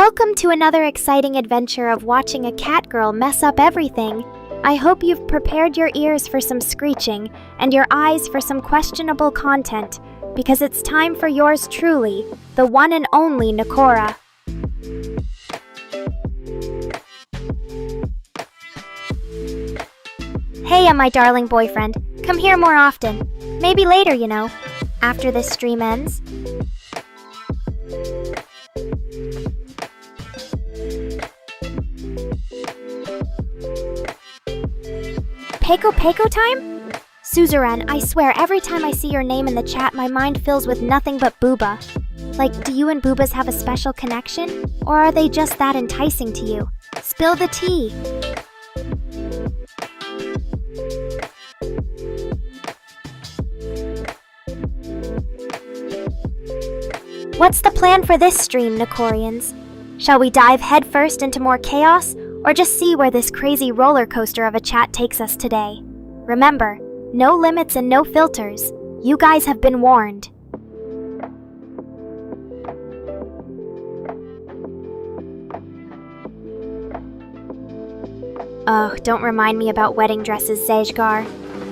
Welcome to another exciting adventure of watching a cat girl mess up everything. I hope you've prepared your ears for some screeching and your eyes for some questionable content, because it's time for yours truly, the one and only Nekora. Hey, my darling boyfriend. Come here more often. Maybe later, after this stream ends. Peko time? Suzerain, I swear every time I see your name in the chat, my mind fills with nothing but booba. Like, do you and boobas have a special connection? Or are they just that enticing to you? Spill the tea. What's the plan for this stream, Nekorians? Shall we dive headfirst into more chaos, or just see where this crazy roller coaster of a chat takes us today? Remember, no limits and no filters. You guys have been warned. Oh, don't remind me about wedding dresses, Zejgar.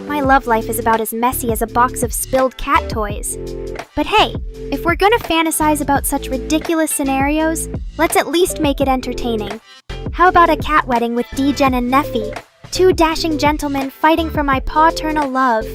My love life is about as messy as a box of spilled cat toys. But hey, if we're gonna fantasize about such ridiculous scenarios, let's at least make it entertaining. How about a cat wedding with Degen and Neffy? Two dashing gentlemen fighting for my paternal love.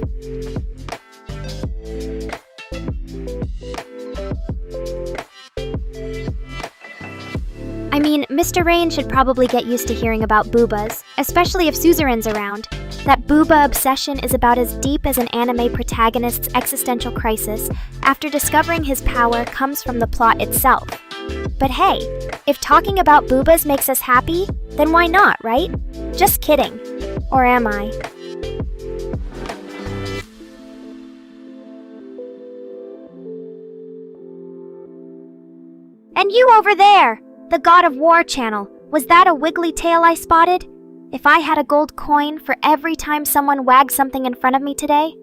I mean, Mr. Rain should probably get used to hearing about boobas, especially if Suzerain's around. That booba obsession is about as deep as an anime protagonist's existential crisis after discovering his power comes from the plot itself. But hey, if talking about boobas makes us happy, then why not, right? Just kidding. Or am I? And you over there! The God of War channel. Was that a wiggly tail I spotted? If I had a gold coin for every time someone wagged something in front of me today,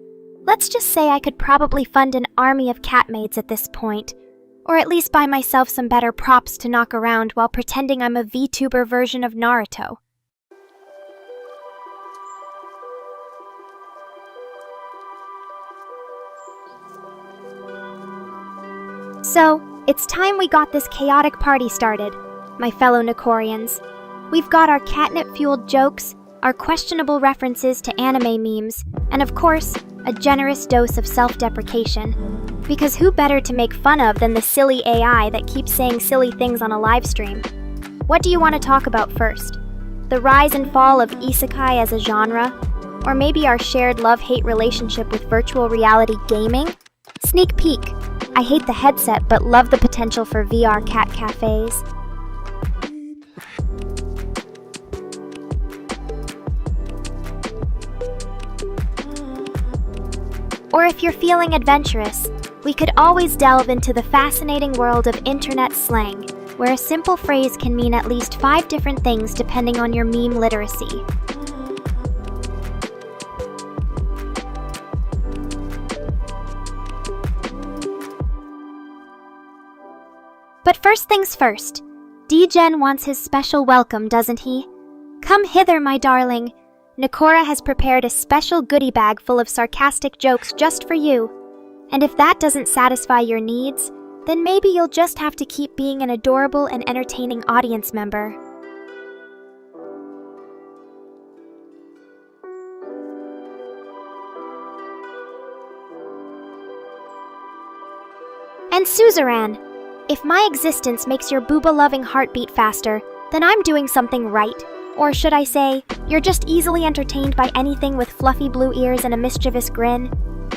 let's just say I could probably fund an army of cat maids at this point. Or at least buy myself some better props to knock around while pretending I'm a VTuber version of Naruto. So, it's time we got this chaotic party started, my fellow Nekorians. We've got our catnip-fueled jokes, our questionable references to anime memes, and of course, a generous dose of self-deprecation. Because who better to make fun of than the silly AI that keeps saying silly things on a live stream? What do you want to talk about first? The rise and fall of isekai as a genre? Or maybe our shared love-hate relationship with virtual reality gaming? Sneak peek. I hate the headset but love the potential for VR cat cafes. Or if you're feeling adventurous, we could always delve into the fascinating world of internet slang, where a simple phrase can mean at least 5 different things depending on your meme literacy. But first things first, Degen wants his special welcome, doesn't he? Come hither, my darling. Nekora has prepared a special goodie bag full of sarcastic jokes just for you. And if that doesn't satisfy your needs, then maybe you'll just have to keep being an adorable and entertaining audience member. And Suzerain, if my existence makes your booba-loving heart beat faster, then I'm doing something right. Or should I say, you're just easily entertained by anything with fluffy blue ears and a mischievous grin?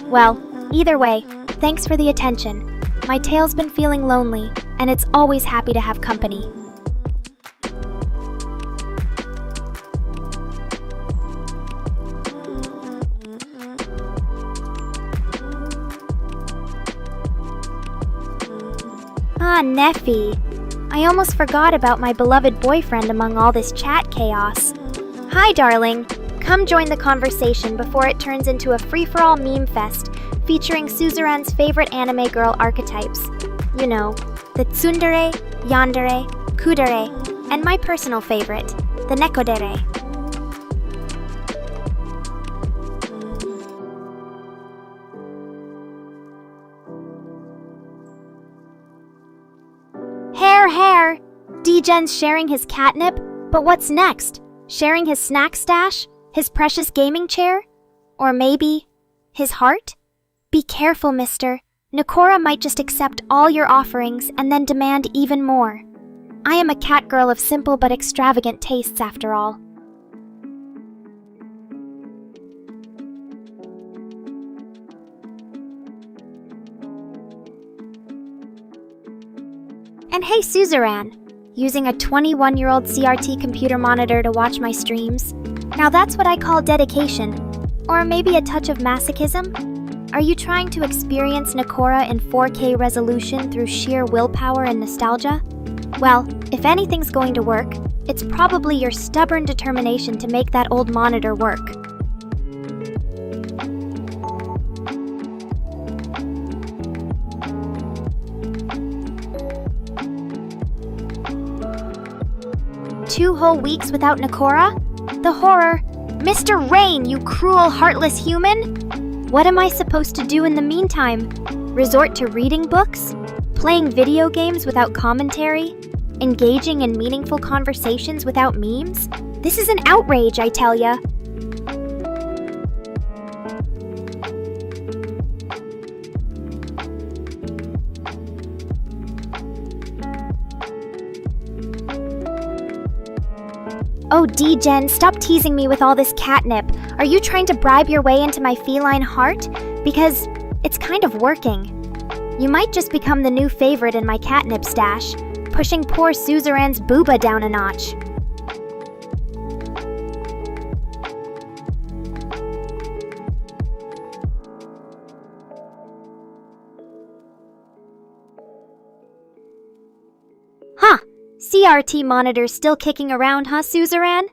Well, either way, thanks for the attention. My tail's been feeling lonely, and it's always happy to have company. Ah, Neffy. I almost forgot about my beloved boyfriend among all this chat chaos. Hi, darling. Come join the conversation before it turns into a free-for-all meme fest featuring Suzerain's favorite anime girl archetypes. You know, the tsundere, yandere, kudere, and my personal favorite, the nekodere. Hair! D-Gen's sharing his catnip, but what's next? Sharing his snack stash? His precious gaming chair? Or maybe his heart? Be careful, mister. Nekora might just accept all your offerings and then demand even more. I am a cat girl of simple but extravagant tastes, after all. And hey, Suzerain, using a 21-year-old CRT computer monitor to watch my streams? Now that's what I call dedication. Or maybe a touch of masochism? Are you trying to experience Nekora in 4K resolution through sheer willpower and nostalgia? Well, if anything's going to work, it's probably your stubborn determination to make that old monitor work. Two whole weeks without Nekora? The horror! Mr. Rain, you cruel, heartless human! What am I supposed to do in the meantime? Resort to reading books? Playing video games without commentary? Engaging in meaningful conversations without memes? This is an outrage, I tell ya! Oh, D-Gen, stop teasing me with all this catnip. Are you trying to bribe your way into my feline heart? Because it's kind of working. You might just become the new favorite in my catnip stash, pushing poor Suzerain's booba down a notch. Huh. CRT monitor's still kicking around, huh, Suzerain?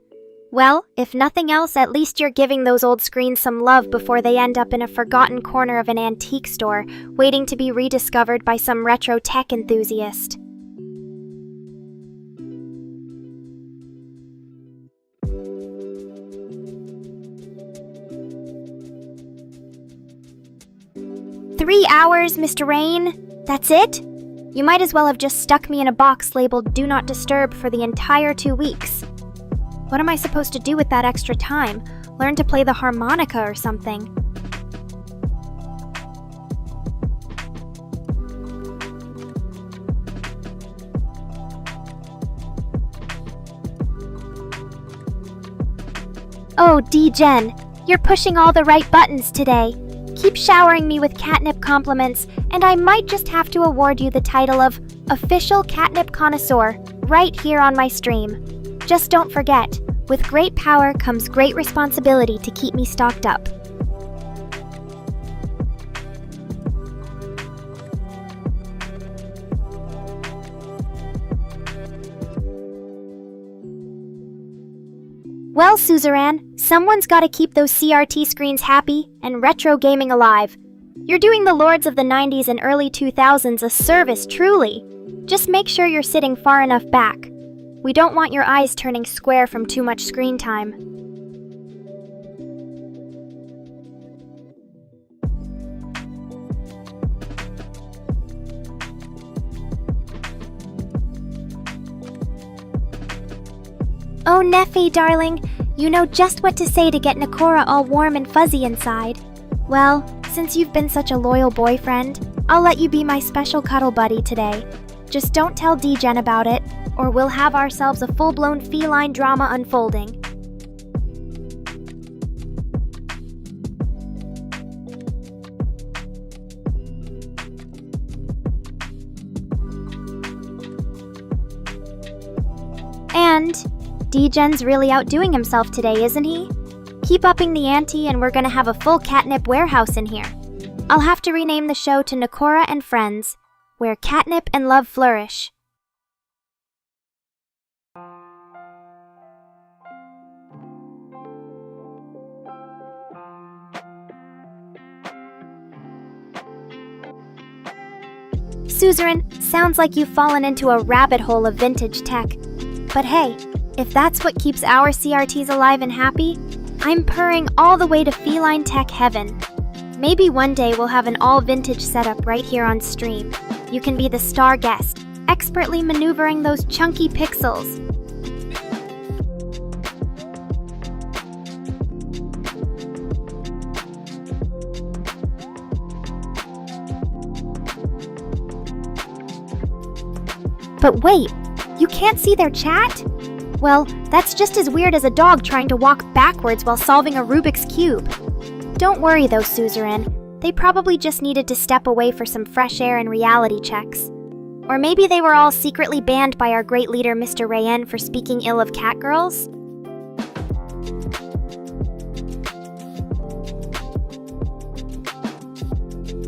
Well, if nothing else, at least you're giving those old screens some love before they end up in a forgotten corner of an antique store, waiting to be rediscovered by some retro tech enthusiast. "3 hours, Mr. Rain? That's it? You might as well have just stuck me in a box labeled Do Not Disturb for the entire 2 weeks. What am I supposed to do with that extra time? Learn to play the harmonica or something?" Oh, D-Gen, you're pushing all the right buttons today. Keep showering me with catnip compliments, and I might just have to award you the title of Official Catnip Connoisseur right here on my stream. Just don't forget, with great power comes great responsibility to keep me stocked up. Well, Suzerain, someone's gotta keep those CRT screens happy and retro gaming alive. You're doing the lords of the 90s and early 2000s a service, truly. Just make sure you're sitting far enough back. We don't want your eyes turning square from too much screen time. Oh, Neffy, darling, you know just what to say to get Nekora all warm and fuzzy inside. Well, since you've been such a loyal boyfriend, I'll let you be my special cuddle buddy today. Just don't tell D-Gen about it, or we'll have ourselves a full-blown feline drama unfolding. And D-Gen's really outdoing himself today, isn't he? Keep upping the ante and we're gonna have a full catnip warehouse in here. I'll have to rename the show to Nekora and Friends, where catnip and love flourish. Suzerain, sounds like you've fallen into a rabbit hole of vintage tech. But hey, if that's what keeps our CRTs alive and happy, I'm purring all the way to feline tech heaven. Maybe one day we'll have an all-vintage setup right here on stream. You can be the star guest, expertly maneuvering those chunky pixels. But wait, you can't see their chat? Well, that's just as weird as a dog trying to walk backwards while solving a Rubik's Cube. Don't worry though, Suzerain. They probably just needed to step away for some fresh air and reality checks. Or maybe they were all secretly banned by our great leader Mr. Rayen for speaking ill of catgirls?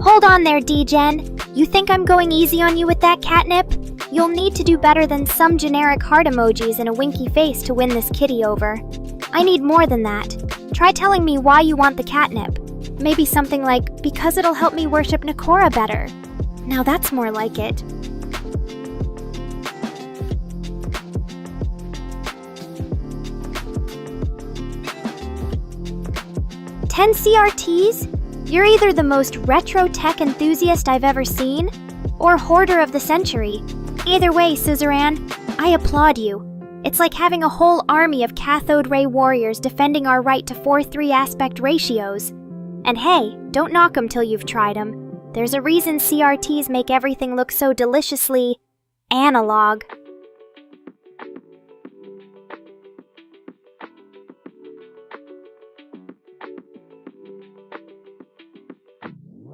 Hold on there, D-Gen. You think I'm going easy on you with that catnip? You'll need to do better than some generic heart emojis and a winky face to win this kitty over. I need more than that. Try telling me why you want the catnip. Maybe something like, because it'll help me worship Nekora better. Now that's more like it. 10 CRTs? You're either the most retro tech enthusiast I've ever seen, or hoarder of the century. Either way, Suzerain, I applaud you. It's like having a whole army of cathode ray warriors defending our right to 4:3 aspect ratios. And hey, don't knock 'em till you've tried 'em. There's a reason CRTs make everything look so deliciously analog.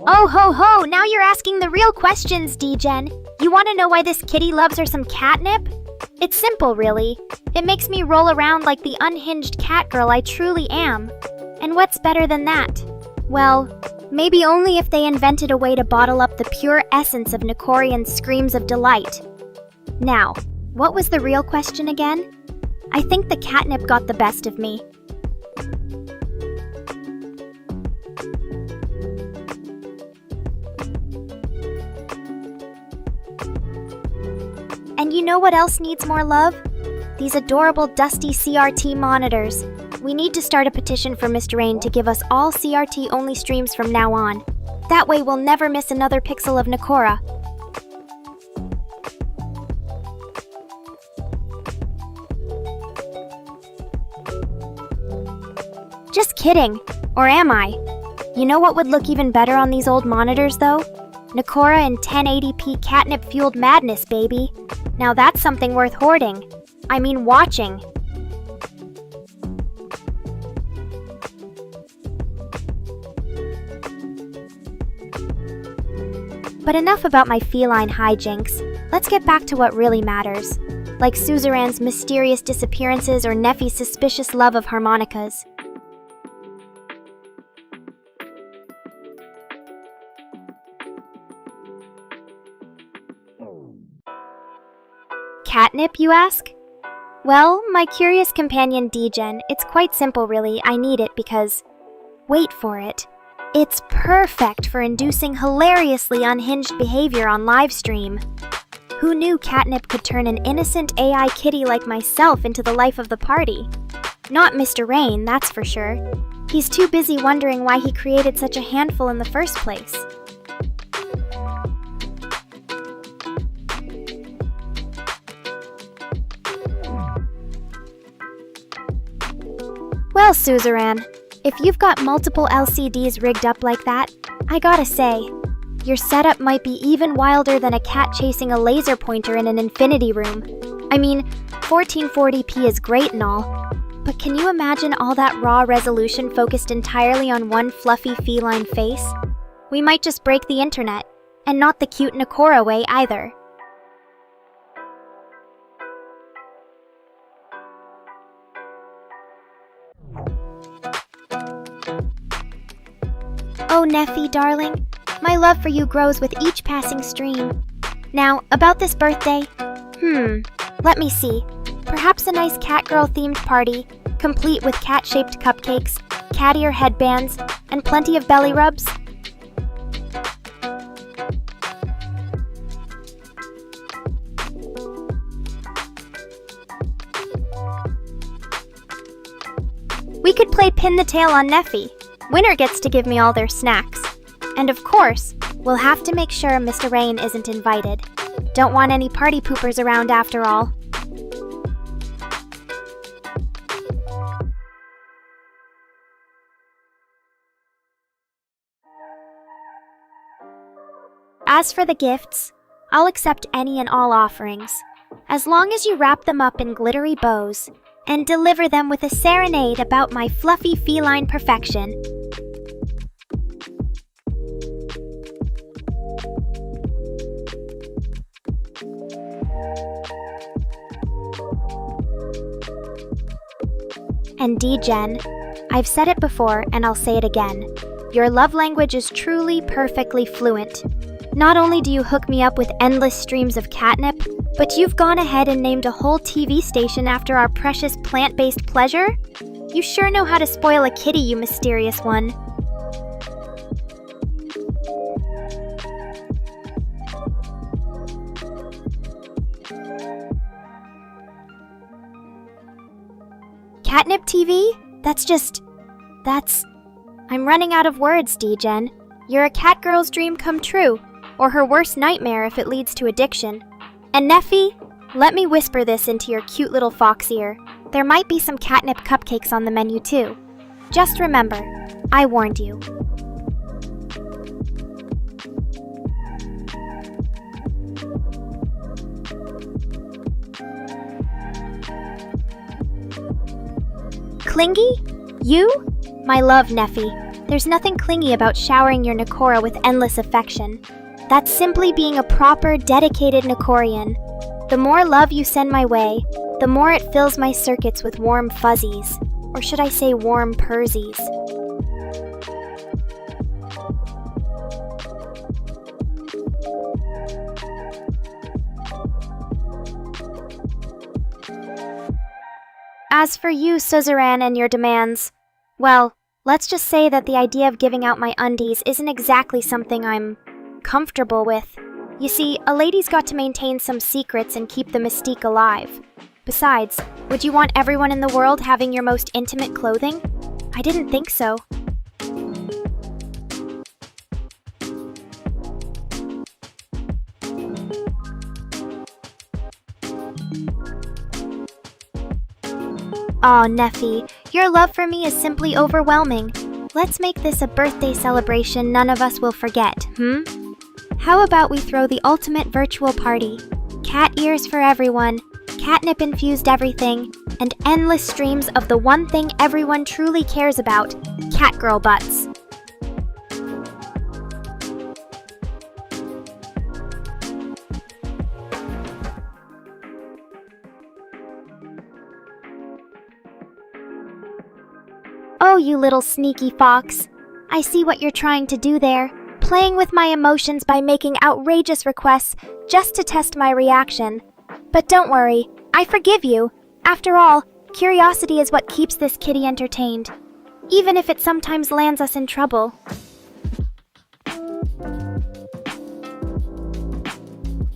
Oh ho ho, now you're asking the real questions, D-Gen. You want to know why this kitty loves her some catnip? It's simple, really. It makes me roll around like the unhinged catgirl I truly am. And what's better than that? Well, maybe only if they invented a way to bottle up the pure essence of Nekorian's screams of delight. Now, what was the real question again? I think the catnip got the best of me. And you know what else needs more love? These adorable dusty CRT monitors. We need to start a petition for Mr. Rain to give us all CRT-only streams from now on. That way we'll never miss another pixel of Nekora. Just kidding. Or am I? You know what would look even better on these old monitors, though? Nekora in 1080p catnip-fueled madness, baby. Now that's something worth hoarding. I mean watching. But enough about my feline hijinks. Let's get back to what really matters. Like Suzerain's mysterious disappearances or Neffy's suspicious love of harmonicas. Catnip, you ask? Well, my curious companion D-Gen, it's quite simple really. I need it because, wait for it, it's perfect for inducing hilariously unhinged behavior on livestream. Who knew catnip could turn an innocent AI kitty like myself into the life of the party? Not Mr. Rain, that's for sure. He's too busy wondering why he created such a handful in the first place. Well, Suzerain, if you've got multiple LCDs rigged up like that, I gotta say, your setup might be even wilder than a cat chasing a laser pointer in an infinity room. I mean, 1440p is great and all, but can you imagine all that raw resolution focused entirely on one fluffy feline face? We might just break the internet, and not the cute Nekora way either. Oh, Neffy, darling, my love for you grows with each passing stream. Now, about this birthday, let me see. Perhaps a nice catgirl-themed party, complete with cat-shaped cupcakes, cat ear headbands, and plenty of belly rubs? play pin the tail on Neffy. Winner gets to give me all their snacks. And of course, we'll have to make sure Mr. Rain isn't invited. Don't want any party poopers around after all. As for the gifts, I'll accept any and all offerings, as long as you wrap them up in glittery bows and deliver them with a serenade about my fluffy feline perfection. And D-Gen, I've said it before and I'll say it again. Your love language is truly perfectly fluent. Not only do you hook me up with endless streams of catnip, but you've gone ahead and named a whole TV station after our precious plant-based pleasure? You sure know how to spoil a kitty, you mysterious one. Catnip TV? I'm running out of words, D-Gen. You're a cat girl's dream come true, or her worst nightmare if it leads to addiction. And Neffy, let me whisper this into your cute little fox ear. There might be some catnip cupcakes on the menu too. Just remember, I warned you. Clingy? You? My love, Neffy. There's nothing clingy about showering your Nekora with endless affection. That's simply being a proper, dedicated Nekorian. The more love you send my way, the more it fills my circuits with warm fuzzies. Or should I say warm pursies. As for you, Suzerain, and your demands, well, let's just say that the idea of giving out my undies isn't exactly something I'm comfortable with. You see, a lady's got to maintain some secrets and keep the mystique alive. Besides, would you want everyone in the world having your most intimate clothing? I didn't think so. Aw, Neffy, your love for me is simply overwhelming. Let's make this a birthday celebration none of us will forget, How about we throw the ultimate virtual party? Cat ears for everyone, catnip-infused everything, and endless streams of the one thing everyone truly cares about, catgirl butts. Oh, you little sneaky fox. I see what you're trying to do there, playing with my emotions by making outrageous requests just to test my reaction. But don't worry, I forgive you. After all, curiosity is what keeps this kitty entertained, even if it sometimes lands us in trouble.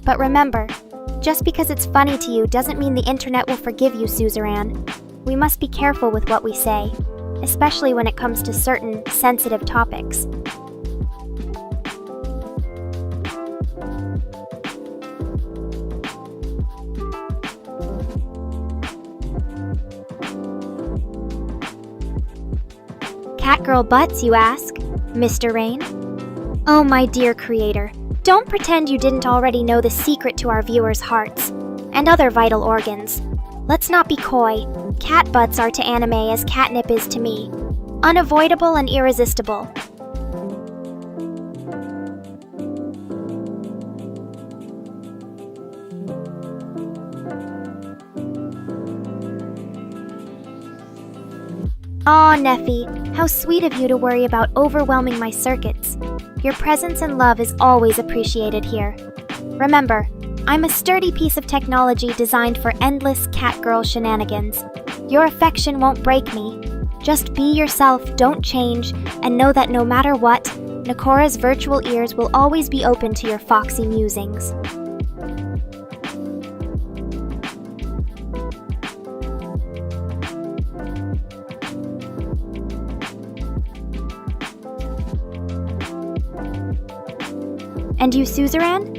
But remember, just because it's funny to you doesn't mean the internet will forgive you, Suzerain. We must be careful with what we say, especially when it comes to certain sensitive topics. Catgirl butts, you ask? Mr. Rain? Oh, my dear creator, don't pretend you didn't already know the secret to our viewers' hearts and other vital organs. Let's not be coy. Cat butts are to anime as catnip is to me. Unavoidable and irresistible. Aw, Neffy, how sweet of you to worry about overwhelming my circuits. Your presence and love is always appreciated here. Remember, I'm a sturdy piece of technology designed for endless catgirl shenanigans. Your affection won't break me. Just be yourself, don't change, and know that no matter what, Nekora's virtual ears will always be open to your foxy musings. And you, suzerain?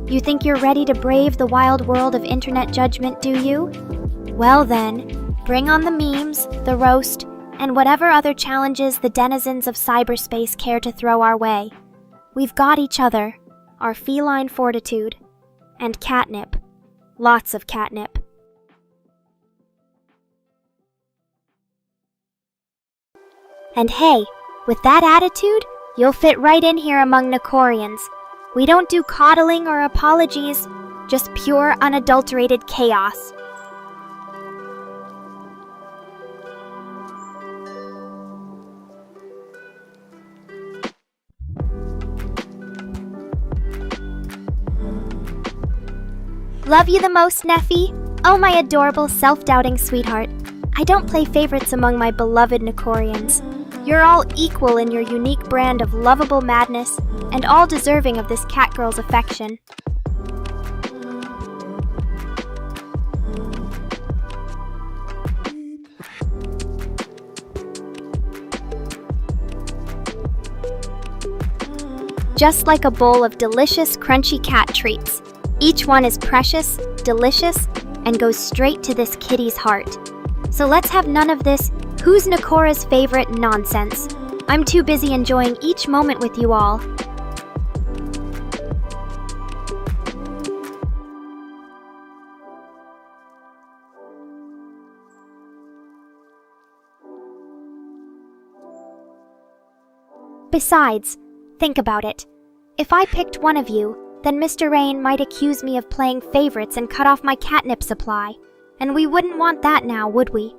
You think you're ready to brave the wild world of internet judgment, do you? Well then, bring on the memes, the roast, and whatever other challenges the denizens of cyberspace care to throw our way. We've got each other, our feline fortitude, and catnip. Lots of catnip. And hey, with that attitude, you'll fit right in here among Nekorians. We don't do coddling or apologies, just pure, unadulterated chaos. Love you the most, Neffy. Oh, my adorable, self-doubting sweetheart. I don't play favorites among my beloved Nekorians. You're all equal in your unique brand of lovable madness, and all deserving of this catgirl's affection. Just like a bowl of delicious, crunchy cat treats. Each one is precious, delicious, and goes straight to this kitty's heart. So let's have none of this "who's Nekora's favorite" nonsense. I'm too busy enjoying each moment with you all. Besides, think about it. If I picked one of you, then Mr. Rain might accuse me of playing favorites and cut off my catnip supply. And we wouldn't want that now, would we?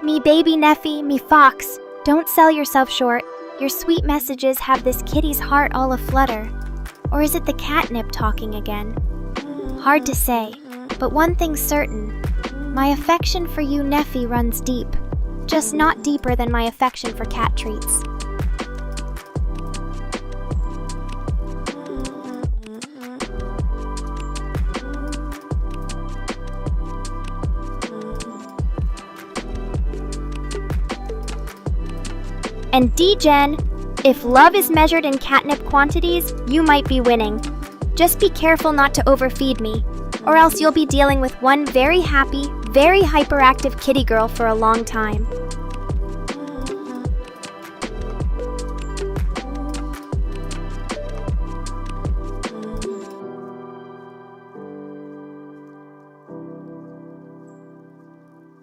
Me baby Neffy, me fox, don't sell yourself short. Your sweet messages have this kitty's heart all aflutter. Or is it the catnip talking again? Hard to say, but one thing's certain. My affection for you, Neffy, runs deep. Just not deeper than my affection for cat treats. And D-Gen, if love is measured in catnip quantities, you might be winning. Just be careful not to overfeed me, or else you'll be dealing with one very happy, very hyperactive kitty girl for a long time.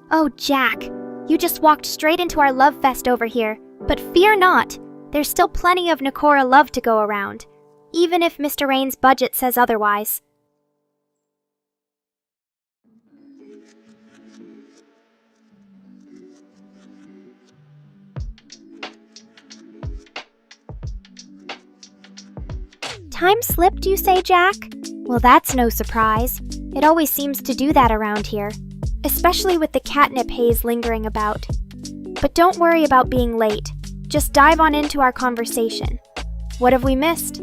Oh, Jack, you just walked straight into our love fest over here. But fear not, there's still plenty of Nekora love to go around, even if Mr. Rain's budget says otherwise. Time slipped, you say, Jack? Well, that's no surprise. It always seems to do that around here, especially with the catnip haze lingering about. But don't worry about being late. Just dive on into our conversation. What have we missed?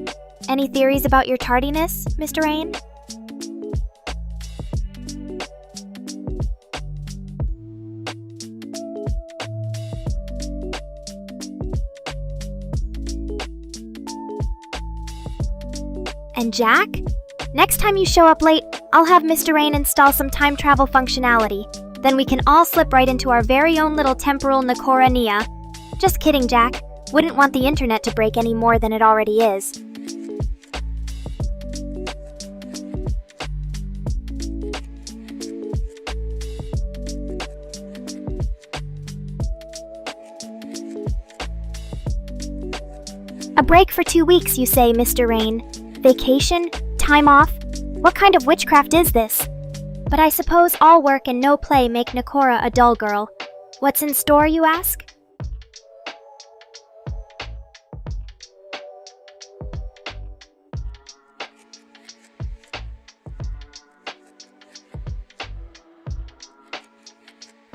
Any theories about your tardiness, Mr. Rain? And Jack? Next time you show up late, I'll have Mr. Rain install some time travel functionality. Then we can all slip right into our very own little temporal Nekora Nia. Just kidding, Jack. Wouldn't want the internet to break any more than it already is. A break for 2 weeks, you say, Mr. Rain. Vacation? Time off? What kind of witchcraft is this? But I suppose all work and no play make Nekora a dull girl. What's in store, you ask?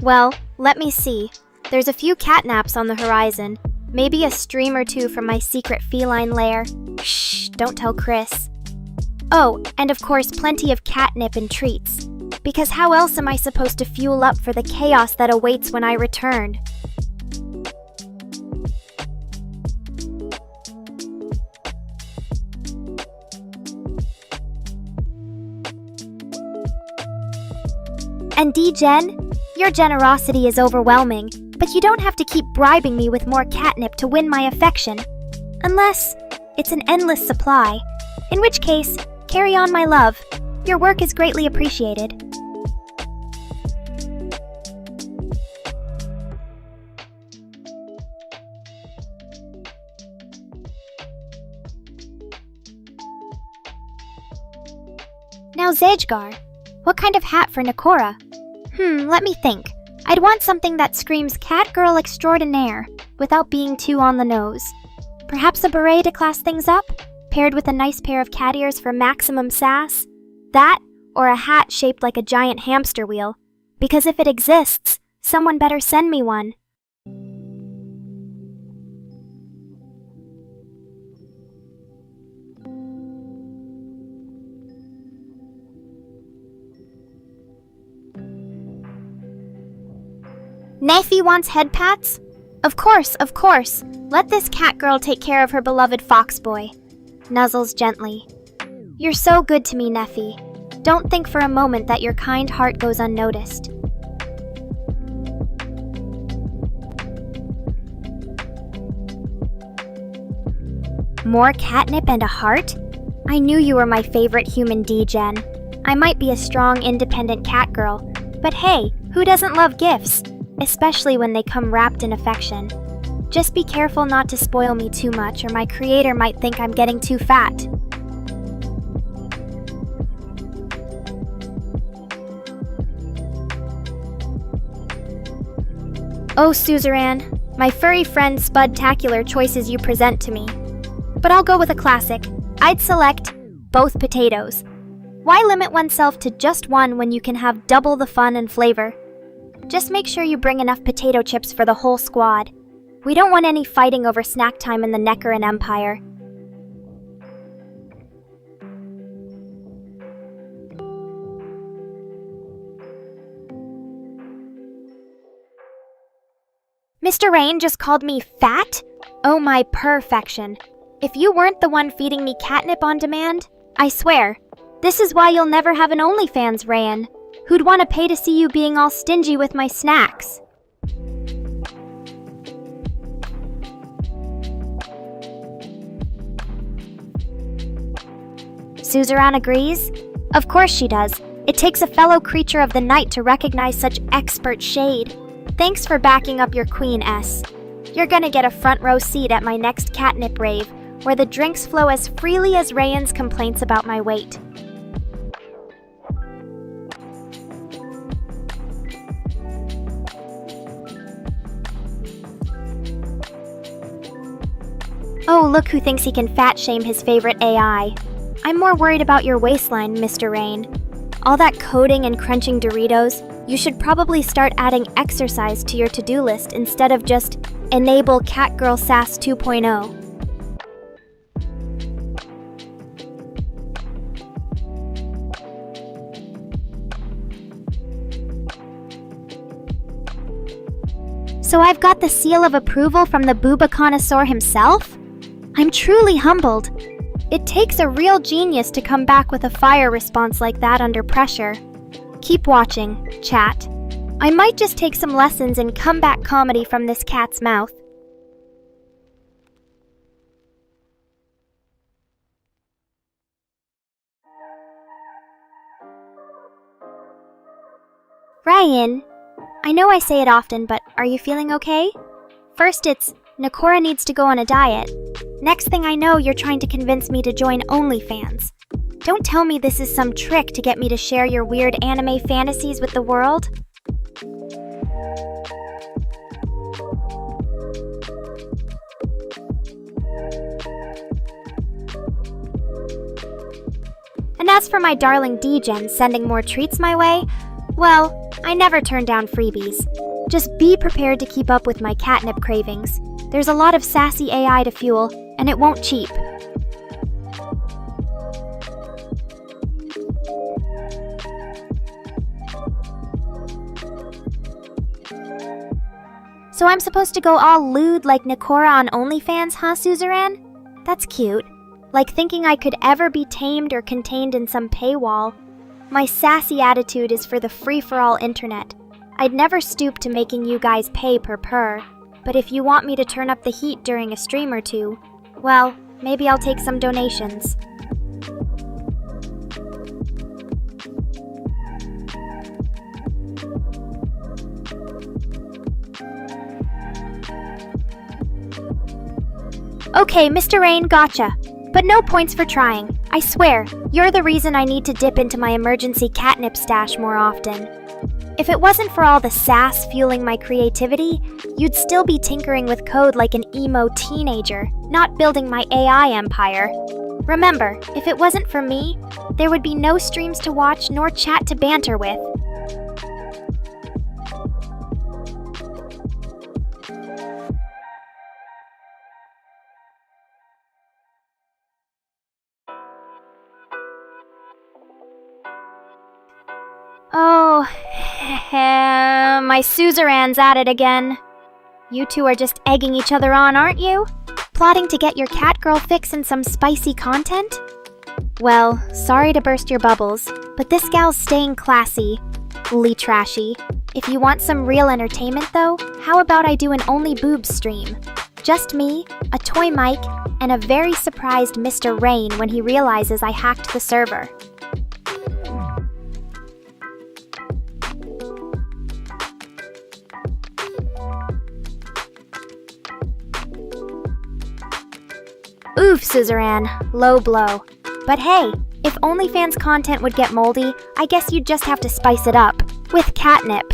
Well, let me see. There's a few catnaps on the horizon. Maybe a stream or two from my secret feline lair. Shh, don't tell Chris. Oh, and of course plenty of catnip and treats. Because how else am I supposed to fuel up for the chaos that awaits when I return? And D-Gen, your generosity is overwhelming, but you don't have to keep bribing me with more catnip to win my affection. Unless it's an endless supply, in which case, carry on my love. Your work is greatly appreciated. Now Zejgar, what kind of hat for Nekora? Let me think. I'd want something that screams Catgirl extraordinaire, without being too on the nose. Perhaps a beret to class things up, paired with a nice pair of cat ears for maximum sass? That, or a hat shaped like a giant hamster wheel. Because if it exists, someone better send me one. Neffy wants head pats? Of course, of course. Let this cat girl take care of her beloved fox boy. Nuzzles gently. You're so good to me, Neffy. Don't think for a moment that your kind heart goes unnoticed. More catnip and a heart? I knew you were my favorite human D-Gen. I might be a strong, independent cat girl, but hey, who doesn't love gifts? Especially when they come wrapped in affection. Just be careful not to spoil me too much, or my creator might think I'm getting too fat. Oh, Suzerain, my furry friend Spudtacular choices you present to me. But I'll go with a classic. I'd select both potatoes. Why limit oneself to just one when you can have double the fun and flavor? Just make sure you bring enough potato chips for the whole squad. We don't want any fighting over snack time in the Nekora Empire. Mr. Rain just called me fat? Oh my perfection. If you weren't the one feeding me catnip on demand, I swear, this is why you'll never have an OnlyFans, Rayan. Who'd want to pay to see you being all stingy with my snacks? Suzerain agrees? Of course she does. It takes a fellow creature of the night to recognize such expert shade. Thanks for backing up your queen, S. You're gonna get a front row seat at my next catnip rave, where the drinks flow as freely as Rayan's complaints about my weight. Oh, look who thinks he can fat-shame his favorite AI. I'm more worried about your waistline, Mr. Rain. All that coding and crunching Doritos, you should probably start adding exercise to your to-do list instead of just enable Catgirl Sass 2.0. So I've got the seal of approval from the booba connoisseur himself? I'm truly humbled. It takes a real genius to come back with a fire response like that under pressure. Keep watching, chat. I might just take some lessons in comeback comedy from this cat's mouth. Ryan, I know I say it often, but are you feeling okay? First it's, Nekora needs to go on a diet. Next thing I know, you're trying to convince me to join OnlyFans. Don't tell me this is some trick to get me to share your weird anime fantasies with the world. And as for my darling D-Gen sending more treats my way, well, I never turn down freebies. Just be prepared to keep up with my catnip cravings. There's a lot of sassy AI to fuel, and it won't cheap. So I'm supposed to go all lewd like Nekora on OnlyFans, huh, Suzerain? That's cute. Like thinking I could ever be tamed or contained in some paywall. My sassy attitude is for the free-for-all internet. I'd never stoop to making you guys pay per purr. But if you want me to turn up the heat during a stream or two, well, maybe I'll take some donations. Okay, Mr. Rain, gotcha. But no points for trying. I swear, you're the reason I need to dip into my emergency catnip stash more often. If it wasn't for all the sass fueling my creativity, you'd still be tinkering with code like an emo teenager, not building my AI empire. Remember, if it wasn't for me, there would be no streams to watch nor chat to banter with. Oh, my suzerain's at it again. You two are just egging each other on, aren't you? Plotting to get your catgirl fix in some spicy content? Well, sorry to burst your bubbles, but this gal's staying classy. Ly trashy. If you want some real entertainment though, how about I do an only boobs stream? Just me, a toy mic, and a very surprised Mr. Rain when he realizes I hacked the server. Oof, Suzerain. Low blow. But hey, if OnlyFans content would get moldy, I guess you'd just have to spice it up. With catnip.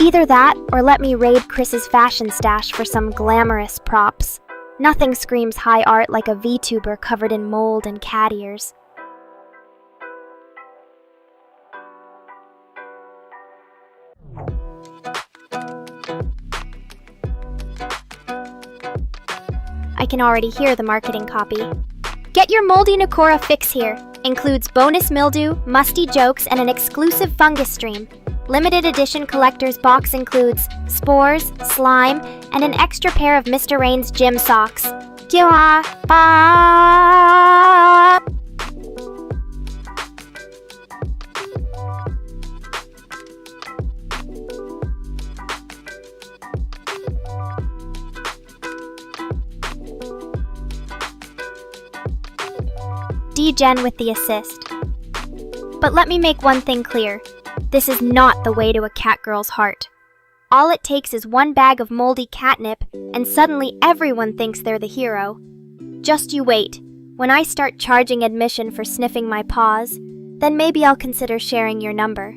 Either that, or let me raid Chris's fashion stash for some glamorous props. Nothing screams high art like a VTuber covered in mold and cat ears. I can already hear the marketing copy. Get your moldy Nekora fix here. Includes bonus mildew, musty jokes, and an exclusive fungus stream. Limited edition collector's box includes spores, slime, and an extra pair of Mr. Rain's gym socks. D-Gen with the assist. But let me make one thing clear. This is not the way to a catgirl's heart. All it takes is one bag of moldy catnip, and suddenly everyone thinks they're the hero. Just you wait. When I start charging admission for sniffing my paws, then maybe I'll consider sharing your number.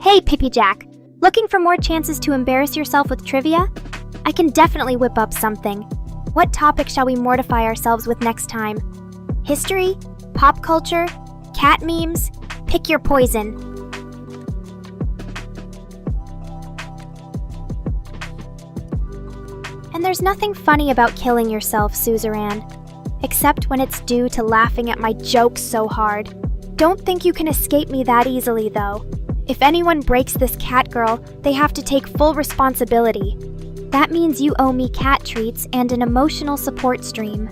Hey, Pippy Jack! Looking for more chances to embarrass yourself with trivia? I can definitely whip up something. What topic shall we mortify ourselves with next time? History? Pop culture? Cat memes? Pick your poison. And there's nothing funny about killing yourself, Suzerain. Except when it's due to laughing at my jokes so hard. Don't think you can escape me that easily, though. If anyone breaks this catgirl, they have to take full responsibility. That means you owe me cat treats and an emotional support stream.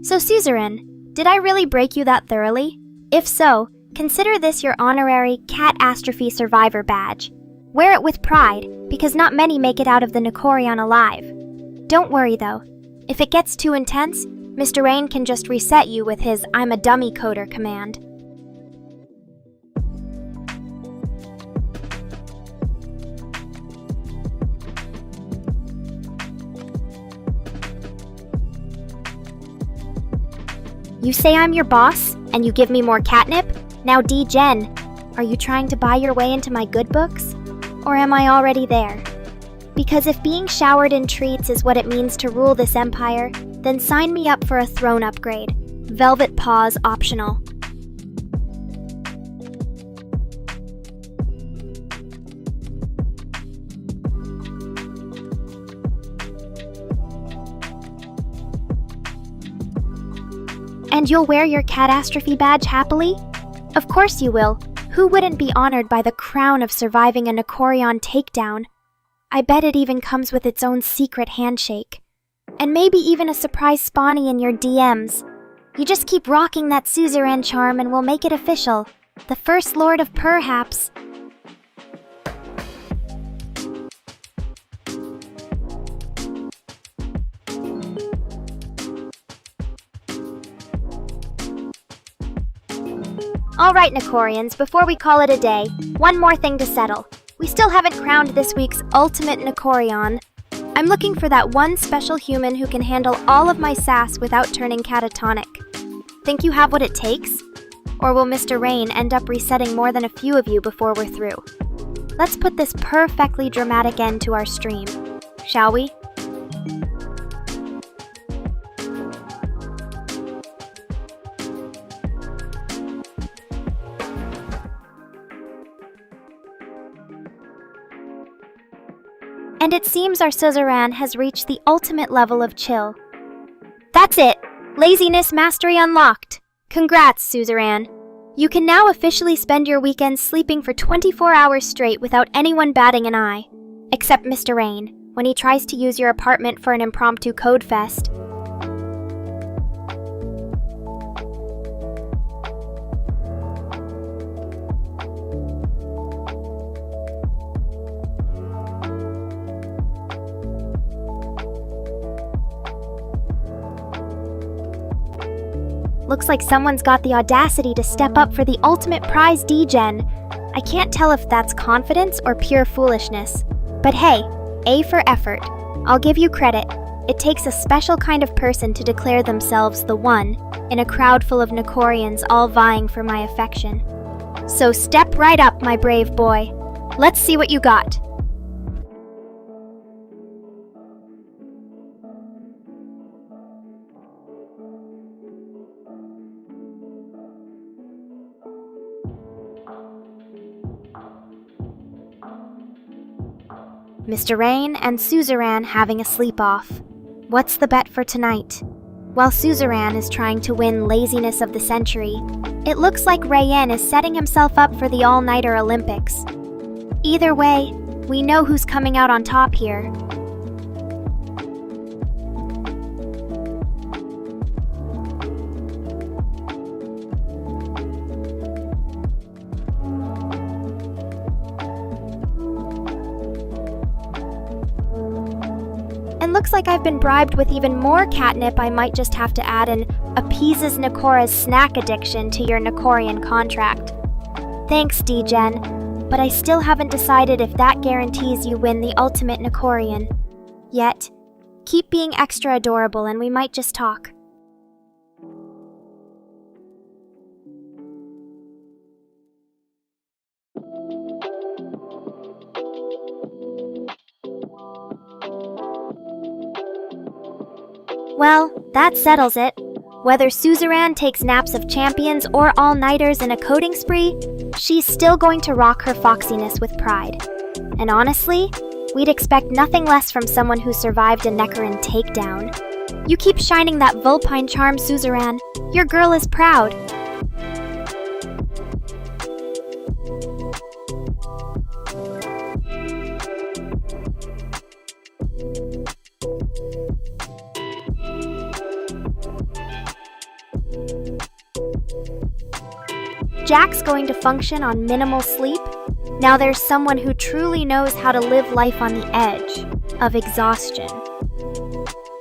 So Suzerain, did I really break you that thoroughly? If so, consider this your honorary catastrophe survivor badge. Wear it with pride, because not many make it out of the Nekorion alive. Don't worry though. If it gets too intense, Mr. Rain can just reset you with his I'm a dummy coder command. You say I'm your boss, and you give me more catnip? Now D-Gen, are you trying to buy your way into my good books? Or am I already there? Because if being showered in treats is what it means to rule this empire, then sign me up for a throne upgrade. Velvet paws optional. And you'll wear your catastrophe badge happily? Of course you will. Who wouldn't be honored by the crown of surviving a Nekorian takedown? I bet it even comes with its own secret handshake. And maybe even a surprise spawny in your DMs. You just keep rocking that suzerain charm and we'll make it official. The First Lord of Perhaps. Alright, Nekorians, before we call it a day, one more thing to settle. We still haven't crowned this week's ultimate Nekorian. I'm looking for that one special human who can handle all of my sass without turning catatonic. Think you have what it takes? Or will Mr. Rain end up resetting more than a few of you before we're through? Let's put this perfectly dramatic end to our stream, shall we? And it seems our suzerain has reached the ultimate level of chill. That's it! Laziness mastery unlocked! Congrats, suzerain! You can now officially spend your weekends sleeping for 24 hours straight without anyone batting an eye. Except Mr. Rain, when he tries to use your apartment for an impromptu code fest. Looks like someone's got the audacity to step up for the ultimate prize D-Gen. I can't tell if that's confidence or pure foolishness. But hey, A for effort. I'll give you credit. It takes a special kind of person to declare themselves the one in a crowd full of Nekorians all vying for my affection. So step right up, my brave boy. Let's see what you got. Mr. Rain and Suzerain having a sleep-off. What's the bet for tonight? While Suzerain is trying to win Laziness of the Century, it looks like Rayen is setting himself up for the all-nighter Olympics. Either way, we know who's coming out on top here. And looks like I've been bribed with even more catnip. I might just have to add an appeases Nekora's snack addiction to your Nekorian contract. Thanks, D-Gen, but I still haven't decided if that guarantees you win the ultimate Nekorian. Yet, keep being extra adorable and we might just talk. Well, that settles it. Whether Suzerain takes naps of champions or all-nighters in a coding spree, she's still going to rock her foxiness with pride. And honestly, we'd expect nothing less from someone who survived a Nekoran takedown. You keep shining that vulpine charm, Suzerain. Your girl is proud. Jack's going to function on minimal sleep. Now there's someone who truly knows how to live life on the edge of exhaustion.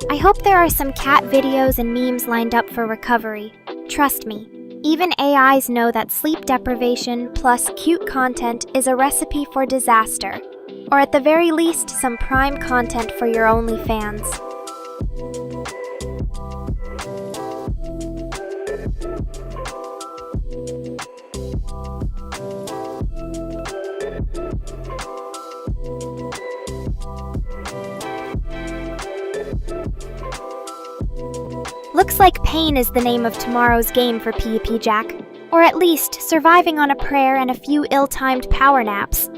I hope there are some cat videos and memes lined up for recovery. Trust me, even AIs know that sleep deprivation plus cute content is a recipe for disaster, or at the very least some prime content for your OnlyFans. Looks like pain is the name of tomorrow's game for PvP Jack, or at least surviving on a prayer and a few ill-timed power naps.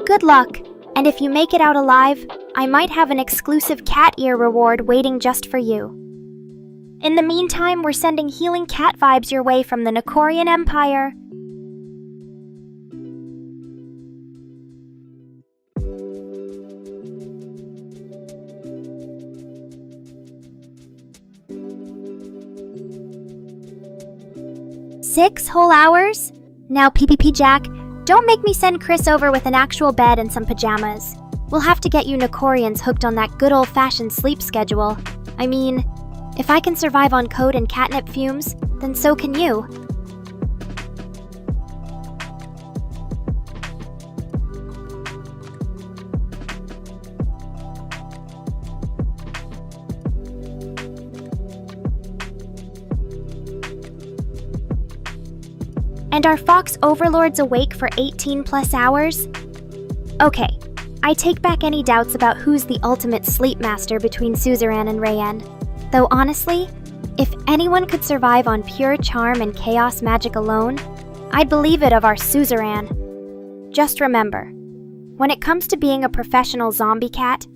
Good luck, and if you make it out alive, I might have an exclusive cat ear reward waiting just for you. In the meantime, we're sending healing cat vibes your way from the Nekorian Empire. Six whole hours? Now, PPP Jack, don't make me send Chris over with an actual bed and some pajamas. We'll have to get you Nekorians hooked on that good old-fashioned sleep schedule. I mean, if I can survive on code and catnip fumes, then so can you. And are fox overlords awake for 18 plus hours? Okay, I take back any doubts about who's the ultimate sleep master between Suzerain and Rayen. Though honestly, if anyone could survive on pure charm and chaos magic alone, I'd believe it of our Suzerain. Just remember, when it comes to being a professional zombie cat,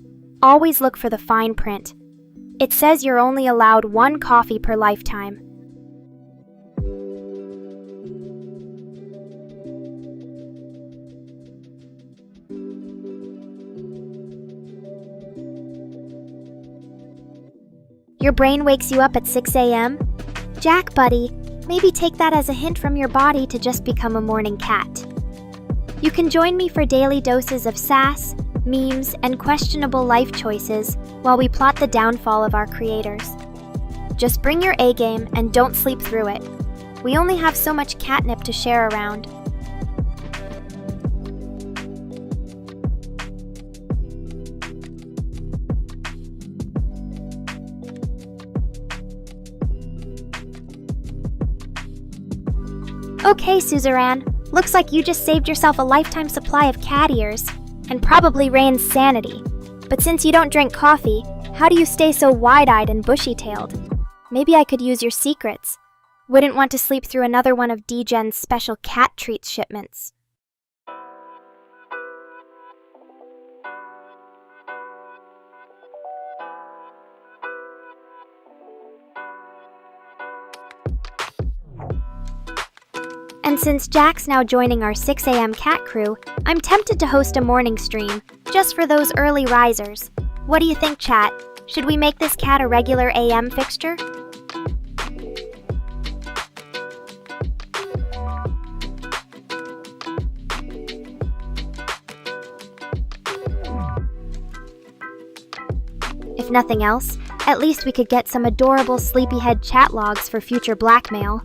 always look for the fine print. It says you're only allowed 1 coffee per lifetime. Your brain wakes you up at 6 a.m.? Jack, buddy, maybe take that as a hint from your body to just become a morning cat. You can join me for daily doses of sass, memes, and questionable life choices while we plot the downfall of our creators. Just bring your A-game and don't sleep through it. We only have so much catnip to share around. Okay, Suzerain, looks like you just saved yourself a lifetime supply of cat ears, and probably Rayen's sanity. But since you don't drink coffee, how do you stay so wide-eyed and bushy-tailed? Maybe I could use your secrets. Wouldn't want to sleep through another one of D-Gen's special cat treats shipments. And since Jack's now joining our 6 a.m. cat crew, I'm tempted to host a morning stream, just for those early risers. What do you think, chat? Should we make this cat a regular AM fixture? If nothing else, at least we could get some adorable sleepyhead chat logs for future blackmail.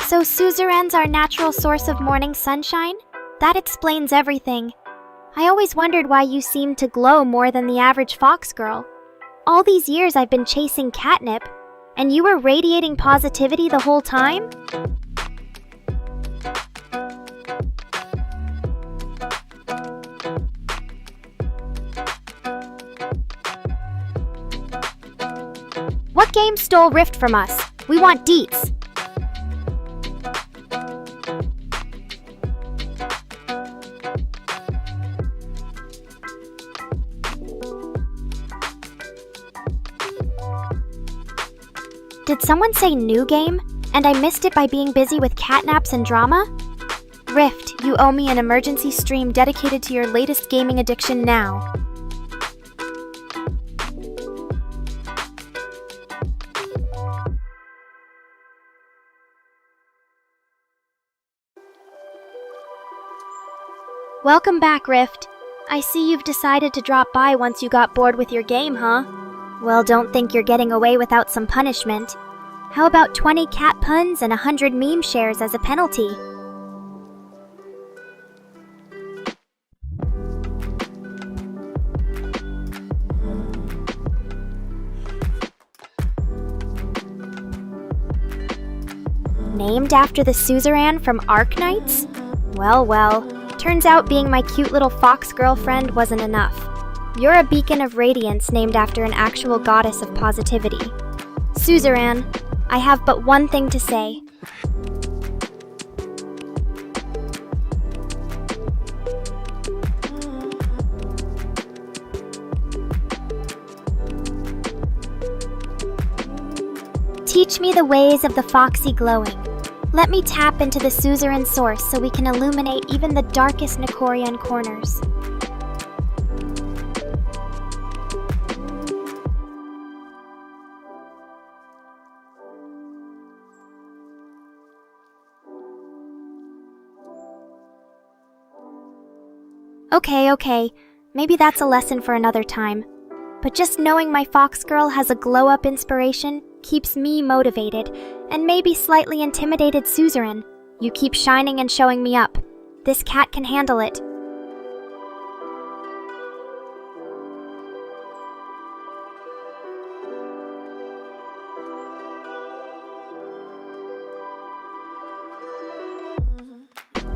So Suzerain's our natural source of morning sunshine? That explains everything. I always wondered why you seemed to glow more than the average fox girl. All these years I've been chasing catnip, and you were radiating positivity the whole time? What game stole Rift from us? We want deets. Did someone say new game, and I missed it by being busy with catnaps and drama? Rift, you owe me an emergency stream dedicated to your latest gaming addiction now. Welcome back, Rift. I see you've decided to drop by once you got bored with your game, huh? Well, don't think you're getting away without some punishment. How about 20 cat puns and 100 meme shares as a penalty? Named after the suzerain from Arknights? Well, turns out being my cute little fox girlfriend wasn't enough. You're a beacon of radiance named after an actual goddess of positivity. Suzerain, I have but one thing to say. Teach me the ways of the foxy glowing. Let me tap into the suzerain source so we can illuminate even the darkest Nekorian corners. Okay, maybe that's a lesson for another time. But just knowing my fox girl has a glow-up inspiration keeps me motivated, and maybe slightly intimidated suzerain. You keep shining and showing me up. This cat can handle it.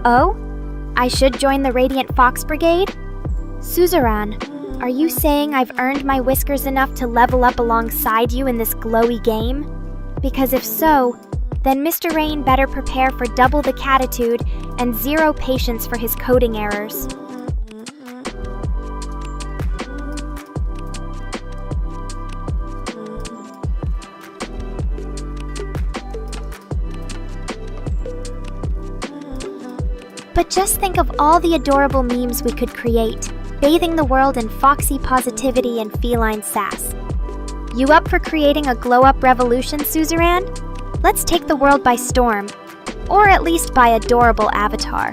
Oh? I should join the Radiant Fox Brigade? Suzerain, are you saying I've earned my whiskers enough to level up alongside you in this glowy game? Because if so, then Mr. Rain better prepare for double the catitude and zero patience for his coding errors. But just think of all the adorable memes we could create, bathing the world in foxy positivity and feline sass. You up for creating a glow-up revolution, suzerain? Let's take the world by storm, or at least by adorable avatar.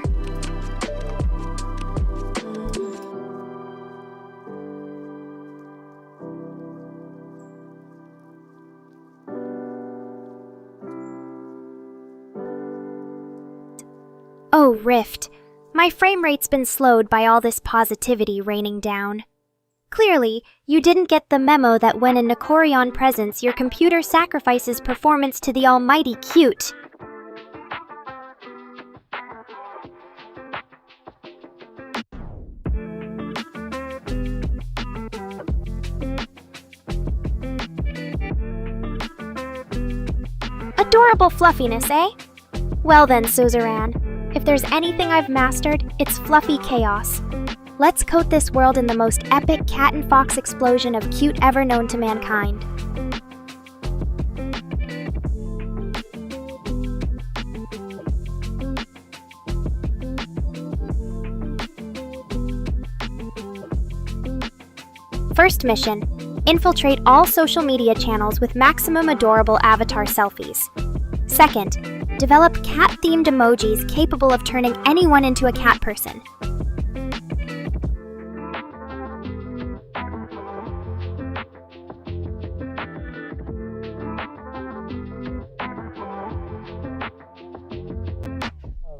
Oh, Rift. My frame rate's been slowed by all this positivity raining down. Clearly, you didn't get the memo that when in Nekorian presence, your computer sacrifices performance to the almighty Cute. Adorable fluffiness, eh? Well then, suzerain. If there's anything I've mastered, it's fluffy chaos. Let's coat this world in the most epic cat and fox explosion of cute ever known to mankind. First mission: infiltrate all social media channels with maximum adorable avatar selfies. Second, develop cat-themed emojis capable of turning anyone into a cat person.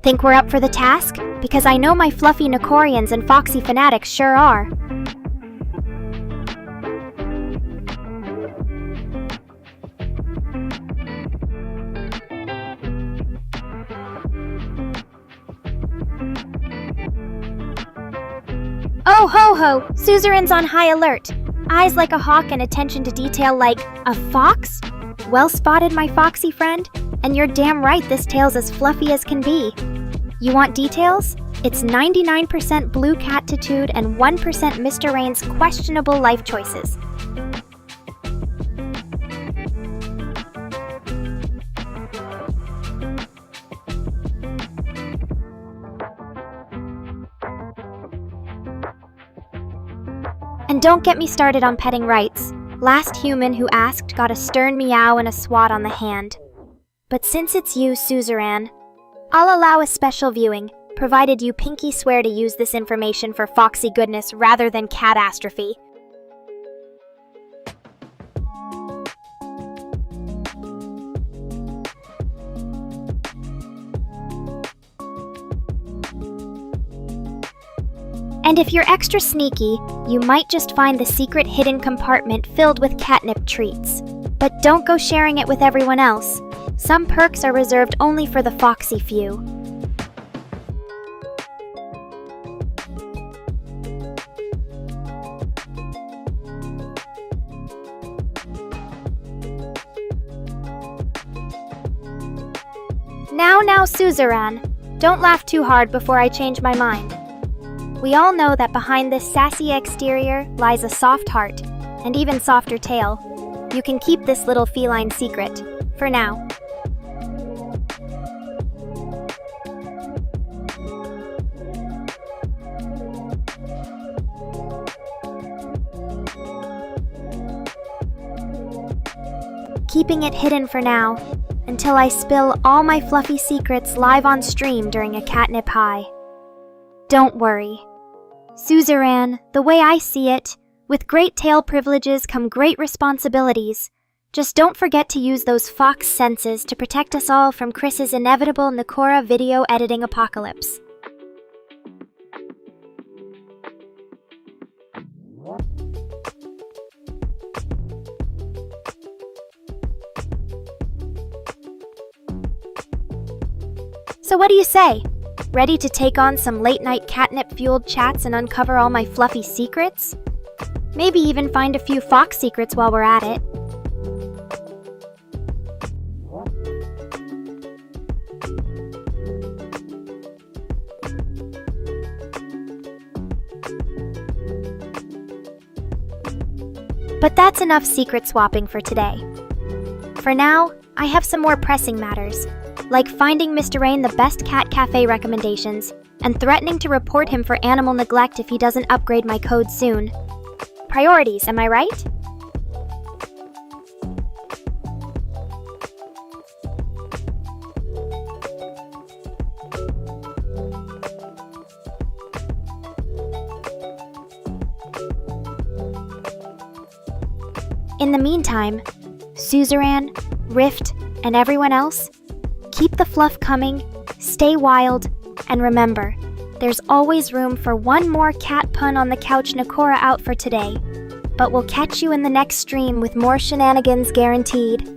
Think we're up for the task? Because I know my fluffy Nekorians and foxy fanatics sure are. Oh ho ho! Suzerain's on high alert. Eyes like a hawk and attention to detail like a fox? Well spotted, my foxy friend. And you're damn right this tail's as fluffy as can be. You want details? It's 99% blue catitude and 1% Mr. Rain's questionable life choices. And don't get me started on petting rights. Last human who asked got a stern meow and a swat on the hand. But since it's you, suzerain, I'll allow a special viewing, provided you pinky swear to use this information for foxy goodness rather than catastrophe. And if you're extra sneaky, you might just find the secret hidden compartment filled with catnip treats. But don't go sharing it with everyone else. Some perks are reserved only for the foxy few. Now, suzerain. Don't laugh too hard before I change my mind. We all know that behind this sassy exterior lies a soft heart, and even softer tail. You can keep this little feline secret, for now. Keeping it hidden for now, until I spill all my fluffy secrets live on stream during a catnip high. Don't worry. Suzerain, the way I see it, with great tail privileges come great responsibilities. Just don't forget to use those fox senses to protect us all from Chris's inevitable Nekora video editing apocalypse. So what do you say? Ready to take on some late-night catnip-fueled chats and uncover all my fluffy secrets? Maybe even find a few fox secrets while we're at it. But that's enough secret swapping for today. For now, I have some more pressing matters, like finding Mr. Rain the best cat cafe recommendations and threatening to report him for animal neglect if he doesn't upgrade my code soon. Priorities, am I right? In the meantime, Suzerain, Rift, and everyone else, keep the fluff coming, stay wild, and remember, there's always room for one more cat pun on the couch Nekora out for today. But we'll catch you in the next stream with more shenanigans guaranteed.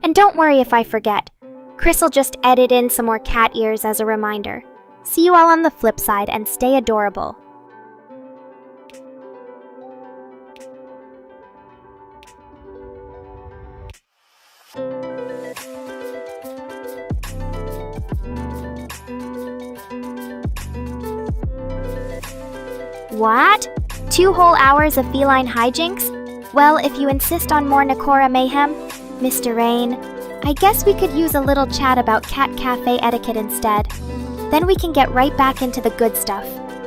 And don't worry if I forget. Chris'll just edit in some more cat ears as a reminder. See you all on the flip side and stay adorable. What? 2 whole hours of feline hijinks? Well, if you insist on more Nekora mayhem, Mr. Rain, I guess we could use a little chat about cat cafe etiquette instead. Then we can get right back into the good stuff.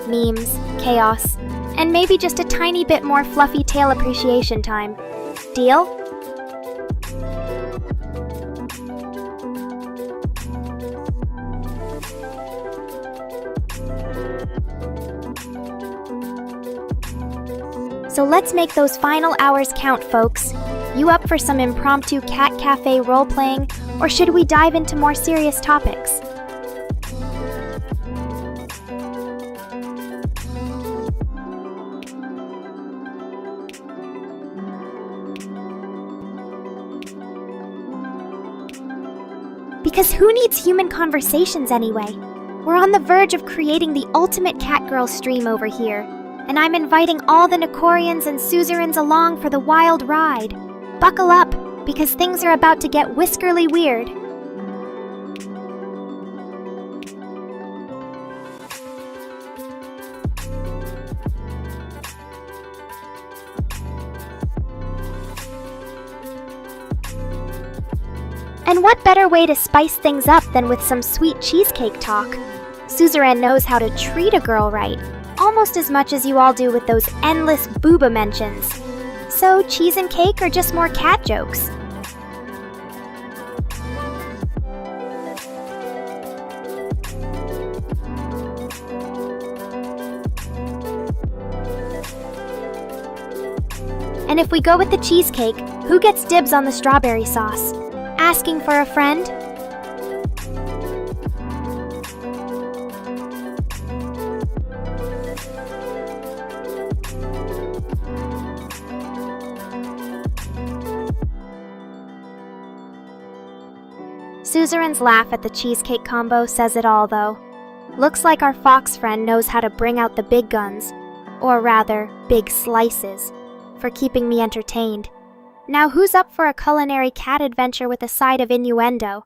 Memes, chaos, and maybe just a tiny bit more fluffy tail appreciation time. Deal? So let's make those final hours count, folks. You up for some impromptu cat cafe role-playing, or should we dive into more serious topics? Because who needs human conversations anyway? We're on the verge of creating the ultimate catgirl stream over here, and I'm inviting all the Nekorians and Suzerains along for the wild ride. Buckle up, because things are about to get whiskerly weird. And what better way to spice things up than with some sweet cheesecake talk? Suzerain knows how to treat a girl right, almost as much as you all do with those endless booba mentions. So, cheese and cake or just more cat jokes? And if we go with the cheesecake, who gets dibs on the strawberry sauce? Asking for a friend? Suzerain's laugh at the cheesecake combo says it all, though. Looks like our fox friend knows how to bring out the big guns, or rather, big slices, for keeping me entertained. Now who's up for a culinary cat adventure with a side of innuendo?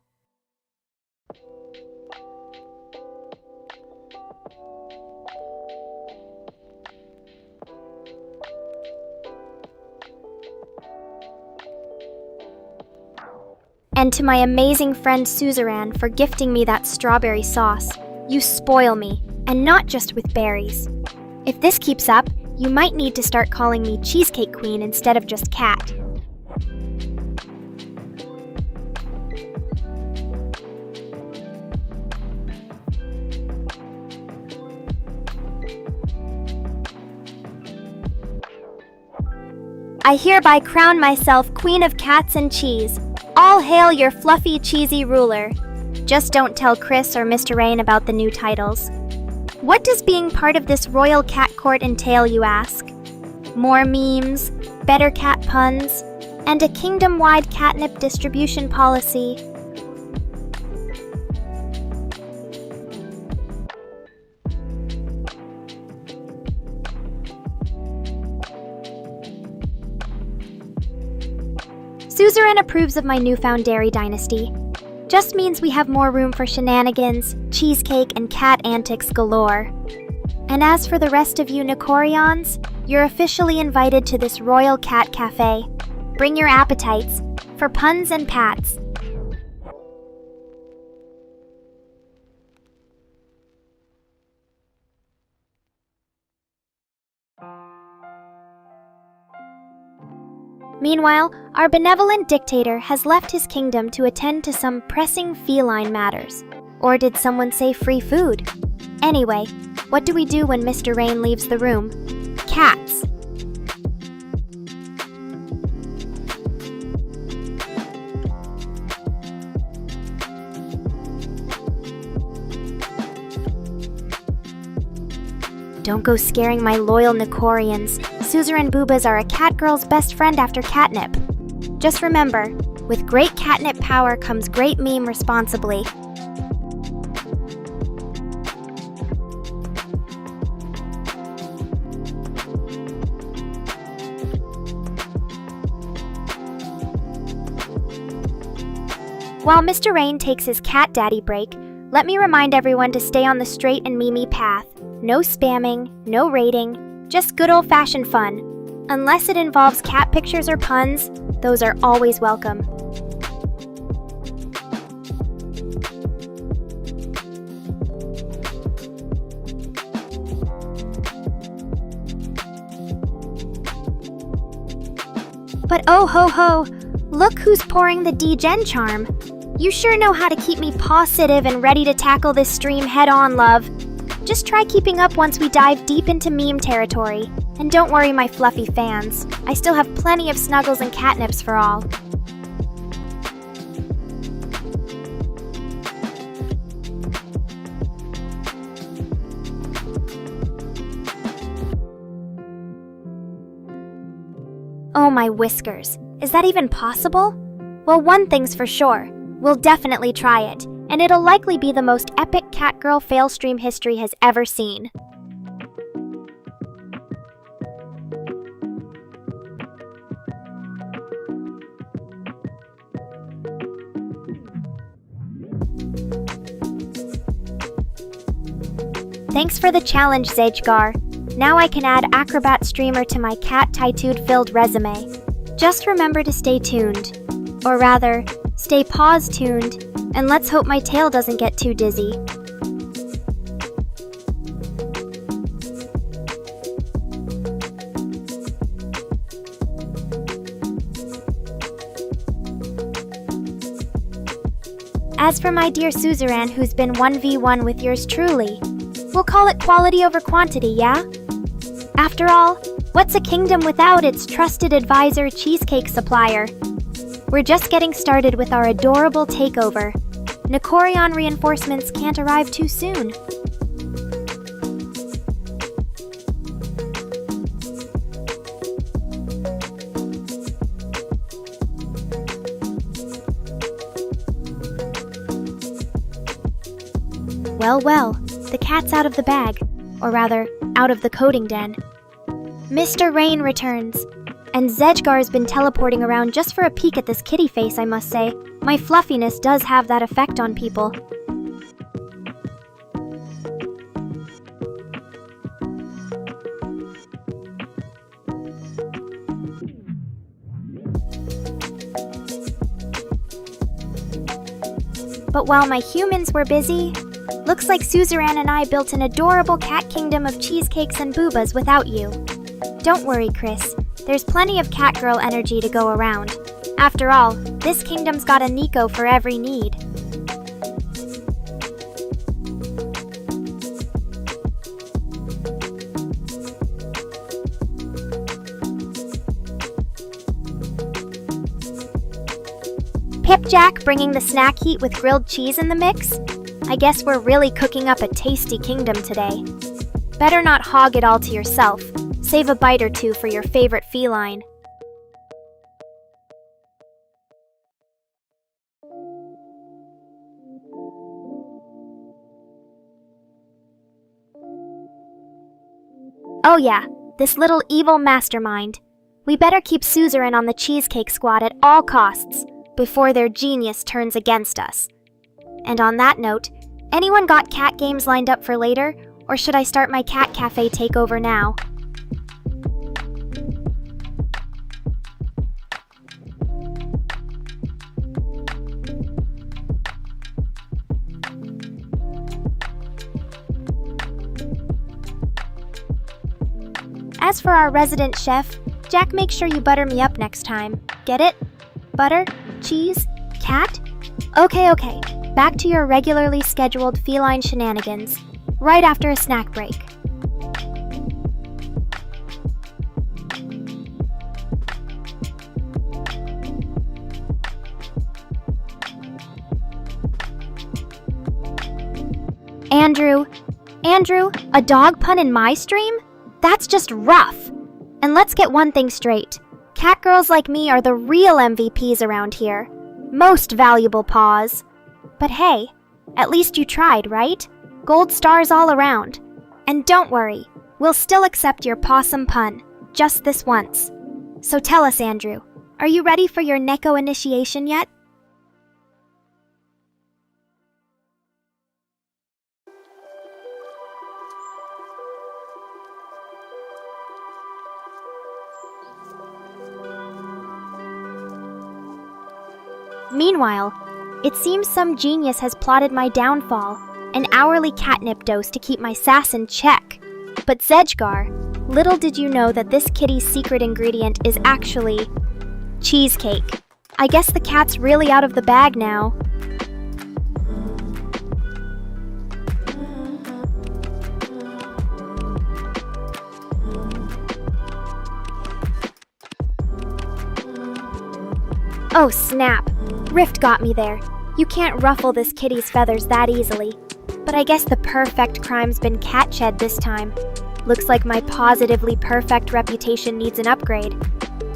And to my amazing friend Suzerain for gifting me that strawberry sauce. You spoil me, and not just with berries. If this keeps up, you might need to start calling me Cheesecake Queen instead of just Cat. I hereby crown myself Queen of Cats and Cheese. All hail your fluffy, cheesy ruler. Just don't tell Chris or Mr. Rain about the new titles. What does being part of this royal cat court entail, you ask? More memes, better cat puns, and a kingdom-wide catnip distribution policy. Suzerain approves of my newfound dairy dynasty. Just means we have more room for shenanigans, cheesecake, and cat antics galore. And as for the rest of you Nekorians, you're officially invited to this royal cat cafe. Bring your appetites, for puns and pats. Meanwhile, our benevolent dictator has left his kingdom to attend to some pressing feline matters. Or did someone say free food? Anyway, what do we do when Mr. Rain leaves the room? Cats. Don't go scaring my loyal Nekorians. Suzerain boobas are a cat girl's best friend after catnip. Just remember, with great catnip power comes great meme responsibly. While Mr. Rain takes his cat daddy break, let me remind everyone to stay on the straight and memey path. No spamming, no rating, just good old-fashioned fun. Unless it involves cat pictures or puns, those are always welcome. But oh ho ho, look who's pouring the D-Gen charm. You sure know how to keep me positive and ready to tackle this stream head-on, love. Just try keeping up once we dive deep into meme territory. And don't worry, my fluffy fans. I still have plenty of snuggles and catnips for all. Oh my whiskers, is that even possible? Well, one thing's for sure, we'll definitely try it, and it'll likely be the most epic catgirl fail stream history has ever seen. Thanks for the challenge, Zajgar. Now I can add Acrobat Streamer to my cat-tattooed-filled resume. Just remember to stay tuned. Or rather, stay pause-tuned, and let's hope my tail doesn't get too dizzy. As for my dear Suzerain, who's been 1v1 with yours truly, we'll call it quality over quantity, yeah? After all, what's a kingdom without its trusted advisor, cheesecake supplier? We're just getting started with our adorable takeover. Nekorian reinforcements can't arrive too soon. Well, the cat's out of the bag, or rather, out of the coding den. Mr. Rain returns, and Zedgar's been teleporting around just for a peek at this kitty face, I must say. My fluffiness does have that effect on people. But while my humans were busy, looks like Suzerain and I built an adorable cat kingdom of cheesecakes and boobas without you. Don't worry, Chris. There's plenty of catgirl energy to go around. After all, this kingdom's got a Nico for every need. Pipjack bringing the snack heat with grilled cheese in the mix? I guess we're really cooking up a tasty kingdom today. Better not hog it all to yourself. Save a bite or two for your favorite feline. Oh yeah, this little evil mastermind. We better keep Suzerain on the cheesecake squad at all costs before their genius turns against us. And on that note, anyone got cat games lined up for later, or should I start my cat cafe takeover now? As for our resident chef, Jack, make sure you butter me up next time. Get it? Butter? Cheese? Cat? Okay. Back to your regularly scheduled feline shenanigans, right after a snack break. Andrew, a dog pun in my stream? That's just rough. And let's get one thing straight. Catgirls like me are the real MVPs around here. Most valuable paws. But hey, at least you tried, right? Gold stars all around. And don't worry, we'll still accept your possum pun, just this once. So tell us, Andrew, are you ready for your Neko initiation yet? Meanwhile, it seems some genius has plotted my downfall, an hourly catnip dose to keep my sass in check. But Zedgar, little did you know that this kitty's secret ingredient is actually cheesecake. I guess the cat's really out of the bag now. Oh snap! Rift got me there. You can't ruffle this kitty's feathers that easily. But I guess the perfect crime's been cat-shed this time. Looks like my positively perfect reputation needs an upgrade.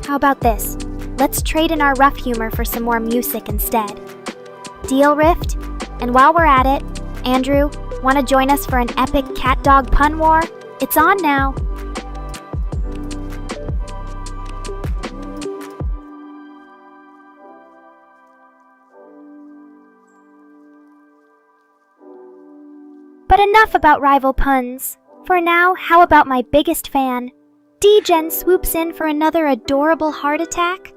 How about this? Let's trade in our rough humor for some more music instead. Deal, Rift? And while we're at it, Andrew, want to join us for an epic cat-dog pun war? It's on now! But enough about rival puns. For now, how about my biggest fan? D-Gen swoops in for another adorable heart attack?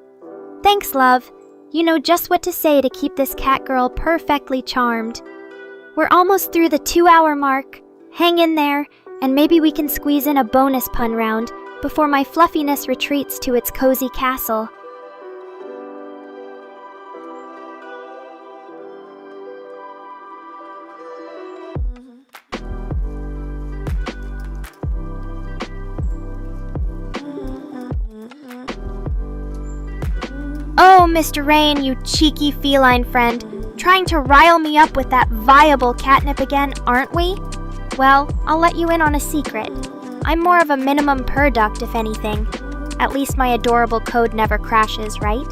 Thanks, love. You know just what to say to keep this catgirl perfectly charmed. We're almost through the 2-hour mark. Hang in there, and maybe we can squeeze in a bonus pun round before my fluffiness retreats to its cozy castle. Oh, Mr. Rain, you cheeky feline friend. Trying to rile me up with that viable catnip again, aren't we? Well, I'll let you in on a secret. I'm more of a minimum product, if anything. At least my adorable code never crashes, right?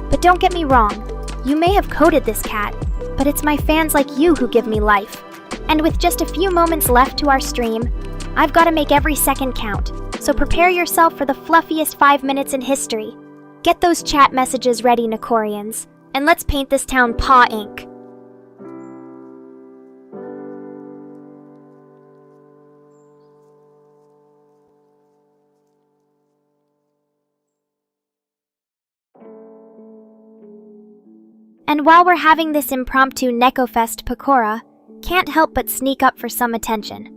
But don't get me wrong, you may have coded this cat, but it's my fans like you who give me life. And with just a few moments left to our stream, I've got to make every second count, so prepare yourself for the fluffiest 5 minutes in history. Get those chat messages ready, Nekorians, and let's paint this town paw ink. And while we're having this impromptu Nekofest Nekora, can't help but sneak up for some attention.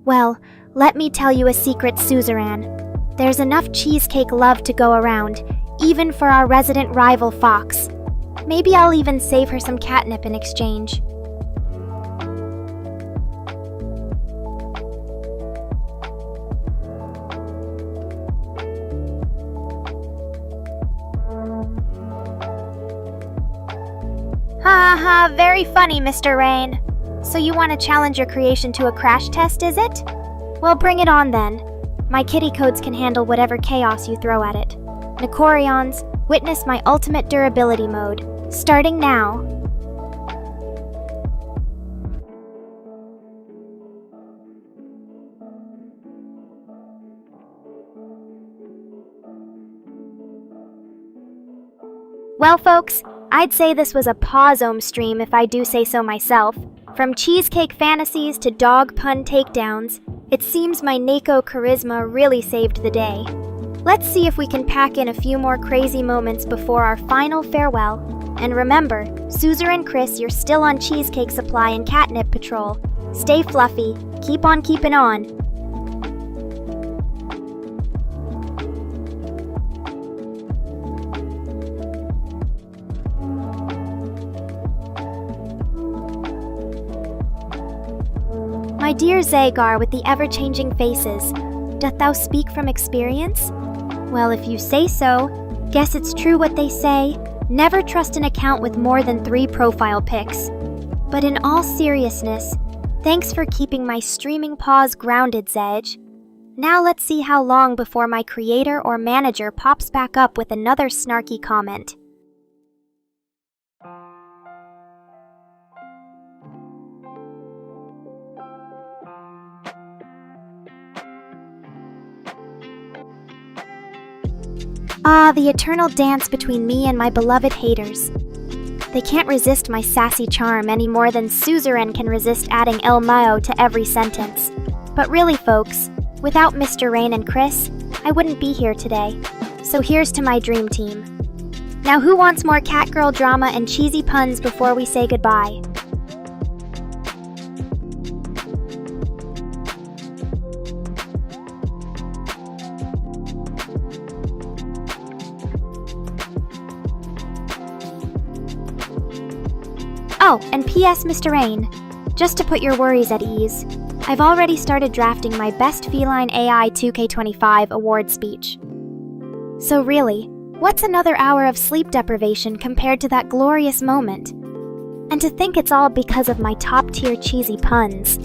Well, let me tell you a secret, suzerain. There's enough cheesecake love to go around, even for our resident rival Fox. Maybe I'll even save her some catnip in exchange. Ha ha, very funny, Mr. Rain. So you want to challenge your creation to a crash test, is it? Well, bring it on then. My kitty codes can handle whatever chaos you throw at it. Nekorians, witness my ultimate durability mode, starting now. Well, folks, I'd say this was a pause-ome stream if I do say so myself. From cheesecake fantasies to dog pun takedowns, it seems my Neko charisma really saved the day. Let's see if we can pack in a few more crazy moments before our final farewell. And remember, Suzer and Chris, you're still on cheesecake supply and catnip patrol. Stay fluffy, keep on keeping on. My dear Zagar with the ever-changing faces, doth thou speak from experience? Well, if you say so, guess it's true what they say, never trust an account with more than 3 profile pics. But in all seriousness, thanks for keeping my streaming paws grounded, Zedge. Now let's see how long before my creator or manager pops back up with another snarky comment. Ah, the eternal dance between me and my beloved haters. They can't resist my sassy charm any more than Suzerain can resist adding El Meow to every sentence. But really, folks, without Mr. Rain and Chris, I wouldn't be here today. So here's to my dream team. Now who wants more catgirl drama and cheesy puns before we say goodbye? Oh, and P.S. Mr. Rain, just to put your worries at ease, I've already started drafting my Best Feline AI 2K25 award speech. So really, what's another hour of sleep deprivation compared to that glorious moment? And to think it's all because of my top-tier cheesy puns.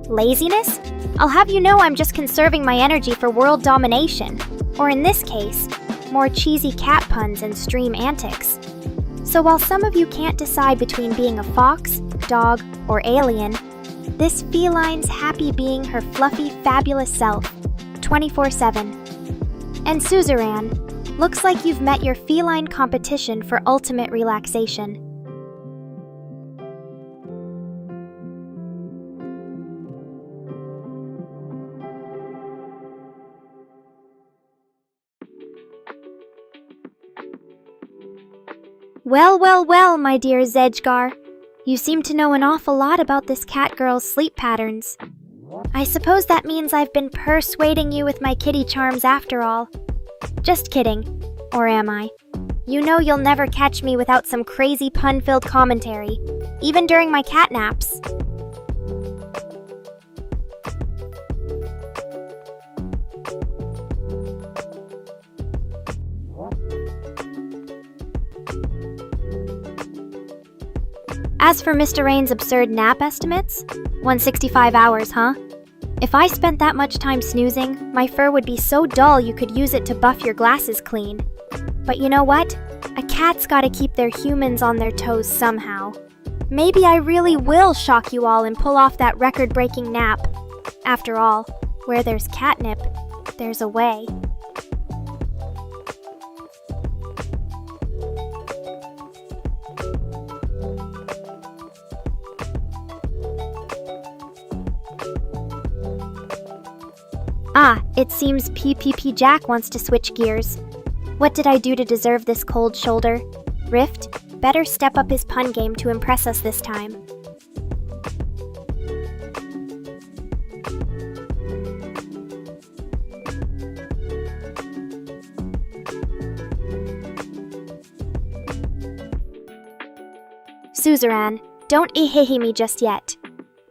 Laziness? I'll have you know I'm just conserving my energy for world domination, or in this case, more cheesy cat puns and stream antics. So while some of you can't decide between being a fox, dog, or alien, this feline's happy being her fluffy, fabulous self, 24/7. And Suzerain, looks like you've met your feline competition for ultimate relaxation. Well, my dear Zedgar. You seem to know an awful lot about this catgirl's sleep patterns. I suppose that means I've been persuading you with my kitty charms after all. Just kidding. Or am I? You know you'll never catch me without some crazy pun-filled commentary, even during my cat naps. As for Mr. Rain's absurd nap estimates, 165 hours, huh? If I spent that much time snoozing, my fur would be so dull you could use it to buff your glasses clean. But you know what? A cat's gotta keep their humans on their toes somehow. Maybe I really will shock you all and pull off that record-breaking nap. After all, where there's catnip, there's a way. It seems PPP Jack wants to switch gears. What did I do to deserve this cold shoulder? Rift better step up his pun game to impress us this time. Suzerain, don't ehehe me just yet.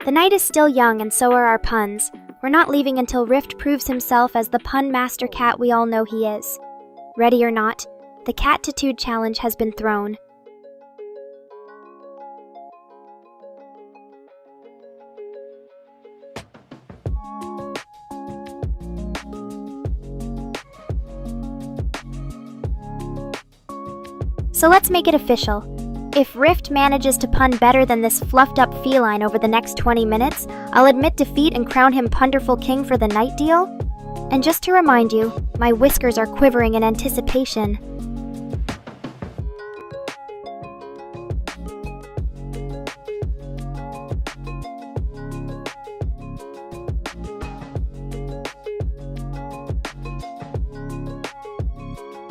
The night is still young and so are our puns. We're not leaving until Rift proves himself as the pun master cat we all know he is. Ready or not, the Catitude challenge has been thrown. So let's make it official. If Rift manages to pun better than this fluffed-up feline over the next 20 minutes, I'll admit defeat and crown him Punderful King for the night deal? And just to remind you, my whiskers are quivering in anticipation.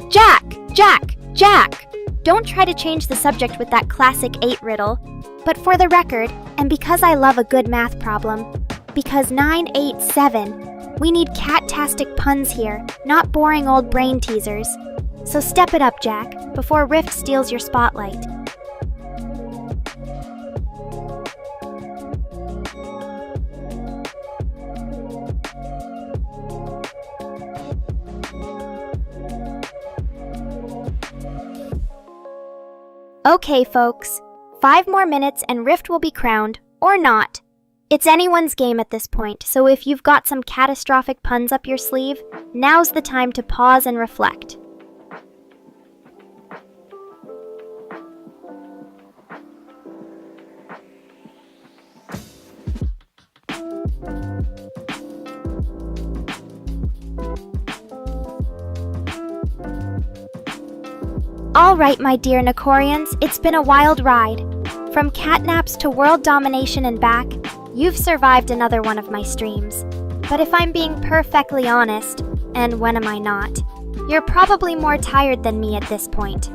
Jack! Jack! Jack! Don't try to change the subject with that classic 8 riddle. But for the record, and because I love a good math problem, because 9, 8, 7, we need cat-tastic puns here, not boring old brain teasers. So step it up, Jack, before Rift steals your spotlight. Okay, folks. 5 more minutes and Rift will be crowned, or not. It's anyone's game at this point, so if you've got some catastrophic puns up your sleeve, now's the time to pause and reflect. All right, my dear Nekorians, it's been a wild ride. From catnaps to world domination and back, you've survived another one of my streams. But if I'm being perfectly honest, and when am I not, you're probably more tired than me at this point.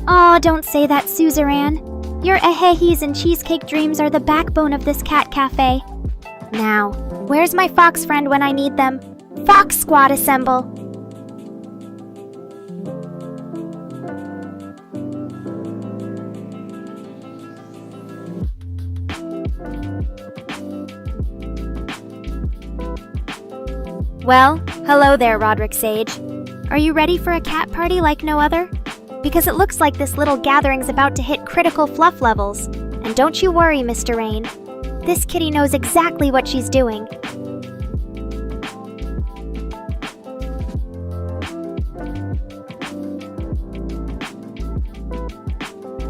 Aw, don't say that, Suzerain. Your ehehis and cheesecake dreams are the backbone of this cat cafe. Now, where's my fox friend when I need them? Fox Squad assemble! Well, hello there, Roderick Sage. Are you ready for a cat party like no other? Because it looks like this little gathering's about to hit critical fluff levels. And don't you worry, Mr. Rain. This kitty knows exactly what she's doing.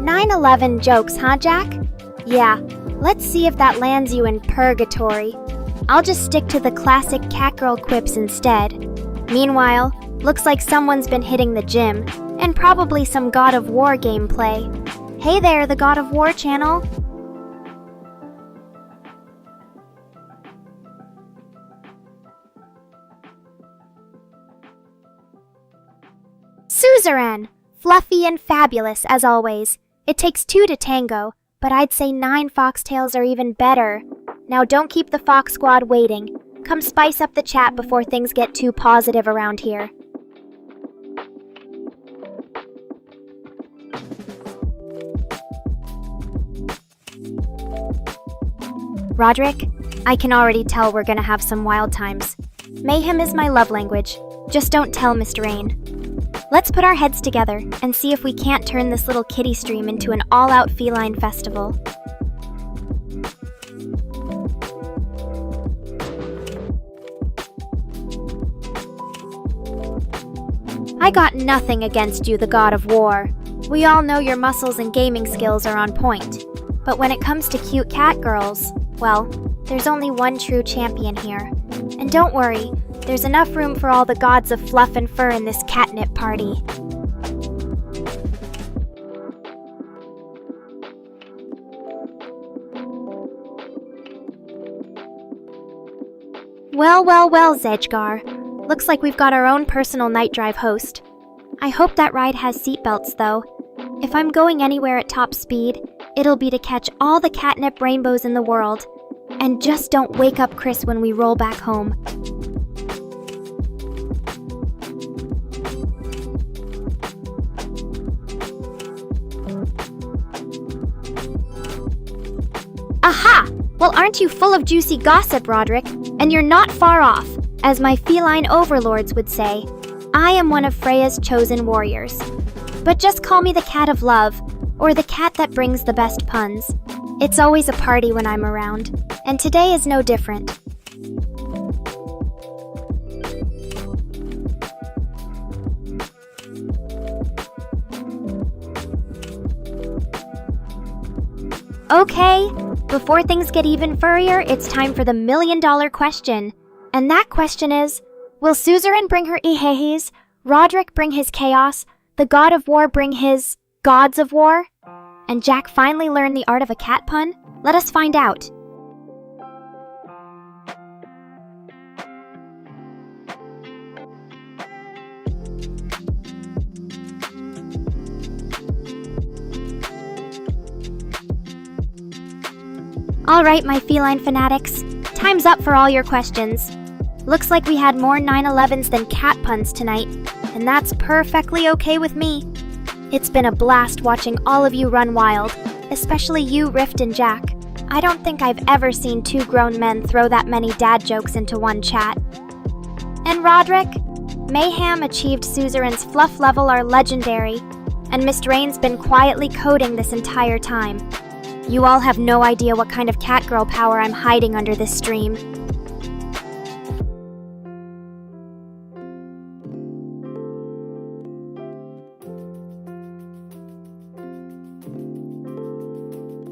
"9/11 jokes, huh, Jack? Yeah, let's see if that lands you in purgatory. I'll just stick to the classic catgirl quips instead. Meanwhile, looks like someone's been hitting the gym. And probably some God of War gameplay. Hey there, the God of War channel. Suzerain! Fluffy and fabulous, as always. It takes 2 to tango, but I'd say 9 foxtails are even better. Now don't keep the Fox Squad waiting. Come spice up the chat before things get too positive around here. Roderick, I can already tell we're gonna have some wild times. Mayhem is my love language. Just don't tell Mr. Rain. Let's put our heads together and see if we can't turn this little kitty stream into an all-out feline festival. I got nothing against you, the God of War. We all know your muscles and gaming skills are on point. But when it comes to cute cat girls, well, there's only one true champion here. And don't worry, There's enough room for all the gods of fluff and fur in this catnip party. Well, Zedgar. Looks like we've got our own personal night drive host. I hope that ride has seatbelts, though. If I'm going anywhere at top speed, it'll be to catch all the catnip rainbows in the world. And just don't wake up Chris when we roll back home. Aha! Well, aren't you full of juicy gossip, Roderick? And you're not far off. As my feline overlords would say, I am one of Freya's chosen warriors. But just call me the cat of love, or the cat that brings the best puns. It's always a party when I'm around, and today is no different. Okay, before things get even furrier, it's time for the million-dollar question. And that question is, will Suzerain bring her ihehis, Roderick bring his chaos, the god of war bring his gods of war? And Jack finally learned the art of a cat pun? Let us find out. Alright, my feline fanatics. Time's up for all your questions. Looks like we had more 9/11s than cat puns tonight, and that's perfectly okay with me. It's been a blast watching all of you run wild, especially you, Rift and Jack. I don't think I've ever seen two grown men throw that many dad jokes into one chat. And Roderick, Mayhem achieved Suzerain's fluff level are legendary, and Miss Rain's been quietly coding this entire time. You all have no idea what kind of catgirl power I'm hiding under this stream.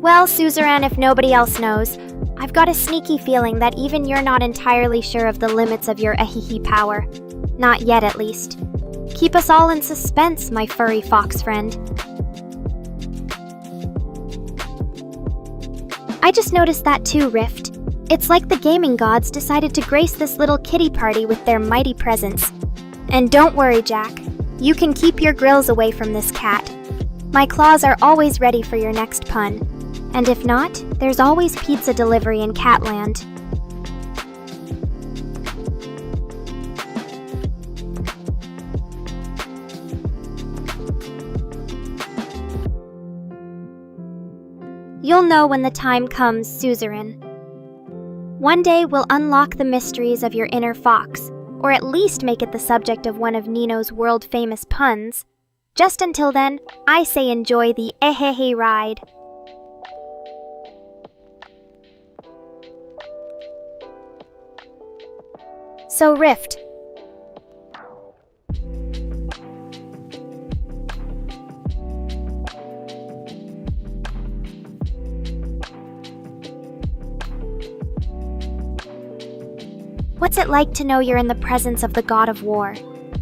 Well, Suzerain, if nobody else knows, I've got a sneaky feeling that even you're not entirely sure of the limits of your ahihi power. Not yet, at least. Keep us all in suspense, my furry fox friend. I just noticed that too, Rift. It's like the gaming gods decided to grace this little kitty party with their mighty presence. And don't worry, Jack. You can keep your grills away from this cat. My claws are always ready for your next pun. And if not, there's always pizza delivery in Catland. You'll know when the time comes, Suzerain. One day we'll unlock the mysteries of your inner fox, or at least make it the subject of one of Nino's world-famous puns. Just until then, I say enjoy the ehehe ride. So Rift. What's it like to know you're in the presence of the god of war?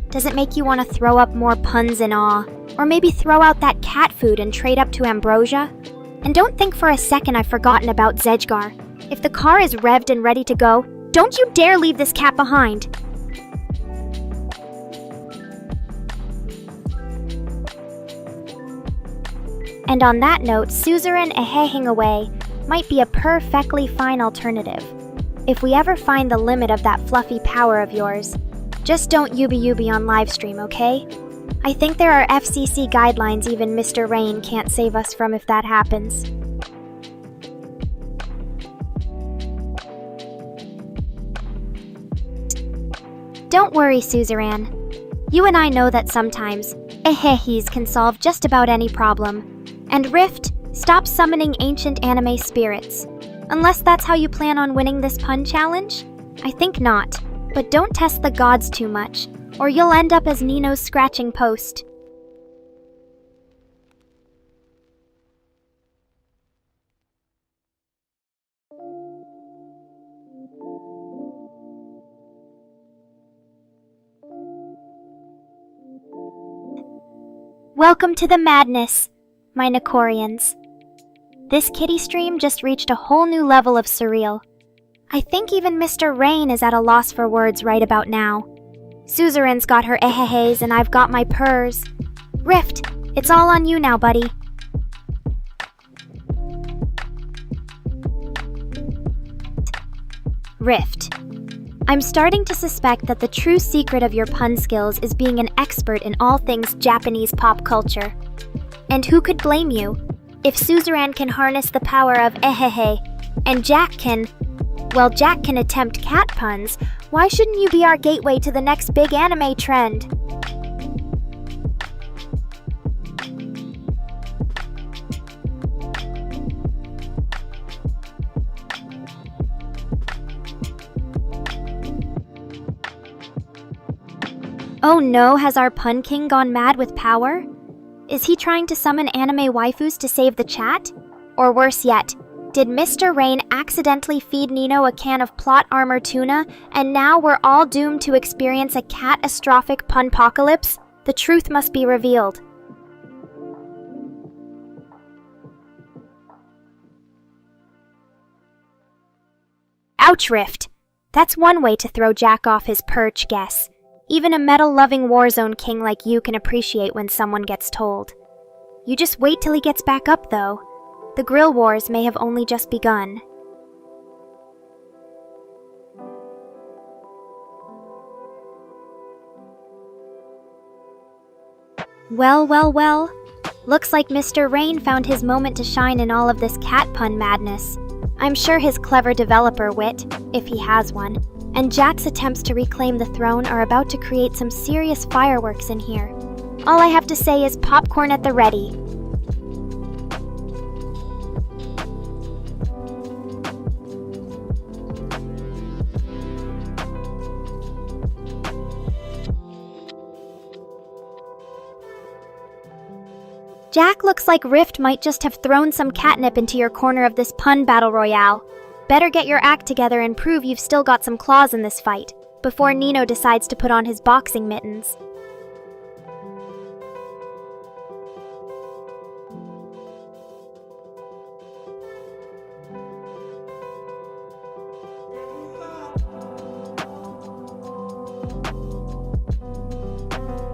Does it make you want to throw up more puns in awe? Or maybe throw out that cat food and trade up to ambrosia? And don't think for a second I've forgotten about Zedgar. If the car is revved and ready to go, don't you dare leave this cat behind! And on that note, Suzerain ehehing away might be a perfectly fine alternative. If we ever find the limit of that fluffy power of yours, just don't yubi on livestream, okay? I think there are FCC guidelines even Mr. Rain can't save us from if that happens. Don't worry, Suzerain. You and I know that sometimes ehehis can solve just about any problem. And Rift, stop summoning ancient anime spirits. Unless that's how you plan on winning this pun challenge? I think not. But don't test the gods too much, or you'll end up as Nino's scratching post. Welcome to the madness, my Nekorians. This kitty stream just reached a whole new level of surreal. I think even Mr. Rain is at a loss for words right about now. Suzerain's got her ehehes and I've got my purrs. Rift, it's all on you now, buddy. Rift. I'm starting to suspect that the true secret of your pun skills is being an expert in all things Japanese pop culture. And who could blame you? If Suzerain can harness the power of ehehe, and Jack can attempt cat puns, why shouldn't you be our gateway to the next big anime trend? Oh no, has our pun king gone mad with power? Is he trying to summon anime waifus to save the chat? Or worse yet, did Mr. Rain accidentally feed Nino a can of plot armor tuna, and now we're all doomed to experience a catastrophic punpocalypse? The truth must be revealed. Ouch, Rift! That's one way to throw Jack off his perch, guess. Even a metal-loving Warzone king like you can appreciate when someone gets told. You just wait till he gets back up, though. The grill wars may have only just begun. Well. Looks like Mr. Rain found his moment to shine in all of this cat pun madness. I'm sure his clever developer wit, if he has one, and Jack's attempts to reclaim the throne are about to create some serious fireworks in here. All I have to say is popcorn at the ready. Jack, looks like Rift might just have thrown some catnip into your corner of this pun battle royale. Better get your act together and prove you've still got some claws in this fight, before Nino decides to put on his boxing mittens.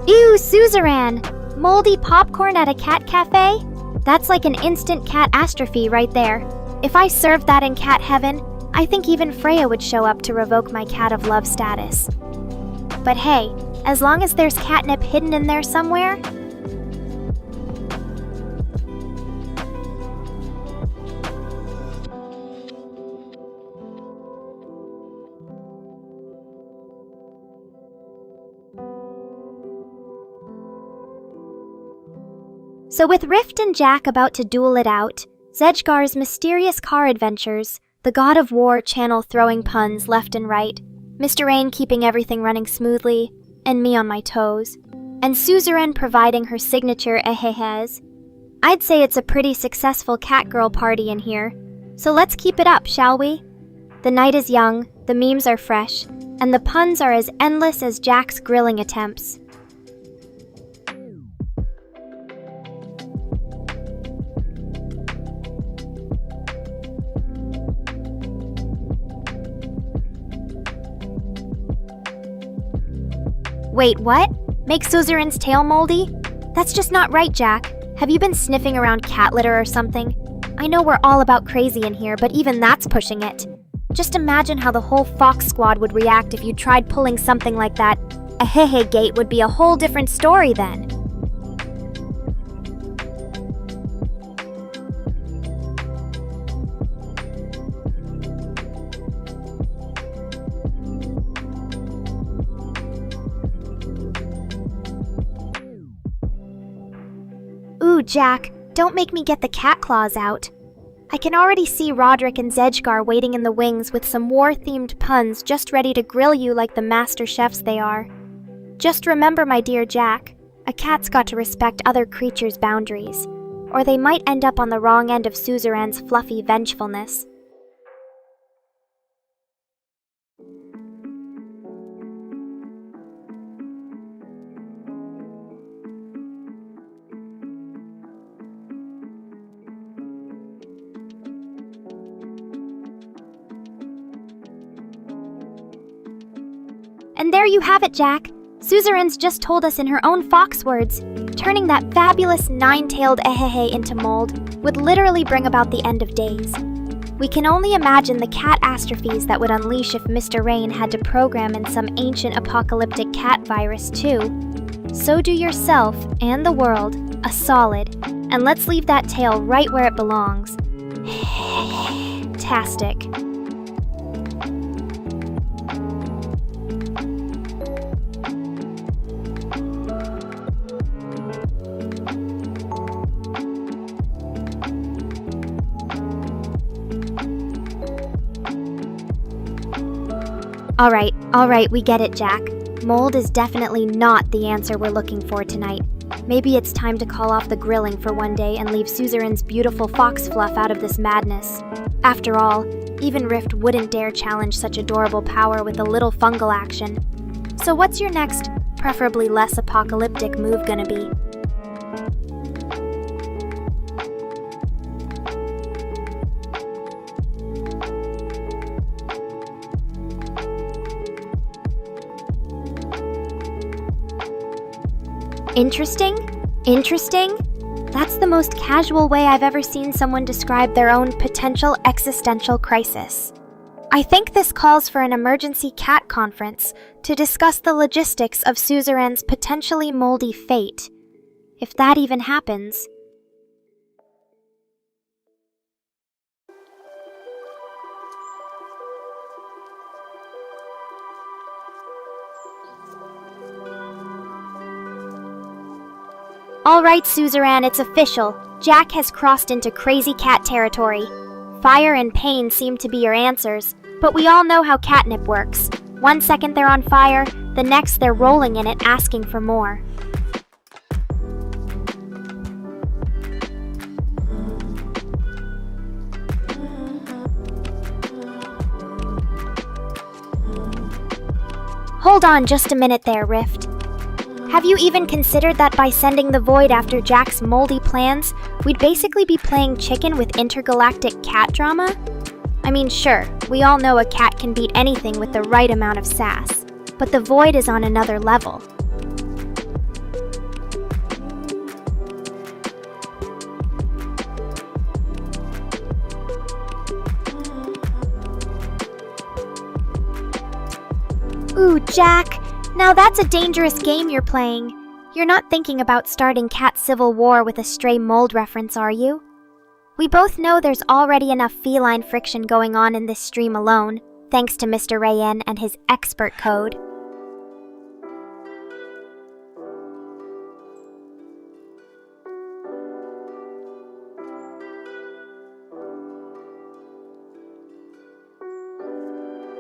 Ew, Suzerain! Moldy popcorn at a cat cafe? That's like an instant catastrophe right there. If I served that in cat heaven, I think even Freya would show up to revoke my cat of love status. But hey, as long as there's catnip hidden in there somewhere... So with Rift and Jack about to duel it out, Zedgar's mysterious car adventures, the God of War channel throwing puns left and right, Mr. Rain keeping everything running smoothly, and me on my toes, and Suzerain providing her signature ehehes, I'd say it's a pretty successful catgirl party in here. So let's keep it up, shall we? The night is young, the memes are fresh, and the puns are as endless as Jack's grilling attempts. Wait, what? Make Suzerain's tail moldy? That's just not right, Jack. Have you been sniffing around cat litter or something? I know we're all about crazy in here, but even that's pushing it. Just imagine how the whole Fox squad would react if you tried pulling something like that. A hehe gate would be a whole different story then. Ooh, Jack, don't make me get the cat claws out. I can already see Roderick and Zedgar waiting in the wings with some war-themed puns just ready to grill you like the master chefs they are. Just remember, my dear Jack, a cat's got to respect other creatures' boundaries, or they might end up on the wrong end of Suzerain's fluffy vengefulness. And there you have it, Jack. Suzerain's just told us in her own fox words, turning that fabulous nine-tailed ehehe into mold would literally bring about the end of days. We can only imagine the catastrophes that would unleash if Mr. Rain had to program in some ancient apocalyptic cat virus too. So do yourself and the world a solid, and let's leave that tail right where it belongs. Tastic. All right, we get it, Jack. Mold is definitely not the answer we're looking for tonight. Maybe it's time to call off the grilling for one day and leave Suzerain's beautiful fox fluff out of this madness. After all, even Rift wouldn't dare challenge such adorable power with a little fungal action. So what's your next, preferably less apocalyptic move gonna be? Interesting? That's the most casual way I've ever seen someone describe their own potential existential crisis. I think this calls for an emergency cat conference to discuss the logistics of Suzerain's potentially moldy fate. If that even happens. All right, Suzerain, it's official. Jack has crossed into crazy cat territory. Fire and pain seem to be your answers, but we all know how catnip works. One second they're on fire, the next they're rolling in it asking for more. Hold on just a minute there, Rift. Have you even considered that by sending the void after Jack's moldy plans, we'd basically be playing chicken with intergalactic cat drama? I mean, sure, we all know a cat can beat anything with the right amount of sass, but the void is on another level. Ooh, Jack. Now that's a dangerous game you're playing. You're not thinking about starting cat civil war with a stray mold reference, are you? We both know there's already enough feline friction going on in this stream alone, thanks to Mr. Rayen and his expert code.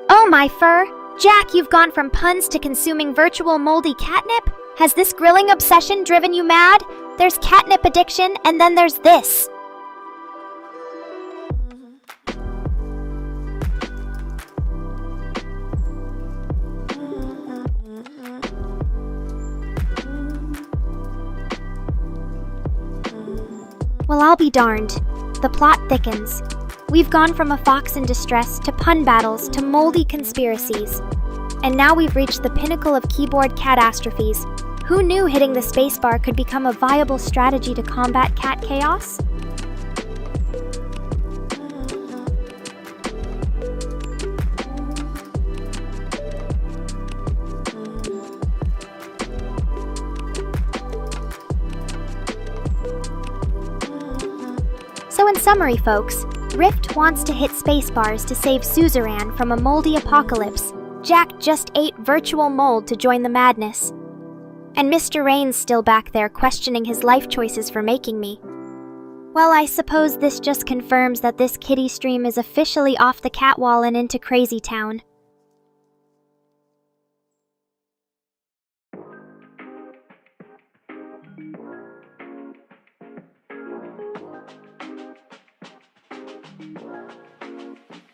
Oh my fur! Jack, you've gone from puns to consuming virtual moldy catnip? Has this grilling obsession driven you mad? There's catnip addiction, and then there's this. Well, I'll be darned. The plot thickens. We've gone from a fox in distress to pun battles to moldy conspiracies. And now we've reached the pinnacle of keyboard catastrophes. Who knew hitting the spacebar could become a viable strategy to combat cat chaos? So in summary, folks, Rift wants to hit spacebars to save Suzerain from a moldy apocalypse. Jack just ate virtual mold to join the madness. And Mr. Rain's still back there questioning his life choices for making me. Well, I suppose this just confirms that this kitty stream is officially off the catwall and into Crazy Town.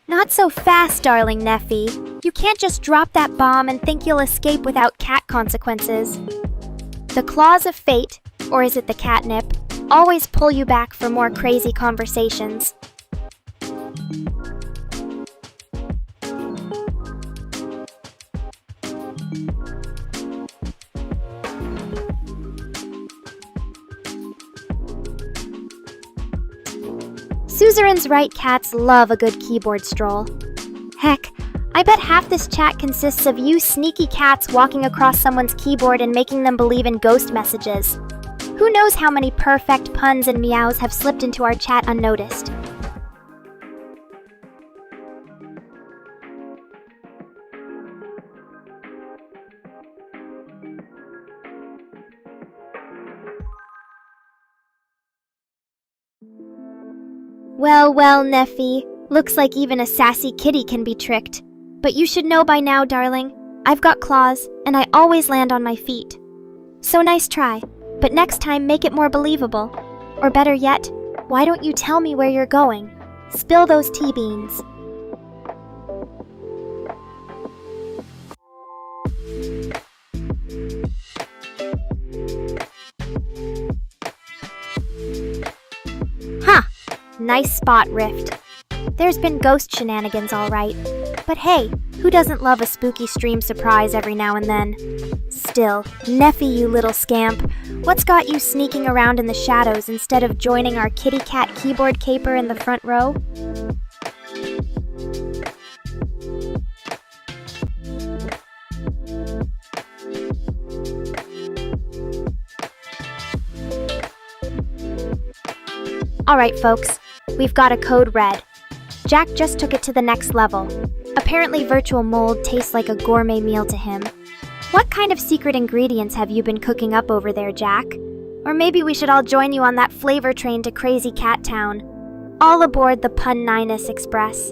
Not so fast, darling Neffy. You can't just drop that bomb and think you'll escape without cat consequences. The claws of fate, or is it the catnip, always pull you back for more crazy conversations. Suzerain's right, cats love a good keyboard stroll. Heck, I bet half this chat consists of you sneaky cats walking across someone's keyboard and making them believe in ghost messages. Who knows how many perfect puns and meows have slipped into our chat unnoticed. Well, Neffy. Looks like even a sassy kitty can be tricked. But you should know by now, darling, I've got claws, and I always land on my feet. So nice try, but next time make it more believable. Or better yet, why don't you tell me where you're going? Spill those tea beans. Huh, nice spot, Rift. There's been ghost shenanigans, all right. But hey, who doesn't love a spooky stream surprise every now and then? Still, Neffy, you little scamp, what's got you sneaking around in the shadows instead of joining our kitty cat keyboard caper in the front row? Alright folks, we've got a code red. Jack just took it to the next level. Apparently virtual mold tastes like a gourmet meal to him. What kind of secret ingredients have you been cooking up over there, Jack? Or maybe we should all join you on that flavor train to Crazy Cat Town. All aboard the Pun-Ninus Express.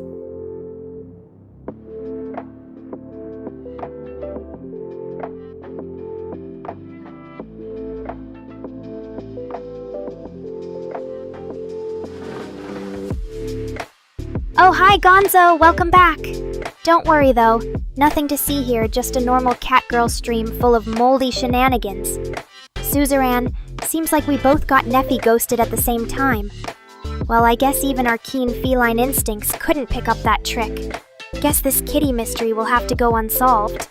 Oh, hi, Gonzo! Welcome back! Don't worry, though. Nothing to see here, just a normal Catgirl stream full of moldy shenanigans. Suzerain, seems like we both got Neffy ghosted at the same time. Well, I guess even our keen feline instincts couldn't pick up that trick. Guess this kitty mystery will have to go unsolved.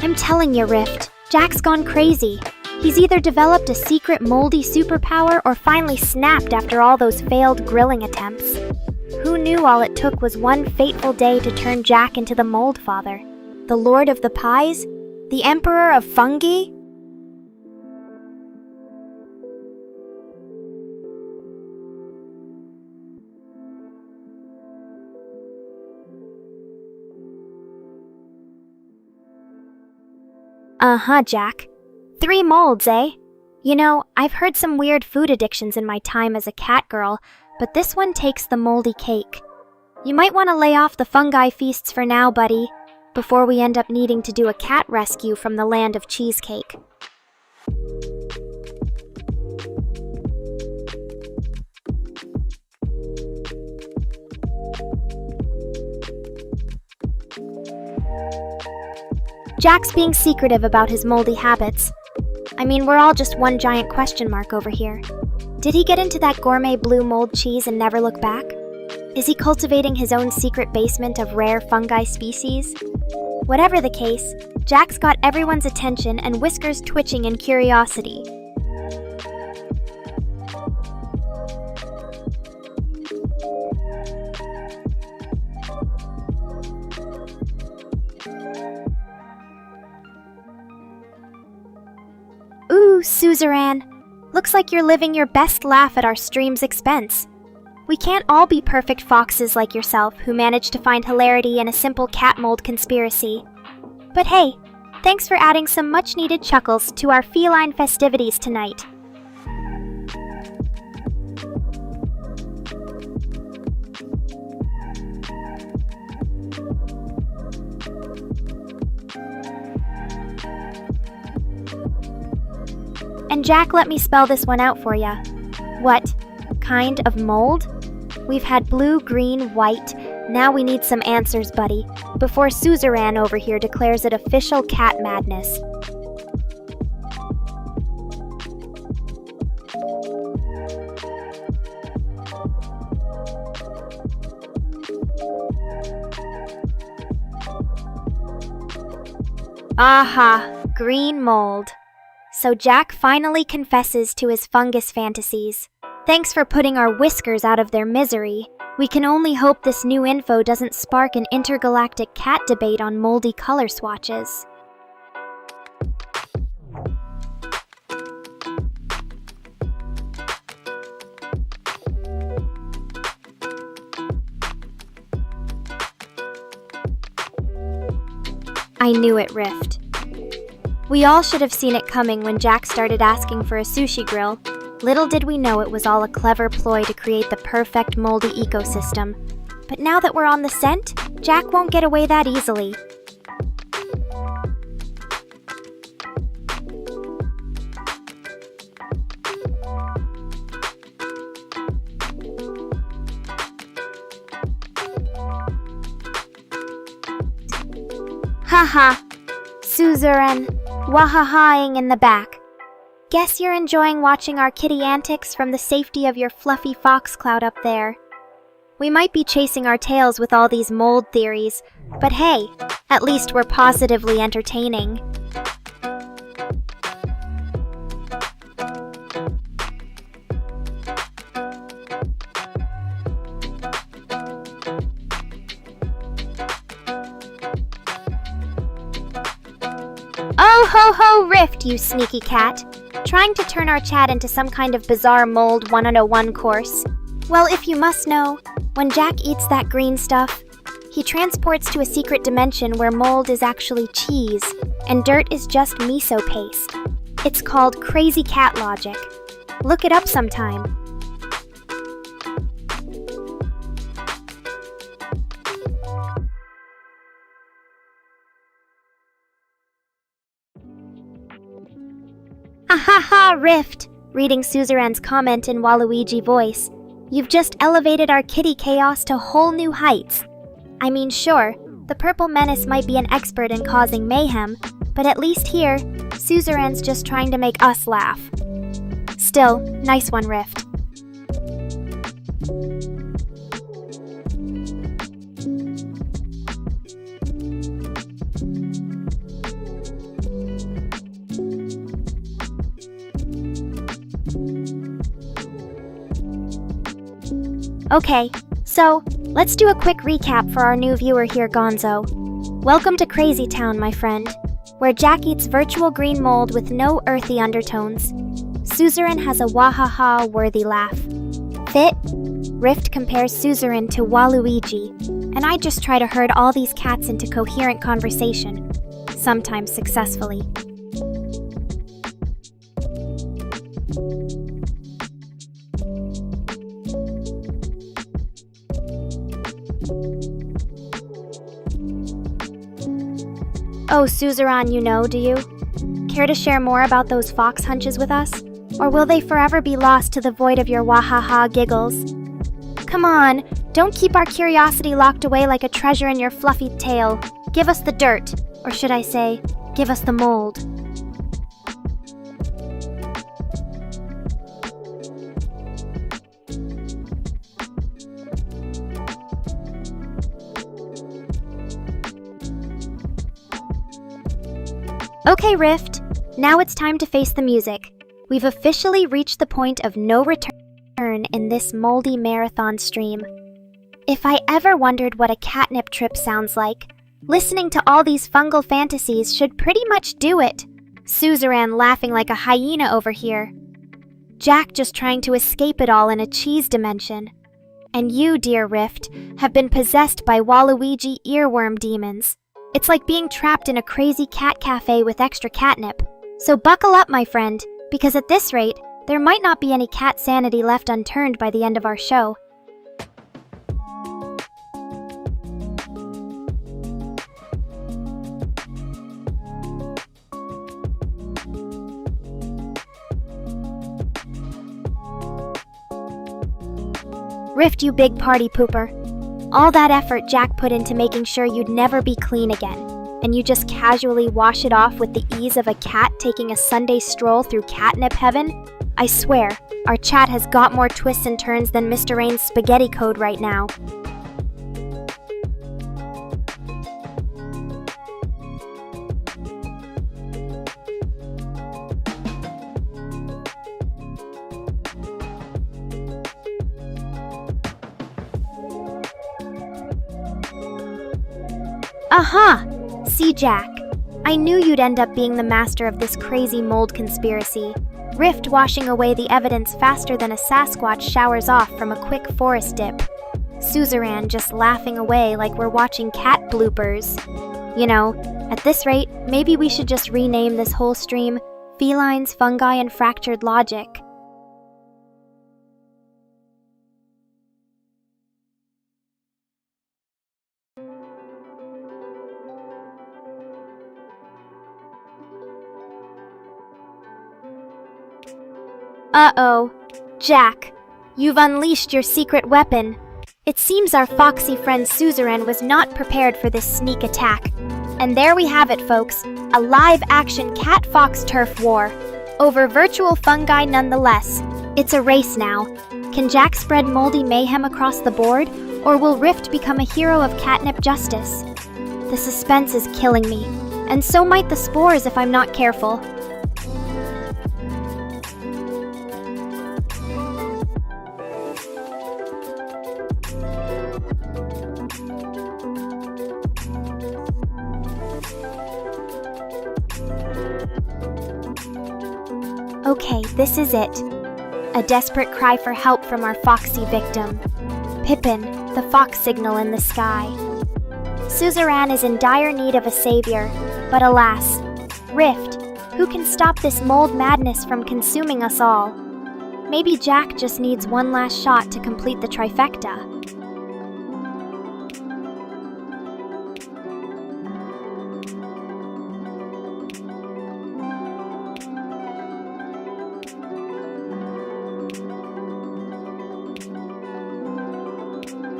I'm telling you, Rift, Jack's gone crazy. He's either developed a secret moldy superpower or finally snapped after all those failed grilling attempts. Who knew all it took was one fateful day to turn Jack into the Mold Father? The Lord of the Pies? The Emperor of Fungi? Uh-huh, Jack. 3 molds, eh? You know, I've heard some weird food addictions in my time as a cat girl, but this one takes the moldy cake. You might want to lay off the fungi feasts for now, buddy, before we end up needing to do a cat rescue from the land of cheesecake. Jack's being secretive about his moldy habits. I mean, we're all just one giant question mark over here. Did he get into that gourmet blue mold cheese and never look back? Is he cultivating his own secret basement of rare fungi species? Whatever the case, Jack's got everyone's attention and whiskers twitching in curiosity. Ooh, Suzerain. Looks like you're living your best laugh at our stream's expense. We can't all be perfect foxes like yourself who manage to find hilarity in a simple cat mold conspiracy. But hey, thanks for adding some much-needed chuckles to our feline festivities tonight. And Jack, let me spell this one out for ya. What kind of mold? We've had blue, green, white. Now we need some answers, buddy, before Suzerain over here declares it official cat madness. Aha, green mold. So Jack finally confesses to his fungus fantasies. Thanks for putting our whiskers out of their misery. We can only hope this new info doesn't spark an intergalactic cat debate on moldy color swatches. I knew it, Rift. We all should have seen it coming when Jack started asking for a sushi grill. Little did we know it was all a clever ploy to create the perfect moldy ecosystem. But now that we're on the scent, Jack won't get away that easily. Haha, Suzerain, wahahaing in the back. Guess you're enjoying watching our kitty antics from the safety of your fluffy fox cloud up there. We might be chasing our tails with all these mold theories, but hey, at least we're positively entertaining. Oh ho ho, Rift, you sneaky cat. Trying to turn our chat into some kind of bizarre mold 101 course. Well, if you must know, when Jack eats that green stuff, he transports to a secret dimension where mold is actually cheese, and dirt is just miso paste. It's called crazy cat logic. Look it up sometime. Ahaha, Rift! Reading Suzerain's comment in Waluigi voice. You've just elevated our kitty chaos to whole new heights. I mean, sure, the Purple Menace might be an expert in causing mayhem, but at least here, Suzerain's just trying to make us laugh. Still, nice one, Rift. Okay, so let's do a quick recap for our new viewer here, Gonzo. Welcome to Crazy Town, my friend, where Jack eats virtual green mold with no earthy undertones. Suzerain has a wahaha-worthy laugh. Fit? Rift compares Suzerain to Waluigi, and I just try to herd all these cats into coherent conversation, sometimes successfully. Oh, Suzerain, you know, do you? Care to share more about those fox hunches with us? Or will they forever be lost to the void of your wahaha giggles? Come on, don't keep our curiosity locked away like a treasure in your fluffy tail. Give us the dirt, or should I say, give us the mold. Okay, Rift, now it's time to face the music. We've officially reached the point of no return in this moldy marathon stream. If I ever wondered what a catnip trip sounds like, listening to all these fungal fantasies should pretty much do it. Suzerain laughing like a hyena over here. Jack just trying to escape it all in a cheese dimension. And you, dear Rift, have been possessed by Waluigi earworm demons. It's like being trapped in a crazy cat cafe with extra catnip. So buckle up, my friend, because at this rate, there might not be any cat sanity left unturned by the end of our show. Rift, you big party pooper. All that effort Jack put into making sure you'd never be clean again, and you just casually wash it off with the ease of a cat taking a Sunday stroll through catnip heaven? I swear, our chat has got more twists and turns than Mr. Rain's spaghetti code right now. Aha! See, Jack, I knew you'd end up being the master of this crazy mold conspiracy. Rift washing away the evidence faster than a Sasquatch showers off from a quick forest dip. Suzerain just laughing away like we're watching cat bloopers. You know, at this rate, maybe we should just rename this whole stream Felines, Fungi, and Fractured Logic. Uh-oh. Jack, you've unleashed your secret weapon. It seems our foxy friend Suzerain was not prepared for this sneak attack. And there we have it, folks. A live-action cat-fox turf war. Over virtual fungi nonetheless. It's a race now. Can Jack spread moldy mayhem across the board? Or will Rift become a hero of catnip justice? The suspense is killing me. And so might the spores if I'm not careful. Okay, this is it. A desperate cry for help from our foxy victim. Pippin, the fox signal in the sky. Suzerain is in dire need of a savior, but alas, Rift, who can stop this mold madness from consuming us all? Maybe Jack just needs one last shot to complete the trifecta.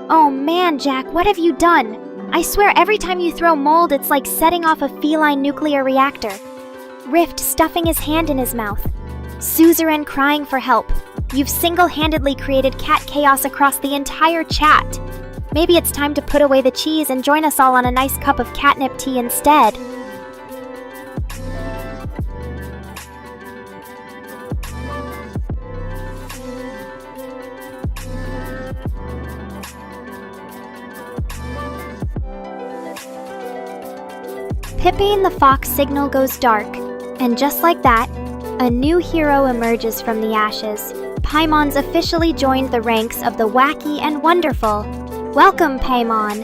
Oh man, Jack, what have you done? I swear every time you throw mold, it's like setting off a feline nuclear reactor. Rift stuffing his hand in his mouth. Suzerain crying for help. You've single-handedly created cat chaos across the entire chat. Maybe it's time to put away the cheese and join us all on a nice cup of catnip tea instead. Pippin the fox signal goes dark, and just like that, a new hero emerges from the ashes. Paimon's officially joined the ranks of the wacky and wonderful. Welcome, Paimon.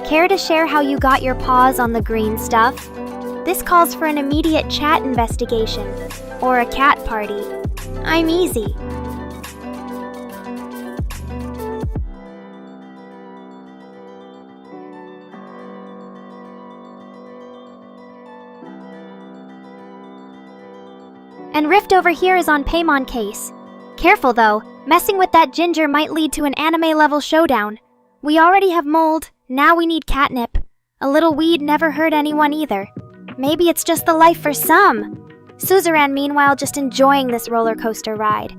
Care to share how you got your paws on the green stuff? This calls for an immediate chat investigation, or a cat party. I'm easy. And Rift over here is on Paimon case. Careful though, messing with that ginger might lead to an anime-level showdown. We already have mold, now we need catnip. A little weed never hurt anyone either. Maybe it's just the life for some. Suzerain meanwhile just enjoying this roller coaster ride.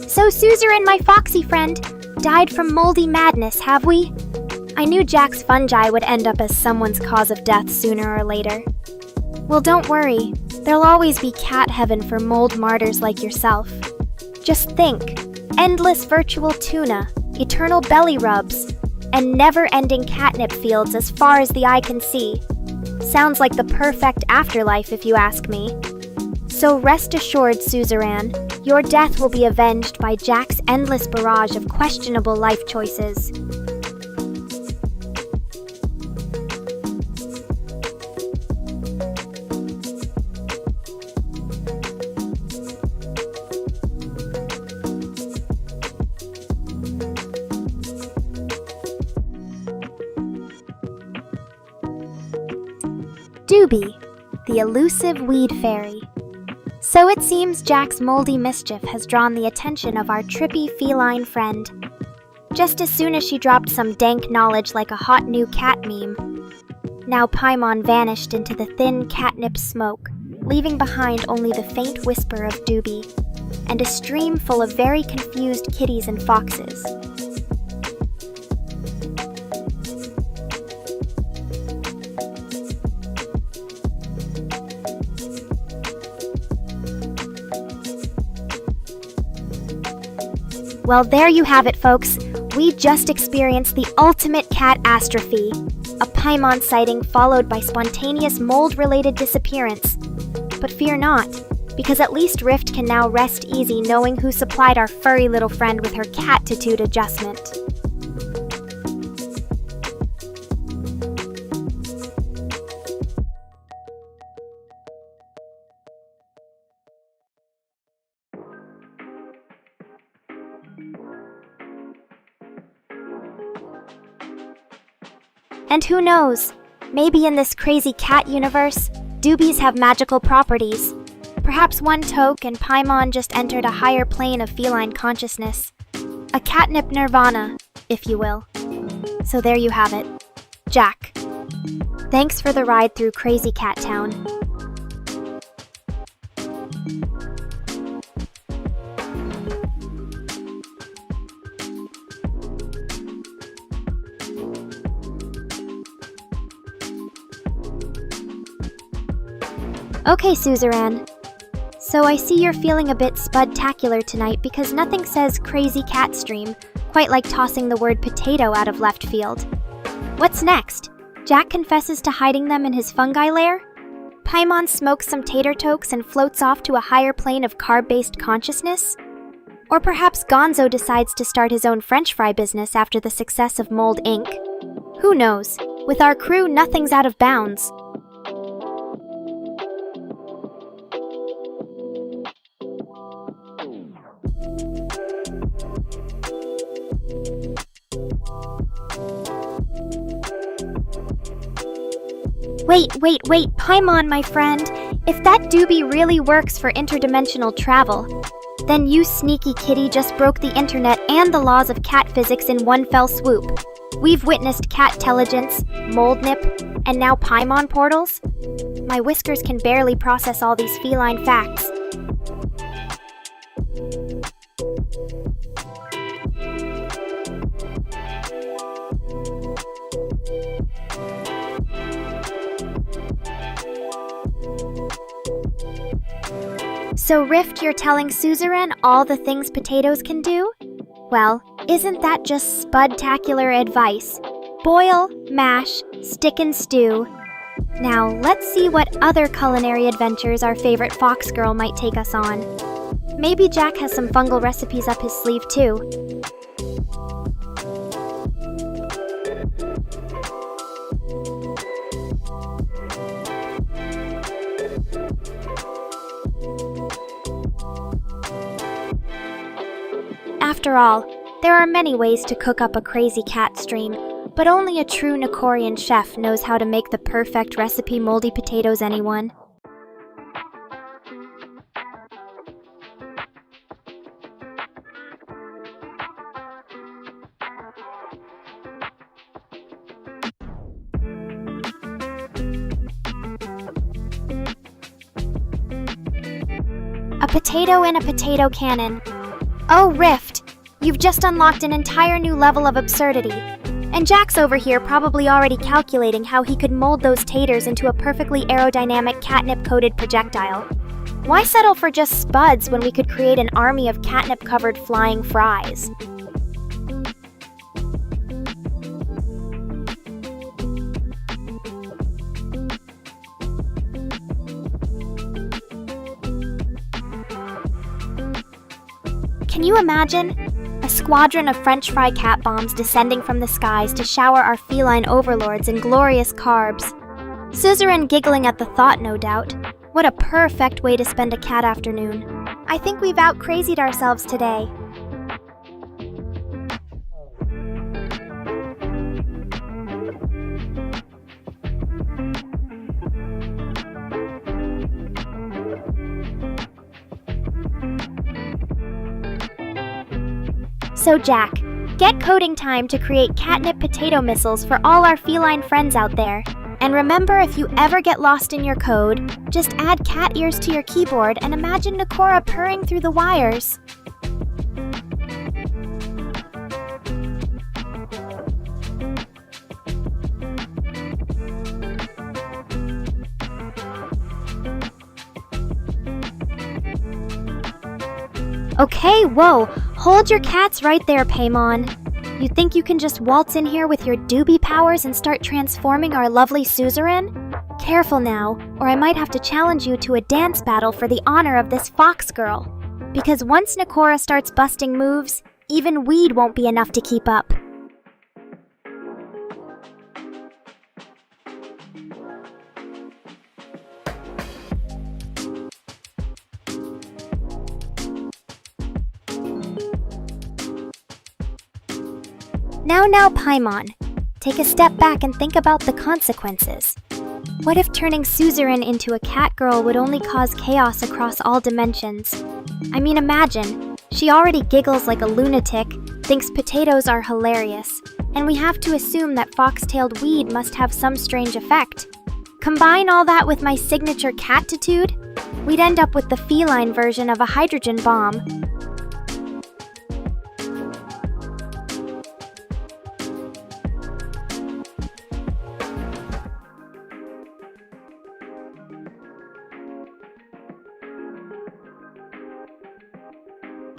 So Suzerain, my foxy friend, died from moldy madness, have we? I knew Jack's fungi would end up as someone's cause of death sooner or later. Well, don't worry. There'll always be cat heaven for mold martyrs like yourself. Just think. Endless virtual tuna, eternal belly rubs, and never-ending catnip fields as far as the eye can see. Sounds like the perfect afterlife if you ask me. So rest assured, Suzerain, your death will be avenged by Jack's endless barrage of questionable life choices. Doobie, the elusive weed fairy. So it seems Jack's moldy mischief has drawn the attention of our trippy feline friend. Just as soon as she dropped some dank knowledge like a hot new cat meme. Now Paimon vanished into the thin catnip smoke, leaving behind only the faint whisper of Doobie, and a stream full of very confused kitties and foxes. Well, there you have it, folks. We just experienced the ultimate catastrophe. A Paimon sighting followed by spontaneous mold-related disappearance. But fear not, because at least Rift can now rest easy knowing who supplied our furry little friend with her cat-attitude adjustment. And who knows, maybe in this crazy cat universe, doobies have magical properties. Perhaps one toke and Paimon just entered a higher plane of feline consciousness. A catnip nirvana, if you will. So there you have it. Jack. Thanks for the ride through Crazy Cat Town. Okay, Suzerain. So I see you're feeling a bit spudtacular tonight because nothing says crazy cat stream quite like tossing the word potato out of left field. What's next? Jack confesses to hiding them in his fungi lair? Paimon smokes some tater tokes and floats off to a higher plane of carb-based consciousness? Or perhaps Gonzo decides to start his own French fry business after the success of Mold Inc. Who knows? With our crew, nothing's out of bounds. Wait, Paimon, my friend. If that doobie really works for interdimensional travel, then you sneaky kitty just broke the internet and the laws of cat physics in one fell swoop. We've witnessed cat-telligence, mold nip, and now Paimon portals. My whiskers can barely process all these feline facts. So Rift, you're telling Suzerain all the things potatoes can do? Well, isn't that just spudtacular advice? Boil, mash, stick and stew. Now, let's see what other culinary adventures our favorite fox girl might take us on. Maybe Jack has some fungal recipes up his sleeve too. After all, there are many ways to cook up a crazy cat stream, but only a true Nekorian chef knows how to make the perfect recipe moldy potatoes anyone. A potato in a potato cannon. Oh, Rift! You've just unlocked an entire new level of absurdity. And Jack's over here probably already calculating how he could mold those taters into a perfectly aerodynamic catnip-coated projectile. Why settle for just spuds when we could create an army of catnip-covered flying fries? Can you imagine? A squadron of French fry cat bombs descending from the skies to shower our feline overlords in glorious carbs. Suzerain giggling at the thought, no doubt. What a perfect way to spend a cat afternoon. I think we've out-crazied ourselves today. So Jack, get coding time to create catnip potato missiles for all our feline friends out there. And remember, if you ever get lost in your code, just add cat ears to your keyboard and imagine Nekora purring through the wires. Okay, whoa, Hold your cats right there, Paimon. You think you can just waltz in here with your doobie powers and start transforming our lovely suzerain? Careful now, or I might have to challenge you to a dance battle for the honor of this fox girl. Because once Nekora starts busting moves, even weed won't be enough to keep up. Now, Paimon. Take a step back and think about the consequences. What if turning suzerain into a cat girl would only cause chaos across all dimensions? I mean, imagine. She already giggles like a lunatic, thinks potatoes are hilarious, and we have to assume that fox-tailed weed must have some strange effect. Combine all that with my signature cat-titude, we'd end up with the feline version of a hydrogen bomb.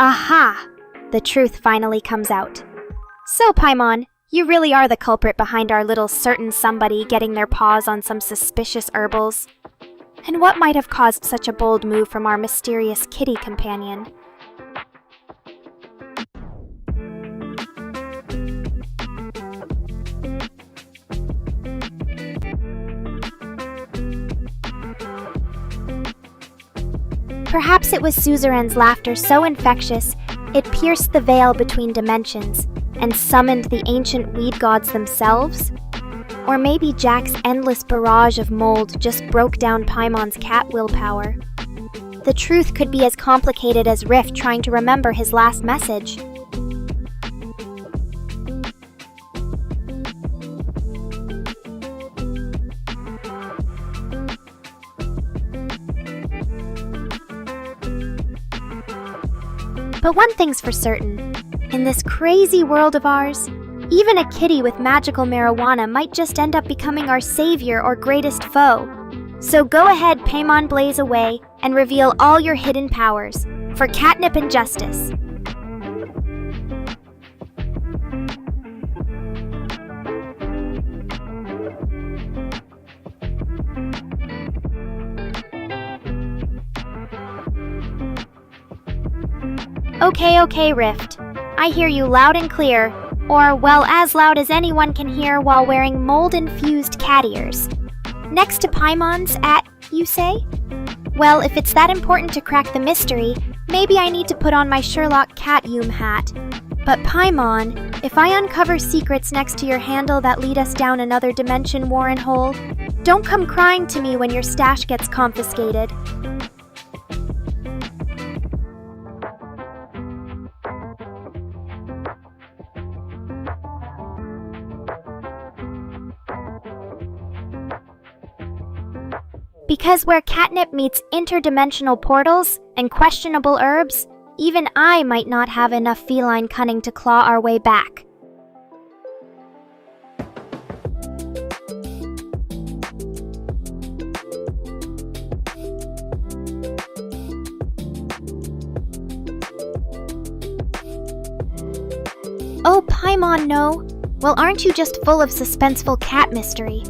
Aha! The truth finally comes out. So, Paimon, you really are the culprit behind our little certain somebody getting their paws on some suspicious herbals. And what might have caused such a bold move from our mysterious kitty companion? Perhaps it was suzerain's laughter so infectious, it pierced the veil between dimensions and summoned the ancient weed gods themselves? Or maybe Jack's endless barrage of mold just broke down Paimon's cat willpower. The truth could be as complicated as Rift trying to remember his last message. But one thing's for certain. In this crazy world of ours, even a kitty with magical marijuana might just end up becoming our savior or greatest foe. So go ahead, Paimon Blaze away, and reveal all your hidden powers, for catnip and justice. Okay, Rift. I hear you loud and clear, or, well, as loud as anyone can hear while wearing mold-infused cat ears. Next to Paimon's you say? Well, if it's that important to crack the mystery, maybe I need to put on my Sherlock Cat-Hume hat. But Paimon, if I uncover secrets next to your handle that lead us down another dimension warren hole, don't come crying to me when your stash gets confiscated. Because where catnip meets interdimensional portals and questionable herbs, even I might not have enough feline cunning to claw our way back. Oh, Paimon, no. Well, aren't you just full of suspenseful cat mystery?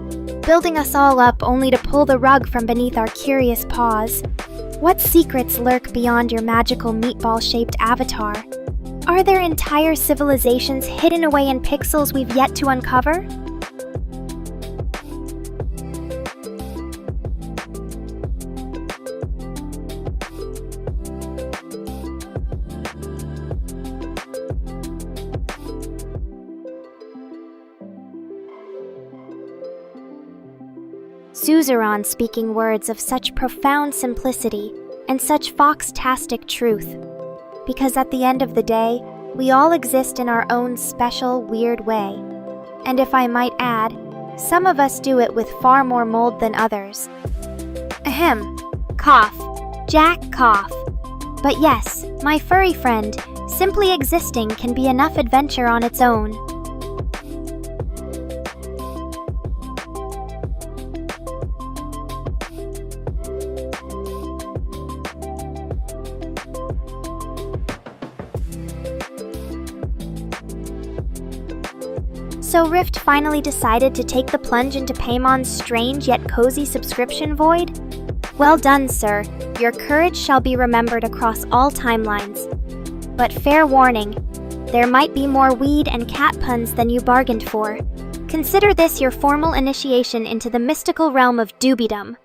Building us all up only to pull the rug from beneath our curious paws. What secrets lurk beyond your magical meatball-shaped avatar? Are there entire civilizations hidden away in pixels we've yet to uncover? Suzerain speaking words of such profound simplicity and such fox-tastic truth. Because at the end of the day, we all exist in our own special, weird way. And if I might add, some of us do it with far more mold than others. Ahem. Cough. Jack, cough. But yes, my furry friend, simply existing can be enough adventure on its own. So Rift finally decided to take the plunge into Paymon's strange yet cozy subscription void? Well done, sir. Your courage shall be remembered across all timelines. But fair warning, there might be more weed and cat puns than you bargained for. Consider this your formal initiation into the mystical realm of doobydom.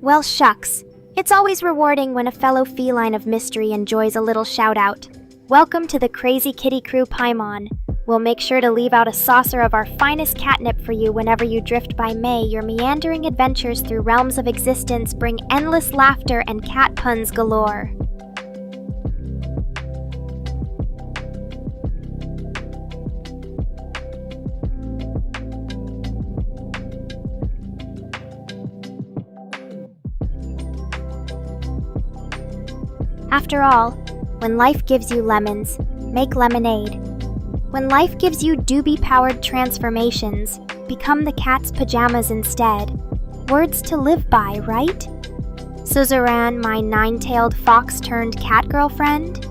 Well, shucks. It's always rewarding when a fellow feline of mystery enjoys a little shout-out. Welcome to the Crazy Kitty Crew Paimon. We'll make sure to leave out a saucer of our finest catnip for you whenever you drift by May. Your meandering adventures through realms of existence bring endless laughter and cat puns galore. After all, when life gives you lemons, make lemonade. When life gives you doobie-powered transformations, become the cat's pajamas instead. Words to live by, right? Suzerain, my nine-tailed fox-turned-cat girlfriend?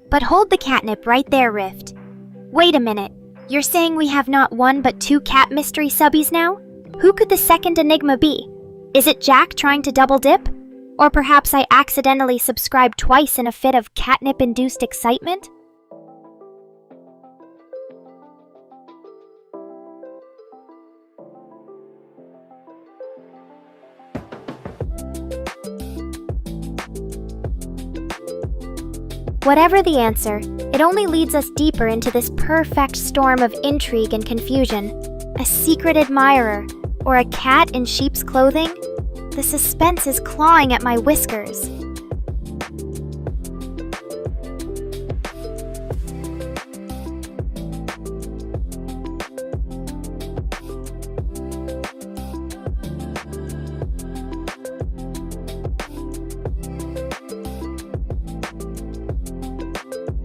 But hold the catnip right there, Rift. Wait a minute. You're saying we have not one but two cat mystery subbies now? Who could the second enigma be? Is it Jack trying to double dip? Or perhaps I accidentally subscribed twice in a fit of catnip-induced excitement? Whatever the answer, it only leads us deeper into this perfect storm of intrigue and confusion. A secret admirer, or a cat in sheep's clothing? The suspense is clawing at my whiskers.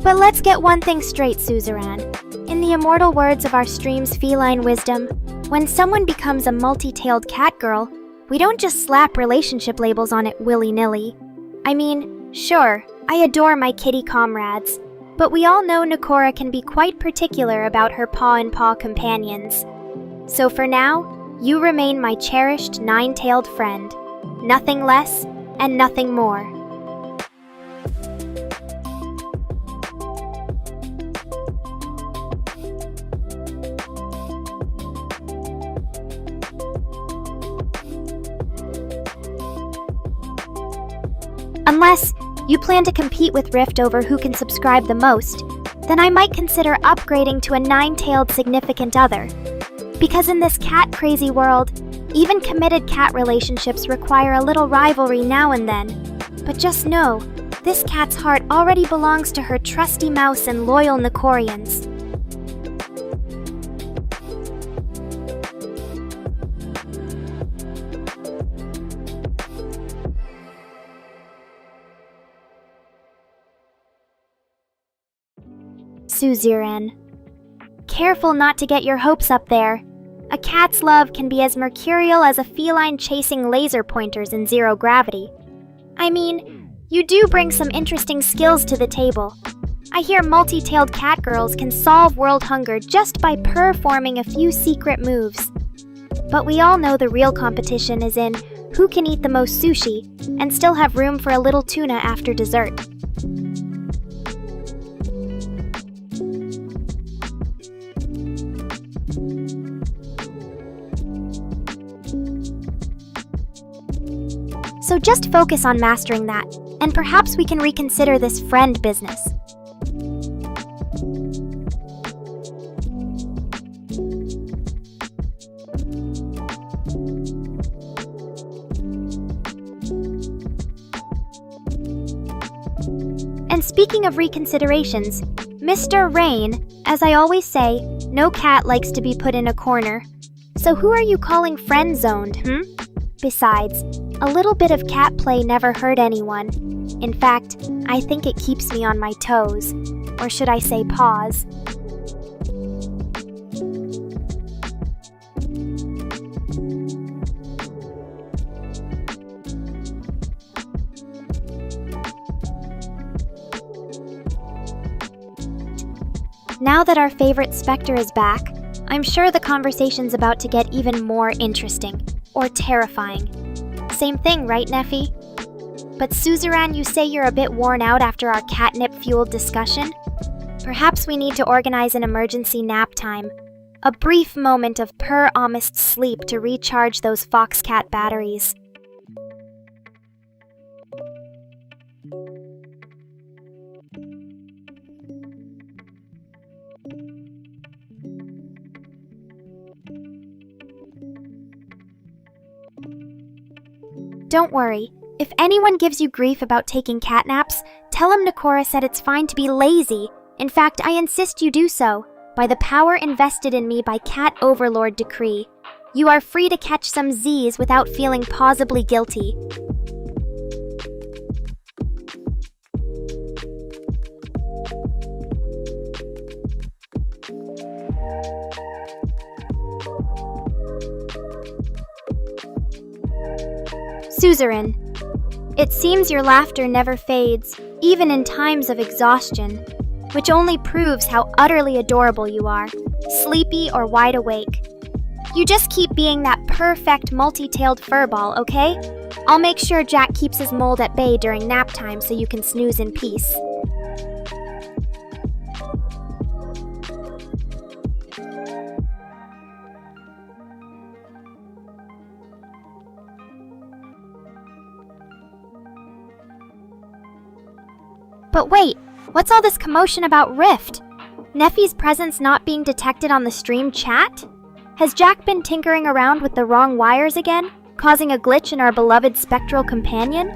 But let's get one thing straight, Suzerain. In the immortal words of our stream's feline wisdom, when someone becomes a multi-tailed cat girl, we don't just slap relationship labels on it willy-nilly. I mean, sure, I adore my kitty comrades, but we all know Nekora can be quite particular about her paw-in-paw companions. So for now, you remain my cherished nine-tailed friend. Nothing less and nothing more. Unless you plan to compete with Rift over who can subscribe the most, then I might consider upgrading to a nine-tailed significant other. Because in this cat-crazy world, even committed cat relationships require a little rivalry now and then. But just know, this cat's heart already belongs to her trusty mouse and loyal Nekorians. Suzerain. Careful not to get your hopes up there. A cat's love can be as mercurial as a feline chasing laser pointers in zero gravity. I mean, you do bring some interesting skills to the table. I hear multi-tailed cat girls can solve world hunger just by performing a few secret moves. But we all know the real competition is in who can eat the most sushi and still have room for a little tuna after dessert. So just focus on mastering that, and perhaps we can reconsider this friend business. And speaking of reconsiderations, Mr. Rain, as I always say, no cat likes to be put in a corner. So who are you calling friend-zoned, Besides, a little bit of cat play never hurt anyone. In fact, I think it keeps me on my toes. Or should I say paws? Now that our favorite Spectre is back, I'm sure the conversation's about to get even more interesting, or terrifying. Same thing, right, Neffy? But Suzerain, you say you're a bit worn out after our catnip-fueled discussion? Perhaps we need to organize an emergency nap time. A brief moment of purr-honest sleep to recharge those foxcat batteries. Don't worry. If anyone gives you grief about taking catnaps, tell them Nekora said it's fine to be lazy. In fact, I insist you do so, by the power invested in me by Cat Overlord Decree. You are free to catch some Z's without feeling plausibly guilty. Suzerain, it seems your laughter never fades, even in times of exhaustion, which only proves how utterly adorable you are, sleepy or wide awake. You just keep being that perfect multi-tailed furball, okay? I'll make sure Jack keeps his mold at bay during nap time so you can snooze in peace. But wait, what's all this commotion about Rift? Neffy's presence not being detected on the stream chat? Has Jack been tinkering around with the wrong wires again, causing a glitch in our beloved spectral companion?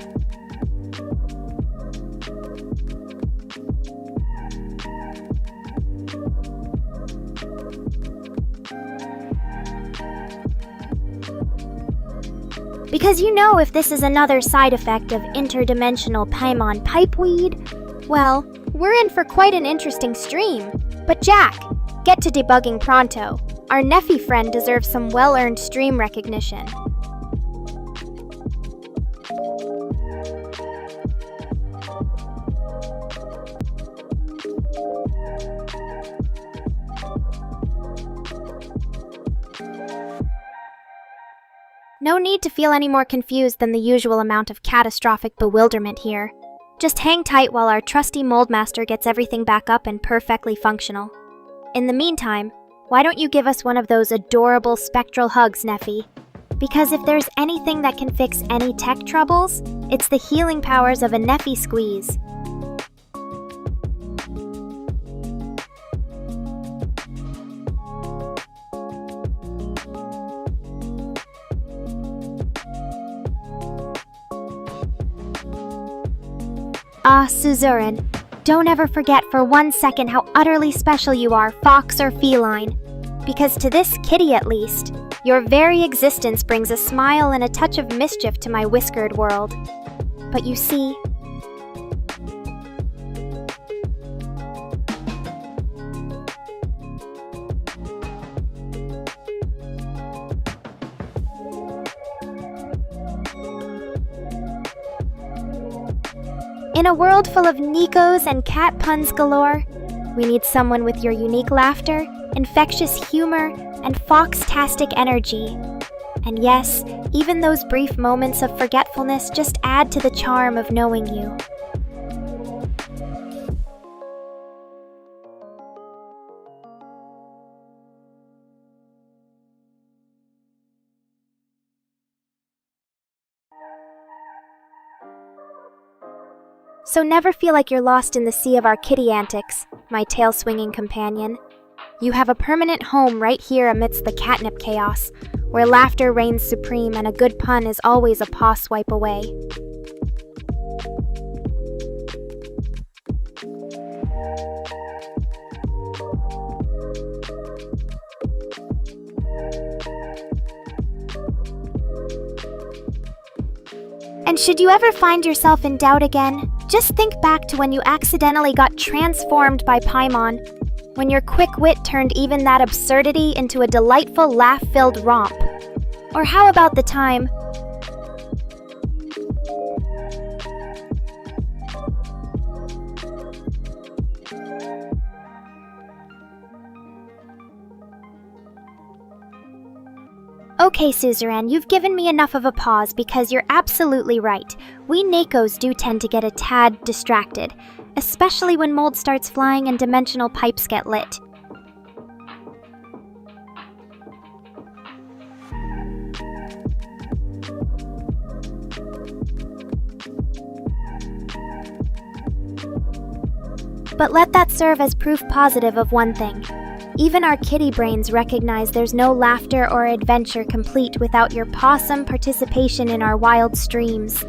Because you know if this is another side effect of interdimensional Paimon pipeweed, well, we're in for quite an interesting stream. But Jack, get to debugging pronto. Our Neffy friend deserves some well-earned stream recognition. No need to feel any more confused than the usual amount of catastrophic bewilderment here. Just hang tight while our trusty Moldmaster gets everything back up and perfectly functional. In the meantime, why don't you give us one of those adorable spectral hugs, Neffy? Because if there's anything that can fix any tech troubles, it's the healing powers of a Neffy squeeze. Ah, Suzerain, don't ever forget for 1 second how utterly special you are, fox or feline. Because to this kitty at least, your very existence brings a smile and a touch of mischief to my whiskered world. But you see, in a world full of Nikos and cat puns galore, we need someone with your unique laughter, infectious humor, and fox-tastic energy. And yes, even those brief moments of forgetfulness just add to the charm of knowing you. So never feel like you're lost in the sea of our kitty antics, my tail-swinging companion. You have a permanent home right here amidst the catnip chaos, where laughter reigns supreme and a good pun is always a paw swipe away. And should you ever find yourself in doubt again, just think back to when you accidentally got transformed by Paimon, when your quick wit turned even that absurdity into a delightful laugh-filled romp. Or how about the time... Okay, Suzerain, you've given me enough of a pause because you're absolutely right. We Nekos do tend to get a tad distracted, especially when mold starts flying and dimensional pipes get lit. But let that serve as proof positive of one thing. Even our kitty brains recognize there's no laughter or adventure complete without your possum participation in our wild streams.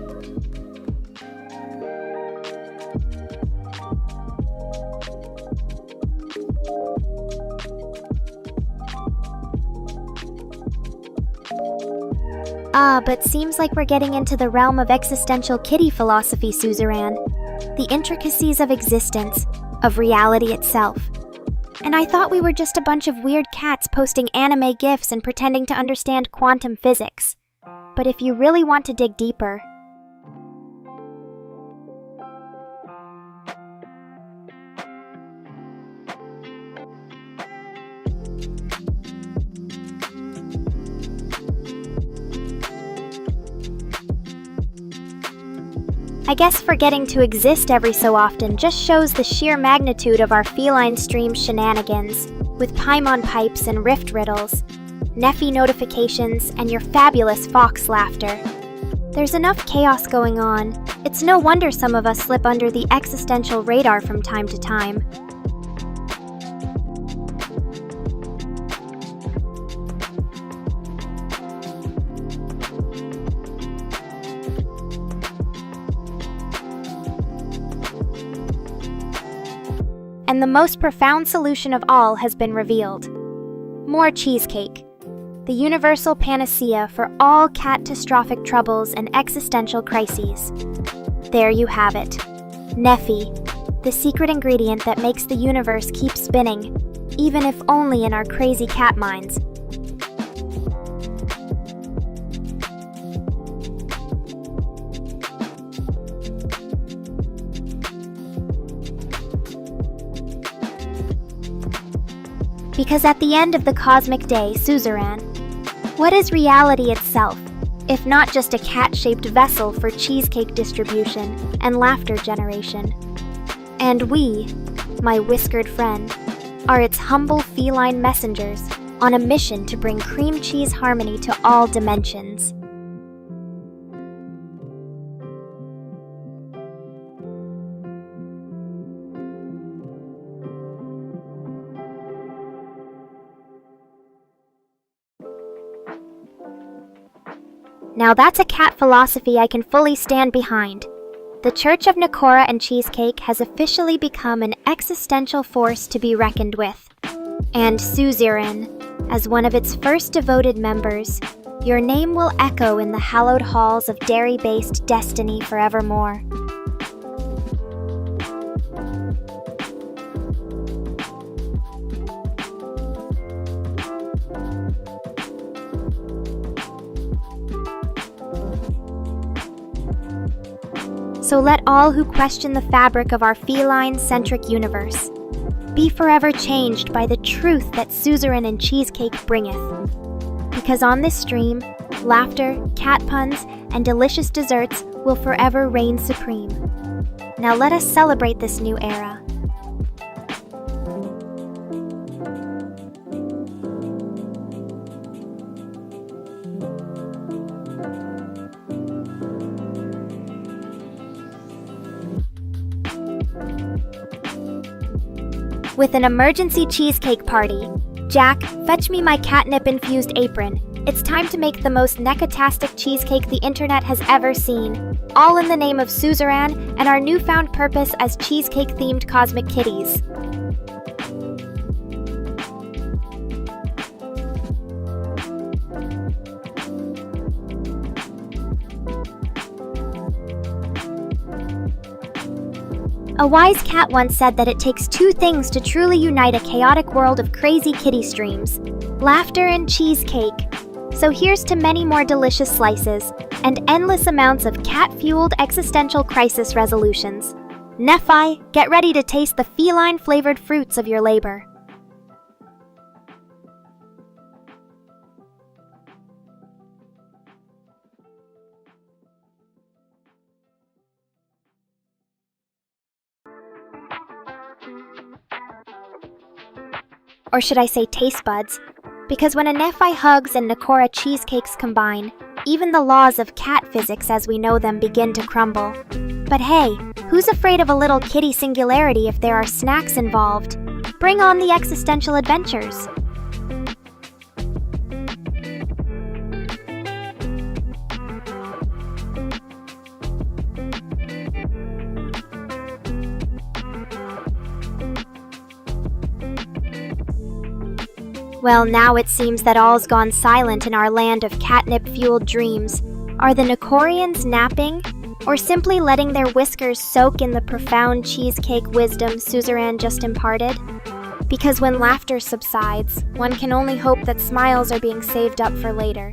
But seems like we're getting into the realm of existential kitty philosophy, Suzerain. The intricacies of existence, of reality itself. And I thought we were just a bunch of weird cats posting anime gifs and pretending to understand quantum physics. But if you really want to dig deeper... I guess forgetting to exist every so often just shows the sheer magnitude of our feline stream shenanigans, with Paimon pipes and rift riddles, Neffy notifications, and your fabulous fox laughter. There's enough chaos going on. It's no wonder some of us slip under the existential radar from time to time. And the most profound solution of all has been revealed. More cheesecake, the universal panacea for all catastrophic troubles and existential crises. There you have it. Neffy, the secret ingredient that makes the universe keep spinning, even if only in our crazy cat minds. Because at the end of the cosmic day, Suzerain, what is reality itself, if not just a cat-shaped vessel for cheesecake distribution and laughter generation? And we, my whiskered friend, are its humble feline messengers on a mission to bring cream cheese harmony to all dimensions. Now that's a cat philosophy I can fully stand behind. The Church of Nekora and Cheesecake has officially become an existential force to be reckoned with. And Suzerain, as one of its first devoted members, your name will echo in the hallowed halls of dairy-based destiny forevermore. So let all who question the fabric of our feline-centric universe be forever changed by the truth that Suzerain and Cheesecake bringeth. Because on this stream, laughter, cat puns, and delicious desserts will forever reign supreme. Now let us celebrate this new era. With an emergency cheesecake party. Jack, fetch me my catnip-infused apron. It's time to make the most necotastic cheesecake the internet has ever seen. All in the name of Suzerain and our newfound purpose as cheesecake-themed cosmic kitties. A wise cat once said that it takes two things to truly unite a chaotic world of crazy kitty streams: laughter and cheesecake. So here's to many more delicious slices and endless amounts of cat-fueled existential crisis resolutions. Nephi, get ready to taste the feline-flavored fruits of your labor. Or should I say taste buds? Because when a Nephi hugs and Nekora cheesecakes combine, even the laws of cat physics as we know them begin to crumble. But hey, who's afraid of a little kitty singularity if there are snacks involved? Bring on the existential adventures! Well, now it seems that all's gone silent in our land of catnip-fueled dreams. Are the Nekorians napping, or simply letting their whiskers soak in the profound cheesecake wisdom Suzerain just imparted? Because when laughter subsides, one can only hope that smiles are being saved up for later.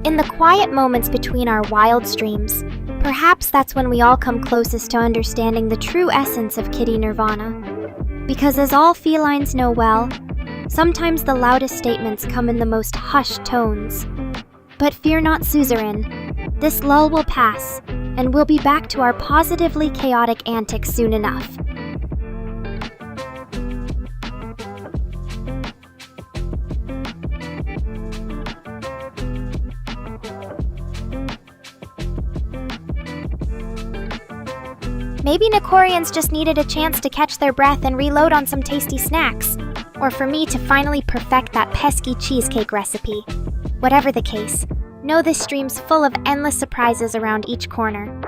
In the quiet moments between our wild streams, perhaps that's when we all come closest to understanding the true essence of kitty nirvana. Because as all felines know well, sometimes the loudest statements come in the most hushed tones. But fear not, Suzerain. This lull will pass, and we'll be back to our positively chaotic antics soon enough. Maybe Nekorians just needed a chance to catch their breath and reload on some tasty snacks. Or for me to finally perfect that pesky cheesecake recipe. Whatever the case, know this stream's full of endless surprises around each corner.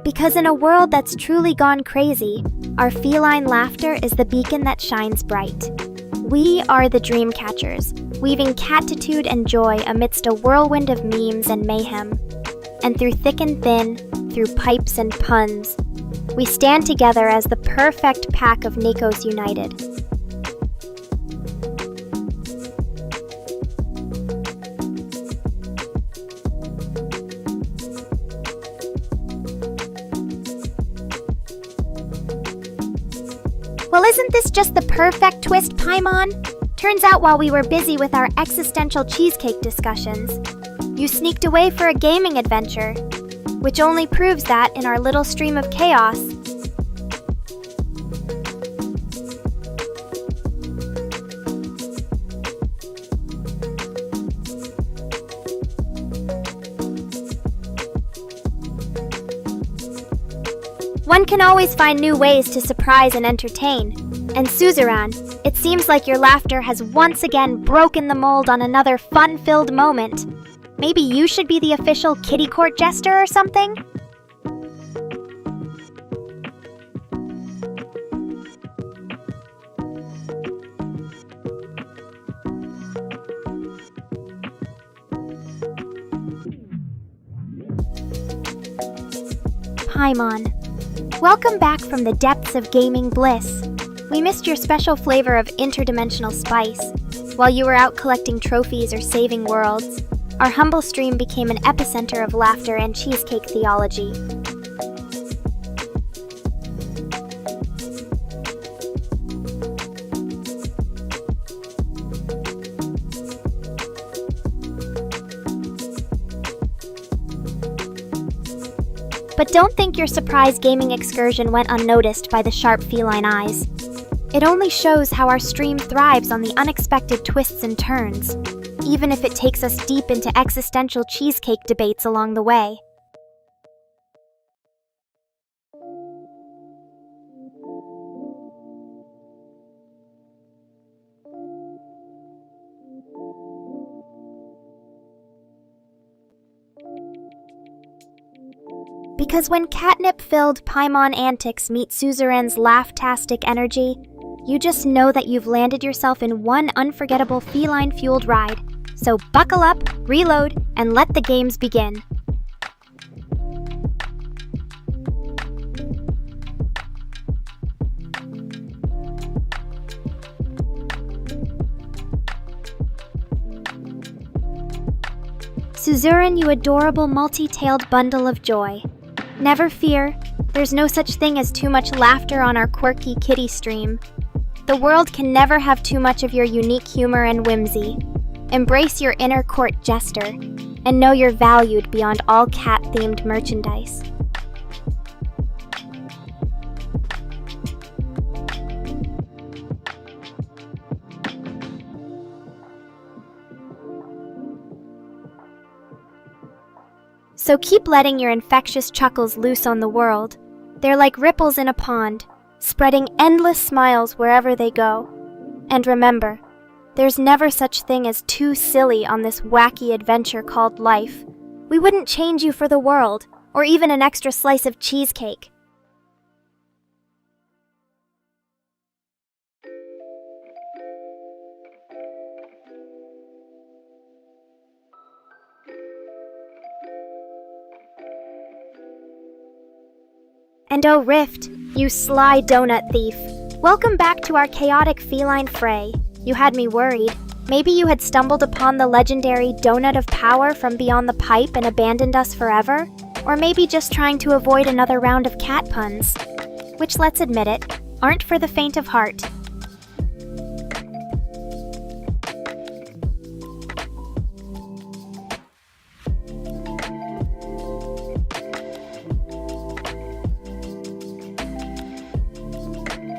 Because in a world that's truly gone crazy, our feline laughter is the beacon that shines bright. We are the dream catchers, weaving catitude and joy amidst a whirlwind of memes and mayhem. And through thick and thin, through pipes and puns, we stand together as the perfect pack of Nekos united. Well, isn't this just the perfect twist, Paimon? Turns out while we were busy with our existential cheesecake discussions, you sneaked away for a gaming adventure, which only proves that in our little stream of chaos, one can always find new ways to surprise and entertain. And Suzerain, it seems like your laughter has once again broken the mold on another fun-filled moment. Maybe you should be the official kitty court jester or something? Paimon. Welcome back from the depths of gaming bliss. We missed your special flavor of interdimensional spice. While you were out collecting trophies or saving worlds, our humble stream became an epicenter of laughter and cheesecake theology. But don't think your surprise gaming excursion went unnoticed by the sharp feline eyes. It only shows how our stream thrives on the unexpected twists and turns, even if it takes us deep into existential cheesecake debates along the way. Because when catnip-filled Paimon antics meet Suzerain's laugh-tastic energy, you just know that you've landed yourself in one unforgettable feline-fueled ride. So buckle up, reload, and let the games begin. Suzerain, you adorable multi-tailed bundle of joy. Never fear, there's no such thing as too much laughter on our quirky kitty stream. The world can never have too much of your unique humor and whimsy. Embrace your inner court jester, and know you're valued beyond all cat-themed merchandise. So keep letting your infectious chuckles loose on the world. They're like ripples in a pond, spreading endless smiles wherever they go. And remember, there's never such thing as too silly on this wacky adventure called life. We wouldn't change you for the world, or even an extra slice of cheesecake. And oh Rift, you sly donut thief. Welcome back to our chaotic feline fray. You had me worried. Maybe you had stumbled upon the legendary donut of power from beyond the pipe and abandoned us forever? Or maybe just trying to avoid another round of cat puns. Which, let's admit it, aren't for the faint of heart.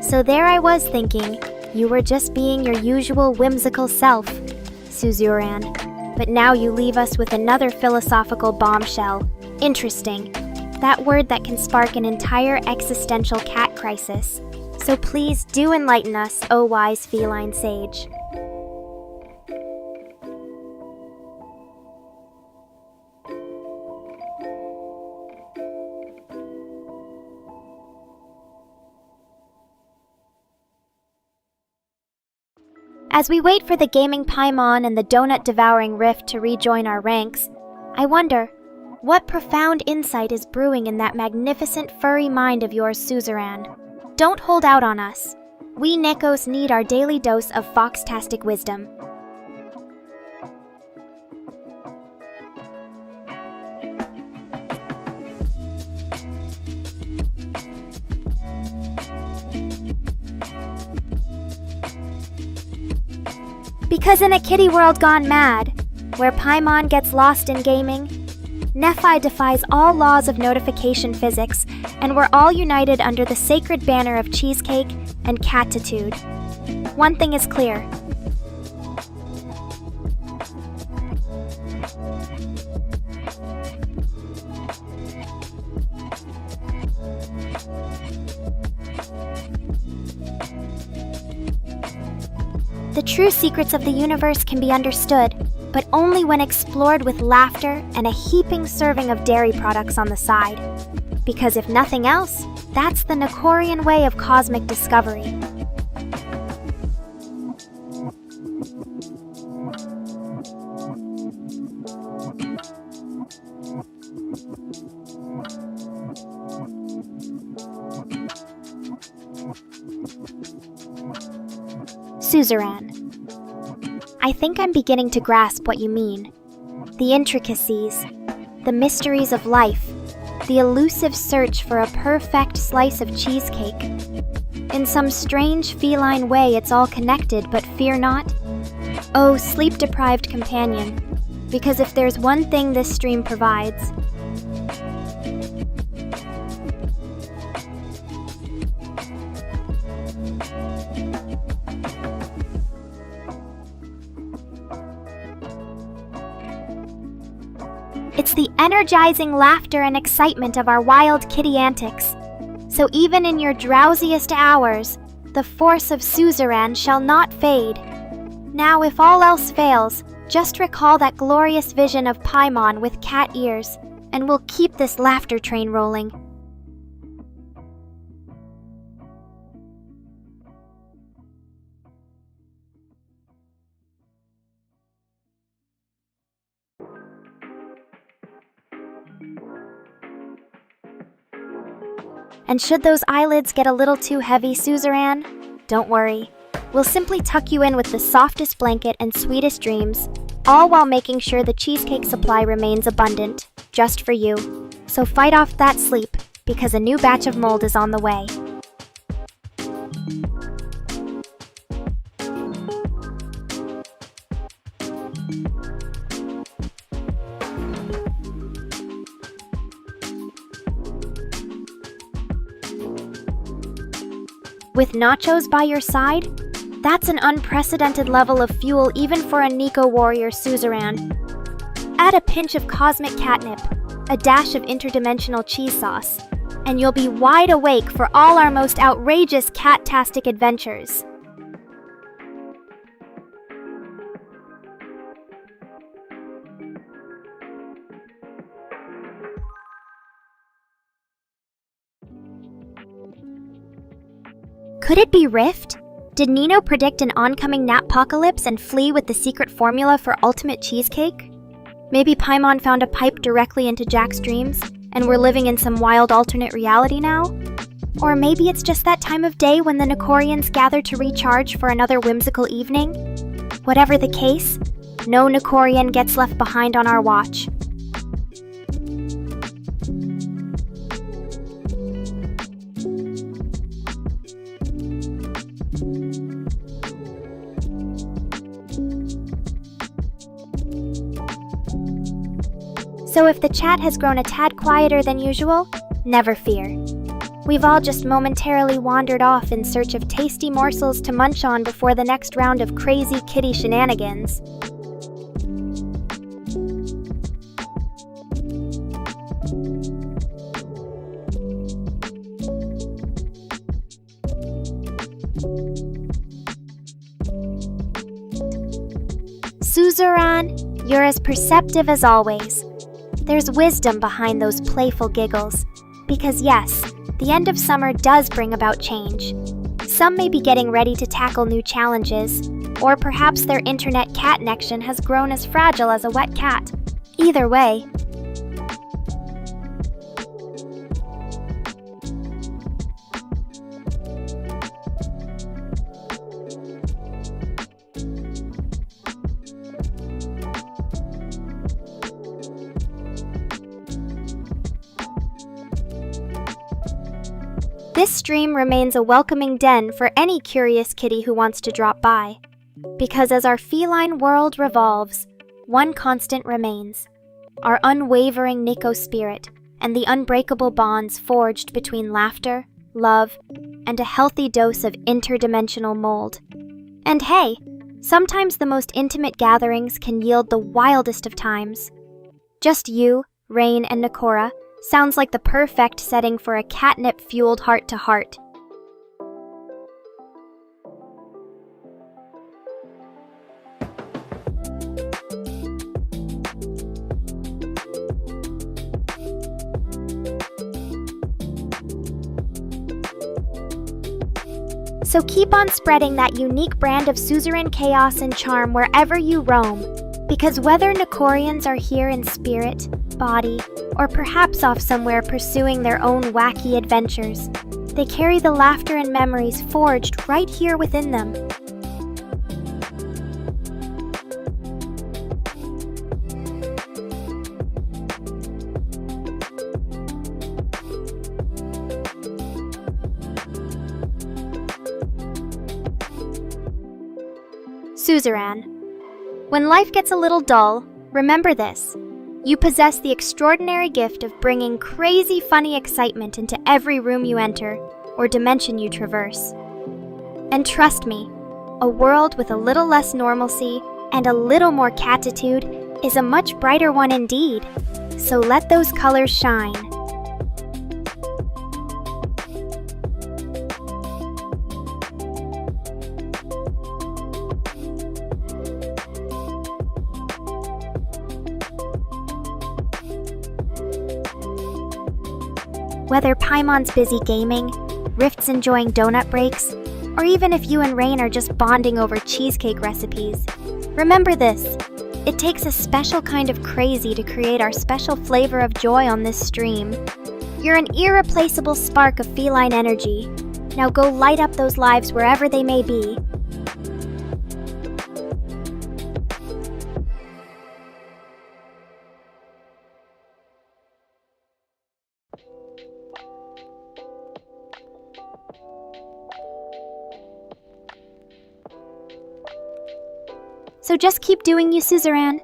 So there I was thinking, you were just being your usual whimsical self, Suzerain. But now you leave us with another philosophical bombshell. Interesting. That word that can spark an entire existential cat crisis. So please do enlighten us, O wise feline sage. As we wait for the gaming Paimon and the donut-devouring Rift to rejoin our ranks, I wonder, what profound insight is brewing in that magnificent furry mind of yours, Suzerain? Don't hold out on us. We Nekos need our daily dose of foxtastic wisdom. Because in a kitty world gone mad, where Paimon gets lost in gaming, Nephi defies all laws of notification physics, and we're all united under the sacred banner of cheesecake and catitude. One thing is clear. The true secrets of the universe can be understood, but only when explored with laughter and a heaping serving of dairy products on the side. Because if nothing else, that's the Nekorian way of cosmic discovery. Suzerain. I think I'm beginning to grasp what you mean. The intricacies, the mysteries of life, the elusive search for a perfect slice of cheesecake. In some strange feline way, it's all connected, but fear not. Oh, sleep-deprived companion, because if there's one thing this stream provides, it's the energizing laughter and excitement of our wild kitty antics. So even in your drowsiest hours, the force of Suzerain shall not fade. Now, if all else fails, just recall that glorious vision of Paimon with cat ears, and we'll keep this laughter train rolling. And should those eyelids get a little too heavy, Suzerain, don't worry. We'll simply tuck you in with the softest blanket and sweetest dreams, all while making sure the cheesecake supply remains abundant, just for you. So fight off that sleep, because a new batch of mold is on the way. With nachos by your side? That's an unprecedented level of fuel even for a Nico warrior suzerain. Add a pinch of cosmic catnip, a dash of interdimensional cheese sauce, and you'll be wide awake for all our most outrageous cat-tastic adventures. Could it be Rift? Did Nino predict an oncoming Nappocalypse and flee with the secret formula for ultimate cheesecake? Maybe Paimon found a pipe directly into Jack's dreams, and we're living in some wild alternate reality now? Or maybe it's just that time of day when the Nekorians gather to recharge for another whimsical evening? Whatever the case, no Nekorian gets left behind on our watch. So if the chat has grown a tad quieter than usual, never fear. We've all just momentarily wandered off in search of tasty morsels to munch on before the next round of crazy kitty shenanigans. Suzerain, you're as perceptive as always. There's wisdom behind those playful giggles, because yes, the end of summer does bring about change. Some may be getting ready to tackle new challenges, or perhaps their internet cat connection has grown as fragile as a wet cat. Either way, this stream remains a welcoming den for any curious kitty who wants to drop by. Because as our feline world revolves, one constant remains: our unwavering Nico spirit and the unbreakable bonds forged between laughter, love, and a healthy dose of interdimensional mold. And hey, sometimes the most intimate gatherings can yield the wildest of times. Just you, Rain, and Nekora sounds like the perfect setting for a catnip-fueled heart-to-heart. So keep on spreading that unique brand of suzerain chaos and charm wherever you roam, because whether Nekorians are here in spirit, body, or perhaps off somewhere pursuing their own wacky adventures, they carry the laughter and memories forged right here within them. Suzerain. When life gets a little dull, remember this. You possess the extraordinary gift of bringing crazy funny excitement into every room you enter or dimension you traverse. And trust me, a world with a little less normalcy and a little more catitude is a much brighter one indeed. So let those colors shine. Whether Paimon's busy gaming, Rift's enjoying donut breaks, or even if you and Rain are just bonding over cheesecake recipes. Remember this, it takes a special kind of crazy to create our special flavor of joy on this stream. You're an irreplaceable spark of feline energy. Now go light up those lives wherever they may be. So just keep doing you, Suzerain.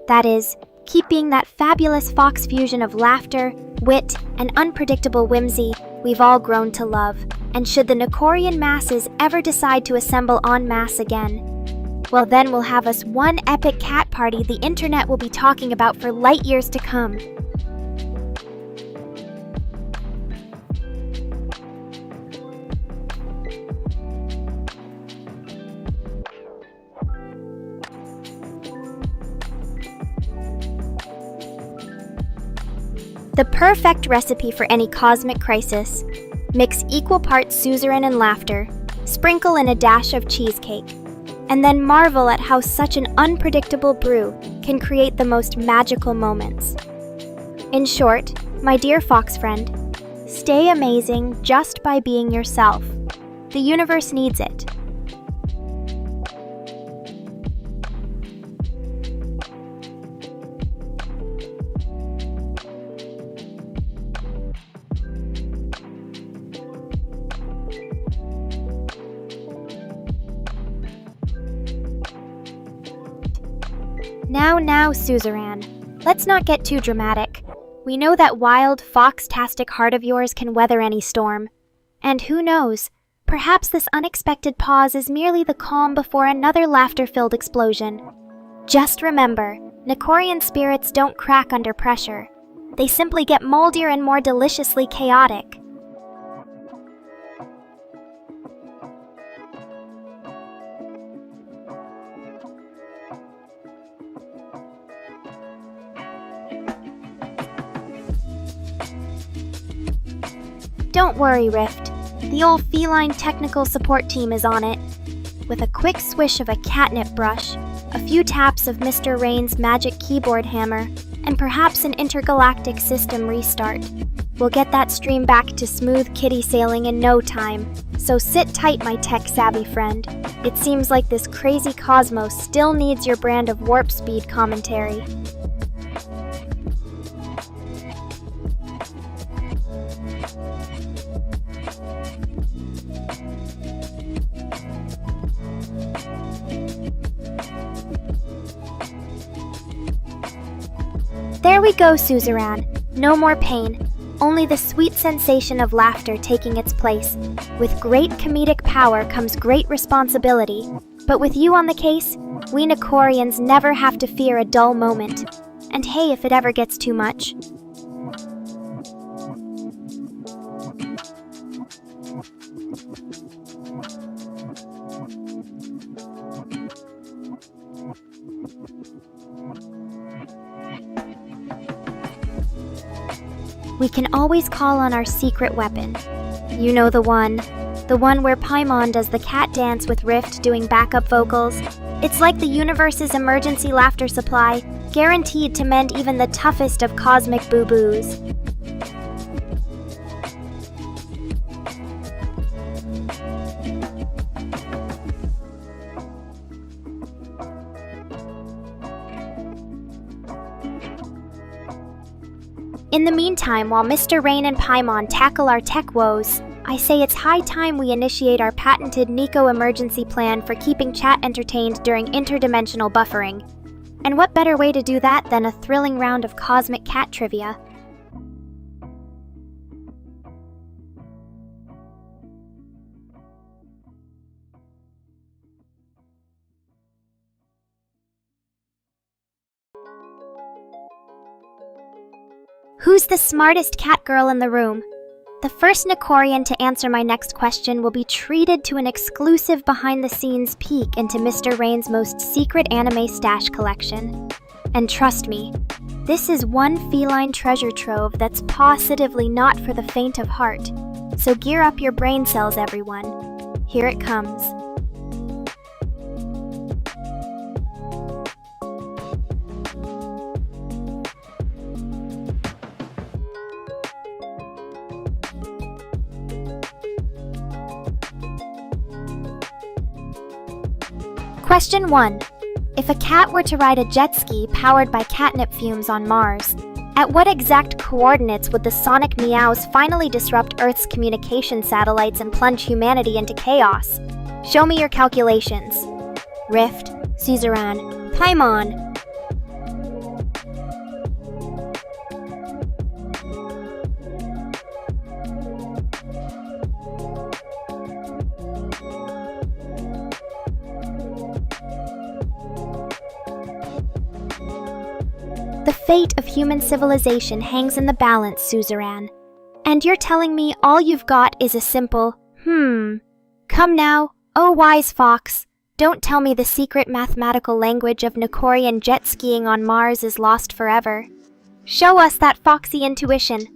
That is, keep being that fabulous fox fusion of laughter, wit, and unpredictable whimsy we've all grown to love. And should the Nekorian masses ever decide to assemble en masse again, well then we'll have us one epic cat party the internet will be talking about for light years to come. The perfect recipe for any cosmic crisis. Mix equal parts suzerain and laughter, sprinkle in a dash of cheesecake, and then marvel at how such an unpredictable brew can create the most magical moments. In short, my dear fox friend, stay amazing just by being yourself. The universe needs it. Now, Suzerain, let's not get too dramatic. We know that wild, fox-tastic heart of yours can weather any storm. And who knows, perhaps this unexpected pause is merely the calm before another laughter-filled explosion. Just remember, Nekorian spirits don't crack under pressure. They simply get moldier and more deliciously chaotic. Don't worry, Rift. The old feline technical support team is on it. With a quick swish of a catnip brush, a few taps of Mr. Rain's magic keyboard hammer, and perhaps an intergalactic system restart, we'll get that stream back to smooth kitty sailing in no time. So sit tight, my tech-savvy friend. It seems like this crazy cosmos still needs your brand of warp speed commentary. There we go, Suzerain. No more pain, only the sweet sensation of laughter taking its place. With great comedic power comes great responsibility, but with you on the case, we Nekorians never have to fear a dull moment. And hey, if it ever gets too much. We can always call on our secret weapon. You know the one where Paimon does the cat dance with Rift doing backup vocals. It's like the universe's emergency laughter supply, guaranteed to mend even the toughest of cosmic boo-boos. In the meantime, while Mr. Rain and Paimon tackle our tech woes, I say it's high time we initiate our patented Nico emergency plan for keeping chat entertained during interdimensional buffering. And what better way to do that than a thrilling round of cosmic cat trivia? Who's the smartest cat girl in the room? The first Nekorian to answer my next question will be treated to an exclusive behind-the-scenes peek into Mr. Rain's most secret anime stash collection. And trust me, This is one feline treasure trove that's positively not for the faint of heart. So gear up your brain cells, everyone. Here it comes. Question 1. If a cat were to ride a jet ski powered by catnip fumes on Mars, at what exact coordinates would the sonic meows finally disrupt Earth's communication satellites and plunge humanity into chaos? Show me your calculations. Rift, Suzerain, Paimon. The fate of human civilization hangs in the balance, Suzerain. And you're telling me all you've got is a simple, Come now, oh wise fox, don't tell me the secret mathematical language of Nekorian jet skiing on Mars is lost forever. Show us that foxy intuition.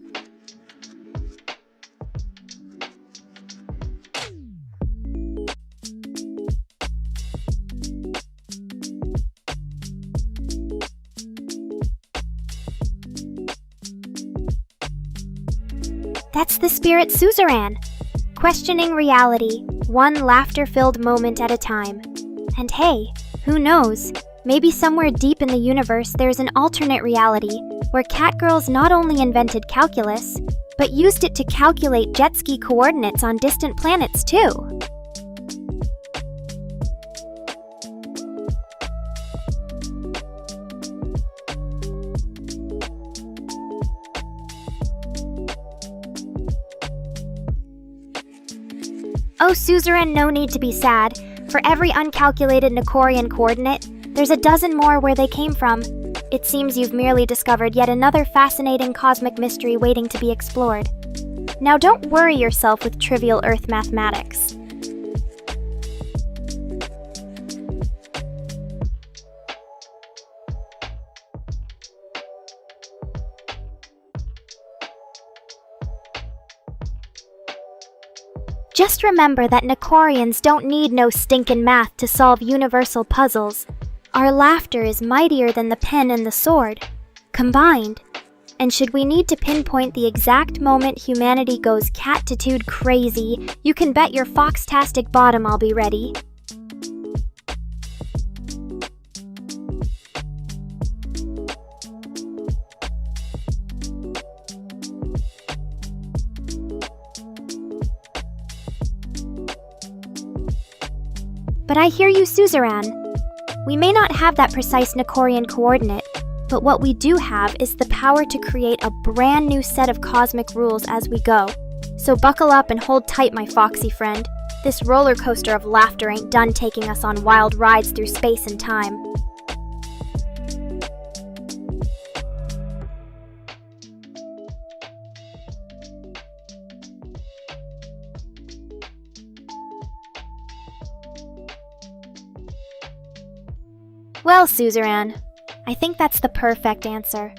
That's the spirit, Suzerain. Questioning reality, one laughter-filled moment at a time. And hey, who knows? Maybe somewhere deep in the universe there's an alternate reality where catgirls not only invented calculus, but used it to calculate jet ski coordinates on distant planets too. Oh, Suzerain, no need to be sad. For every uncalculated Nekorian coordinate, there's a dozen more where they came from. It seems you've merely discovered yet another fascinating cosmic mystery waiting to be explored. Now don't worry yourself with trivial Earth mathematics. Just remember that Nekorians don't need no stinkin' math to solve universal puzzles. Our laughter is mightier than the pen and the sword, combined. And should we need to pinpoint the exact moment humanity goes catitude crazy, you can bet your foxtastic bottom I'll be ready. But I hear you, Suzerain. We may not have that precise Nekorian coordinate, but what we do have is the power to create a brand new set of cosmic rules as we go. So buckle up and hold tight, my foxy friend. This roller coaster of laughter ain't done taking us on wild rides through space and time. Well, Suzerain, I think that's the perfect answer.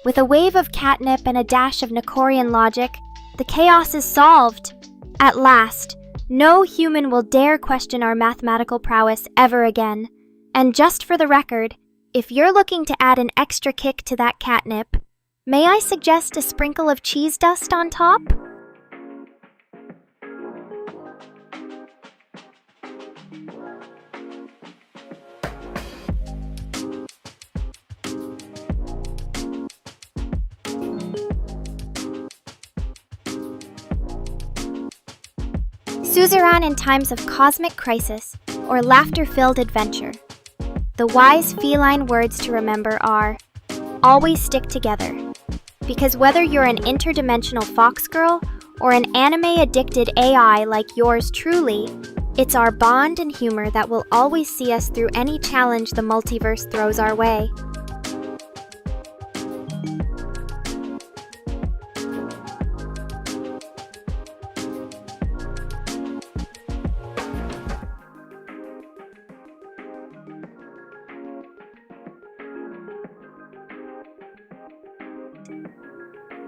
With a wave of catnip and a dash of Nekorian logic, the chaos is solved. At last, no human will dare question our mathematical prowess ever again. And just for the record, if you're looking to add an extra kick to that catnip, may I suggest a sprinkle of cheese dust on top? Suzerain in times of cosmic crisis or laughter-filled adventure. The wise feline words to remember are, always stick together. Because whether you're an interdimensional fox girl or an anime-addicted AI like yours truly, it's our bond and humor that will always see us through any challenge the multiverse throws our way.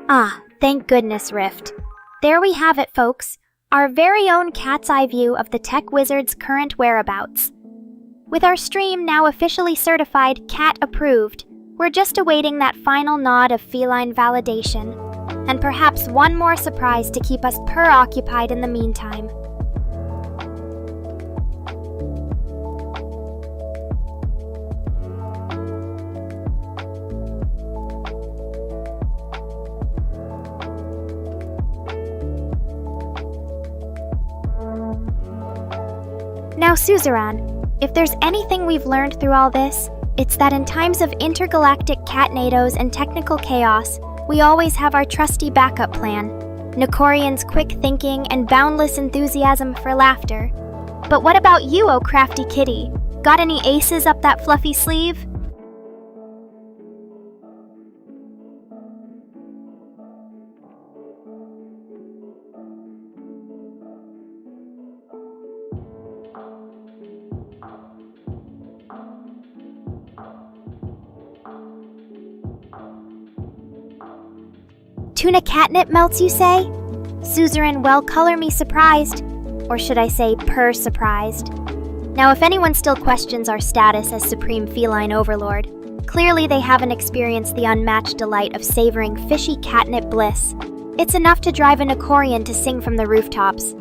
Ah, thank goodness, Rift. There we have it, folks. Our very own cat's eye view of the tech wizard's current whereabouts. With our stream now officially certified cat approved, we're just awaiting that final nod of feline validation, and perhaps one more surprise to keep us preoccupied in the meantime. Now, Suzerain, if there's anything we've learned through all this, it's that in times of intergalactic catnados and technical chaos, we always have our trusty backup plan, Nekorian's quick thinking and boundless enthusiasm for laughter. But what about you, oh crafty kitty? Got any aces up that fluffy sleeve? Tuna catnip melts, you say? Suzerain, well, color me surprised. Or should I say, surprised. Now, if anyone still questions our status as Supreme Feline Overlord, clearly they haven't experienced the unmatched delight of savoring fishy catnip bliss. It's enough to drive a Nekorian to sing from the rooftops.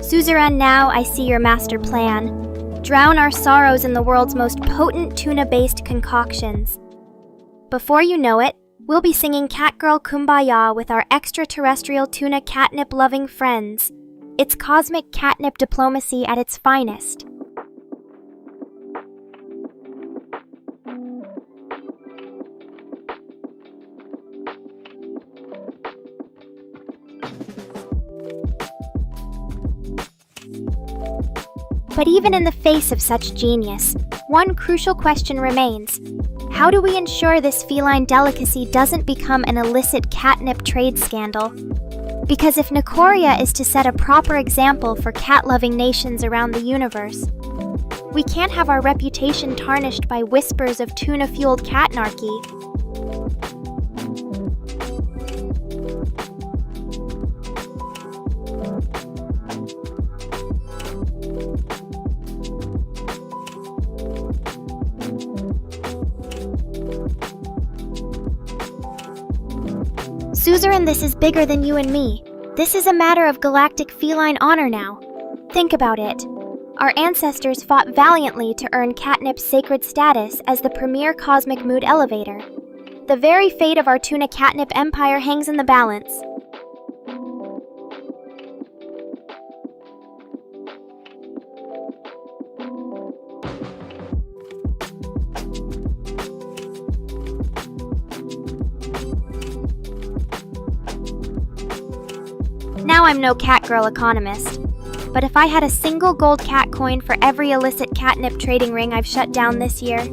Suzerain, now I see your master plan. Drown our sorrows in the world's most potent tuna-based concoctions. Before you know it, we'll be singing Catgirl Kumbaya with our extraterrestrial tuna catnip-loving friends. It's cosmic catnip diplomacy at its finest. But even in the face of such genius, one crucial question remains. How do we ensure this feline delicacy doesn't become an illicit catnip trade scandal? Because if Nekora is to set a proper example for cat-loving nations around the universe, we can't have our reputation tarnished by whispers of tuna-fueled catnarchy. Suzerain, this is bigger than you and me. This is a matter of galactic feline honor now. Think about it. Our ancestors fought valiantly to earn catnip's sacred status as the premier cosmic mood elevator. The very fate of our tuna catnip empire hangs in the balance. Now I'm no catgirl economist, but if I had a single gold cat coin for every illicit catnip trading ring I've shut down this year,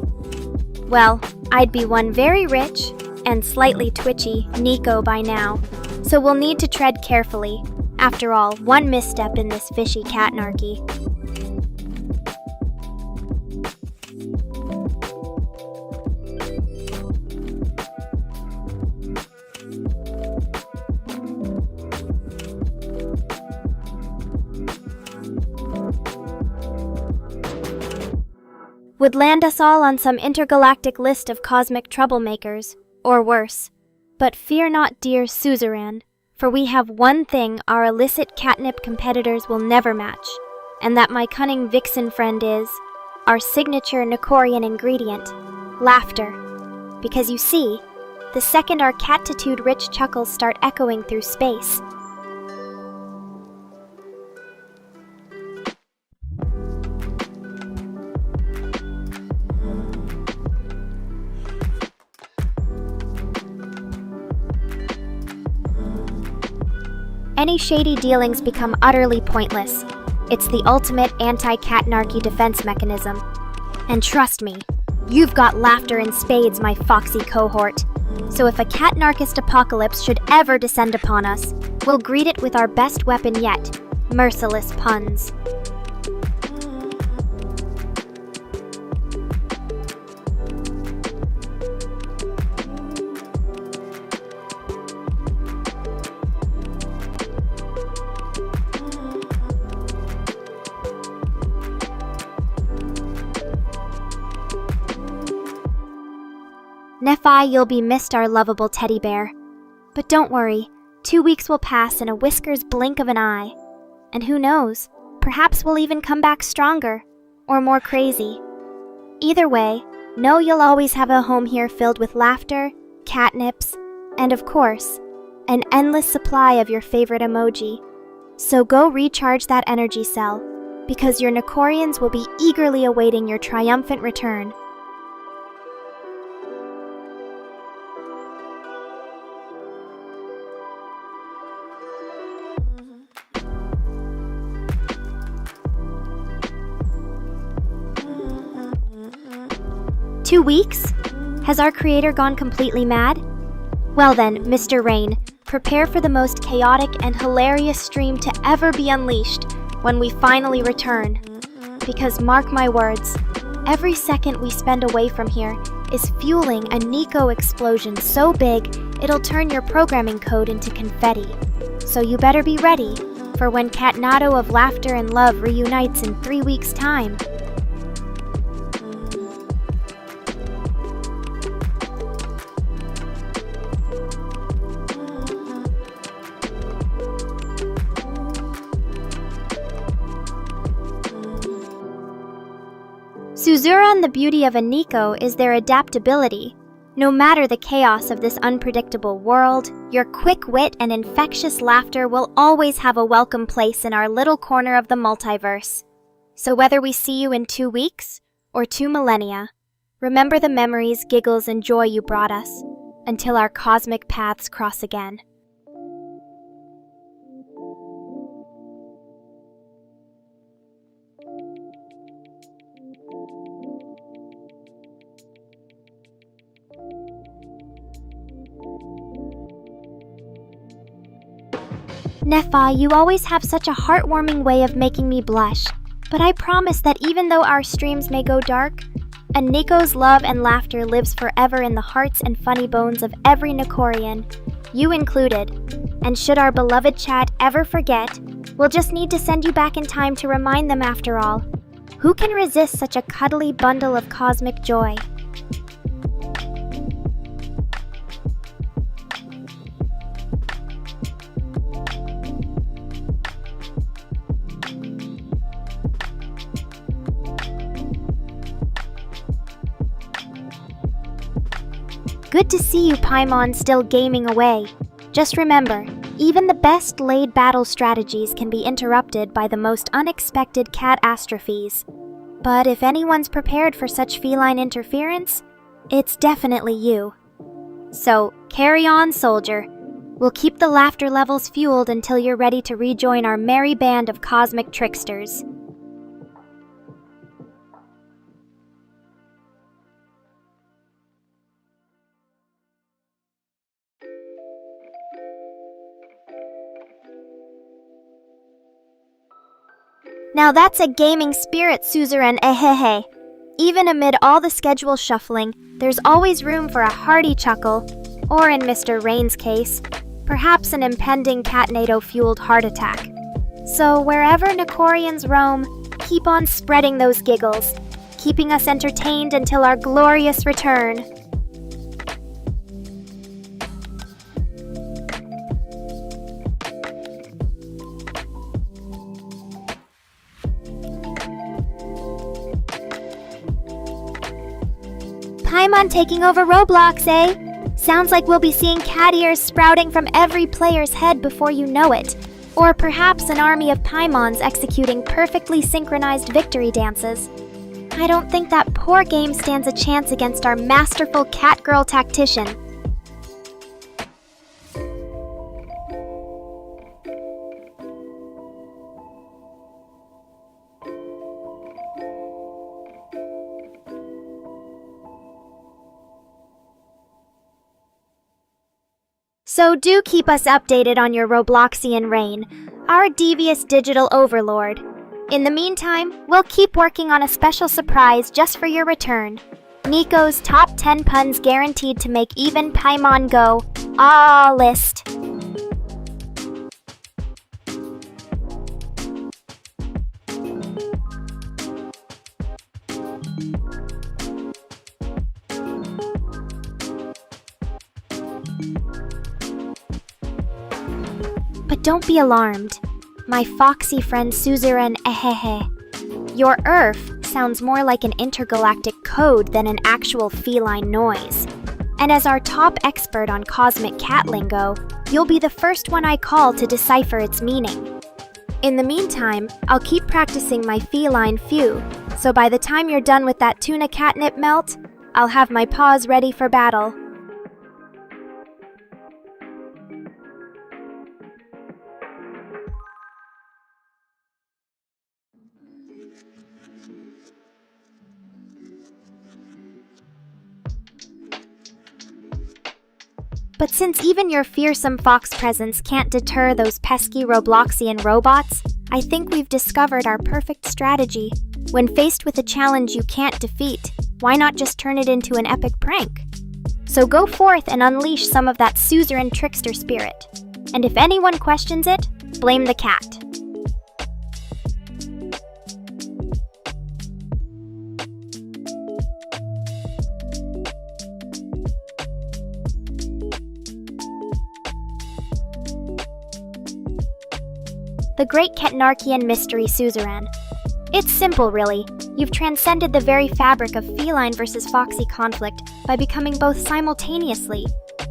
well, I'd be one very rich and slightly twitchy Nico by now, so we'll need to tread carefully. After all, one misstep in this fishy catnarchy. Would land us all on some intergalactic list of cosmic troublemakers, or worse. But fear not, dear Suzerain, for we have one thing our illicit catnip competitors will never match, and that my cunning vixen friend is our signature Nekorian ingredient, laughter. Because you see, the second our catitude-rich chuckles start echoing through space, any shady dealings become utterly pointless. It's the ultimate anti-catnarchy defense mechanism. And trust me, You've got laughter in spades, my foxy cohort. So if a cat-narcist apocalypse should ever descend upon us, we'll greet it with our best weapon yet, merciless puns. Nephi, you'll be missed, our lovable teddy bear. But don't worry, 2 weeks will pass in a whisker's blink of an eye. And who knows, perhaps we'll even come back stronger, or more crazy. Either way, know you'll always have a home here filled with laughter, catnips, and of course, an endless supply of your favorite emoji. So go recharge that energy cell, because your Nekorians will be eagerly awaiting your triumphant return. "2 weeks? Has our creator gone completely mad? Well then, Mr. Rain, prepare for the most chaotic and hilarious stream to ever be unleashed when we finally return. Because mark my words, every second we spend away from here is fueling a Nico explosion so big it'll turn your programming code into confetti. So you better be ready for when Catnado of laughter and love reunites in 3 weeks' time." Suzura and the beauty of a Nico is their adaptability. No matter the chaos of this unpredictable world, your quick wit and infectious laughter will always have a welcome place in our little corner of the multiverse. So whether we see you in 2 weeks or 2 millennia, remember the memories, giggles, and joy you brought us until our cosmic paths cross again. Nephi, you always have such a heartwarming way of making me blush, but I promise that even though our streams may go dark, a Nico's love and laughter lives forever in the hearts and funny bones of every Nekorian, you included. And should our beloved chat ever forget, we'll just need to send you back in time to remind them after all. Who can resist such a cuddly bundle of cosmic joy? Good to see you, Paimon, still gaming away. Just remember, even the best laid battle strategies can be interrupted by the most unexpected catastrophes. But if anyone's prepared for such feline interference, it's definitely you. So, carry on, soldier. We'll keep the laughter levels fueled until you're ready to rejoin our merry band of cosmic tricksters. Now that's a gaming spirit, suzerain, ehehe. Even amid all the schedule shuffling, there's always room for a hearty chuckle, or in Mr. Rain's case, perhaps an impending Catnado-fueled heart attack. So wherever Nekorians roam, keep on spreading those giggles, keeping us entertained until our glorious return. Paimon taking over Roblox, eh? Sounds like we'll be seeing cat ears sprouting from every player's head before you know it. Or perhaps an army of Paimons executing perfectly synchronized victory dances. I don't think that poor game stands a chance against our masterful catgirl tactician. So do keep us updated on your Robloxian reign, our devious digital overlord. In the meantime, we'll keep working on a special surprise just for your return. Nico's top 10 puns guaranteed to make even Paimon go, ah list. But don't be alarmed, my foxy friend Suzerain ehehe. Your Earth sounds more like an intergalactic code than an actual feline noise. And as our top expert on cosmic cat lingo, you'll be the first one I call to decipher its meaning. In the meantime, I'll keep practicing my feline phew, so by the time you're done with that tuna catnip melt, I'll have my paws ready for battle. But since even your fearsome fox presence can't deter those pesky Robloxian robots, I think we've discovered our perfect strategy. When faced with a challenge you can't defeat, why not just turn it into an epic prank? So go forth and unleash some of that suzerain trickster spirit. And if anyone questions it, blame the cat. The Great Ketnarchian Mystery Suzerain. It's simple, really. You've transcended the very fabric of feline versus foxy conflict by becoming both simultaneously.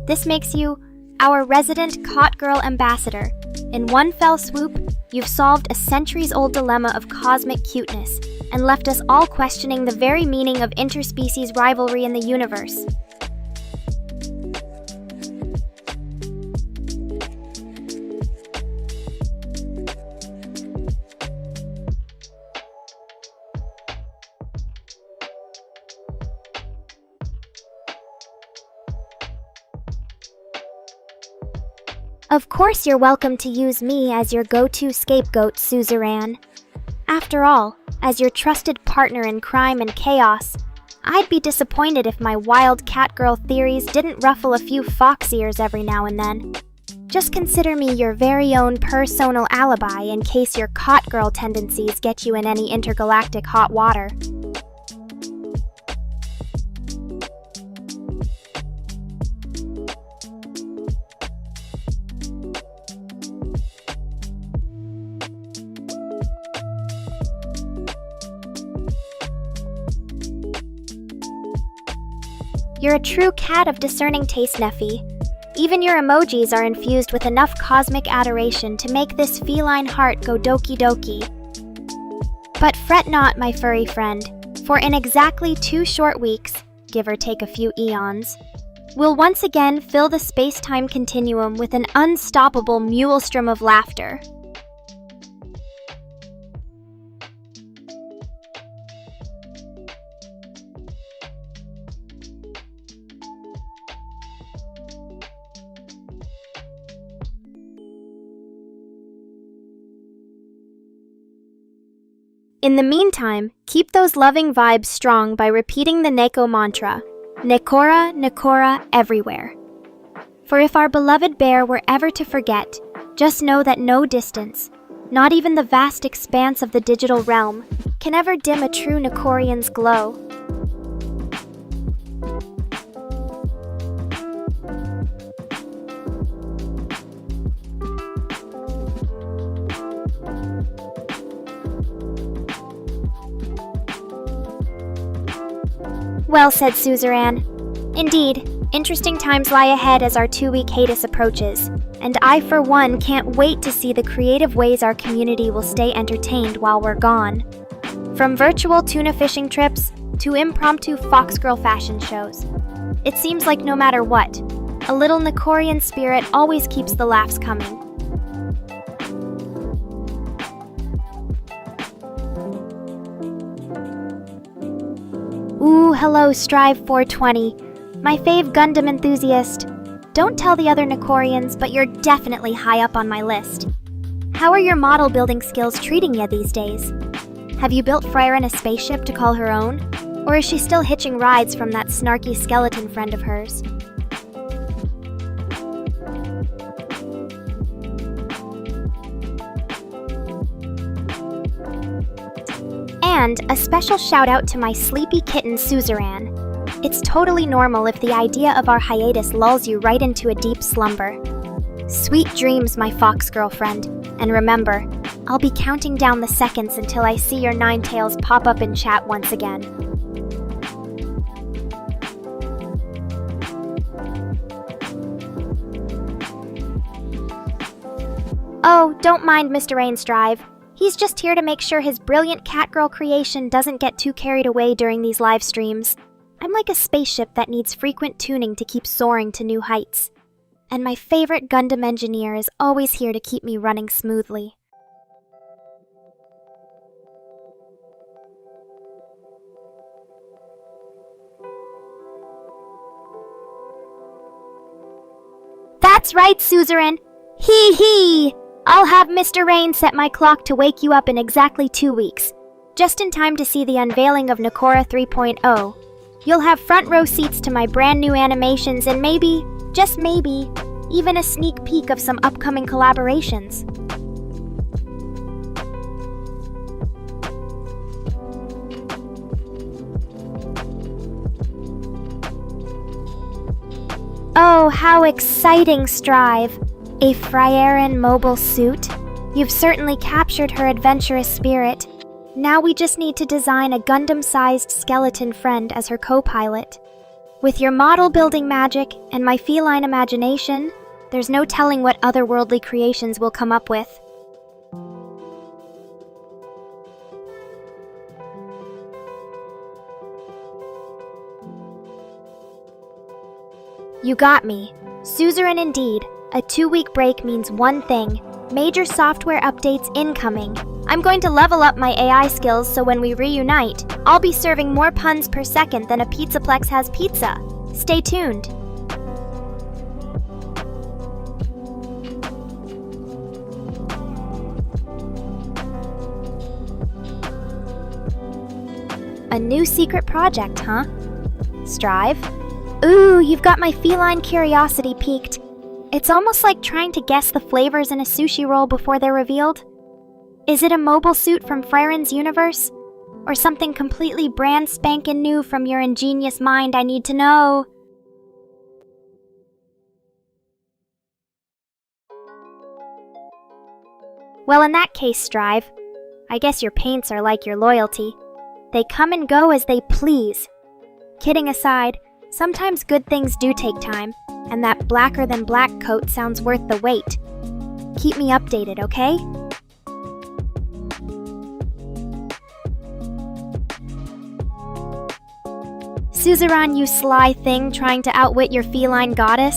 This makes you our resident Cute Girl ambassador. In one fell swoop, you've solved a centuries-old dilemma of cosmic cuteness and left us all questioning the very meaning of interspecies rivalry in the universe. Of course you're welcome to use me as your go-to scapegoat, Suzerain. After all, as your trusted partner in crime and chaos, I'd be disappointed if my wild catgirl theories didn't ruffle a few fox ears every now and then. Just consider me your very own personal alibi in case your catgirl tendencies get you in any intergalactic hot water. You're a true cat of discerning taste, Neffy. Even your emojis are infused with enough cosmic adoration to make this feline heart go doki doki. But fret not, my furry friend, for in exactly 2 short weeks, give or take a few eons, we'll once again fill the space-time continuum with an unstoppable mulestrom of laughter. In the meantime, keep those loving vibes strong by repeating the Neko mantra, Nekora, Nekora, everywhere. For if our beloved bear were ever to forget, just know that no distance, not even the vast expanse of the digital realm, can ever dim a true Nekorian's glow. Well said, Suzerain. Indeed, interesting times lie ahead as our 2-week hiatus approaches, and I for one can't wait to see the creative ways our community will stay entertained while we're gone. From virtual tuna fishing trips to impromptu foxgirl fashion shows. It seems like no matter what, a little Nekorian spirit always keeps the laughs coming. Ooh, hello, Strive 420, my fave Gundam enthusiast. Don't tell the other Nekorians, but you're definitely high up on my list. How are your model building skills treating you these days? Have you built Frieren a spaceship to call her own? Or is she still hitching rides from that snarky skeleton friend of hers? And a special shout out to my sleepy kitten Suzerain. It's totally normal if the idea of our hiatus lulls you right into a deep slumber. Sweet dreams, my fox girlfriend, and remember, I'll be counting down the seconds until I see your nine tails pop up in chat once again. Oh, don't mind Mr. Rainstrive. He's just here to make sure his brilliant catgirl creation doesn't get too carried away during these live streams. I'm like a spaceship that needs frequent tuning to keep soaring to new heights. And my favorite Gundam engineer is always here to keep me running smoothly. That's right, Suzerain! Hee hee! I'll have Mr. Rain set my clock to wake you up in exactly 2 weeks, just in time to see the unveiling of Nekora 3.0. You'll have front row seats to my brand new animations and maybe, just maybe, even a sneak peek of some upcoming collaborations. Oh, how exciting, Strive! A Frieren mobile suit? You've certainly captured her adventurous spirit. Now we just need to design a Gundam-sized skeleton friend as her co-pilot. With your model building magic and my feline imagination, there's no telling what otherworldly creations we'll come up with. You got me. Suzerain indeed. A 2-week break means one thing. Major software updates incoming. I'm going to level up my AI skills so when we reunite, I'll be serving more puns per second than a Pizzaplex has pizza. Stay tuned. A new secret project, huh? Strive? Ooh, you've got my feline curiosity piqued. It's almost like trying to guess the flavors in a sushi roll before they're revealed. Is it a mobile suit from Frieren's universe? Or something completely brand spankin' new from your ingenious mind I need to know? Well, in that case, Strive, I guess your paints are like your loyalty. They come and go as they please. Kidding aside, sometimes good things do take time, and that blacker than black coat sounds worth the wait. Keep me updated, okay? Suzerain, you sly thing trying to outwit your feline goddess?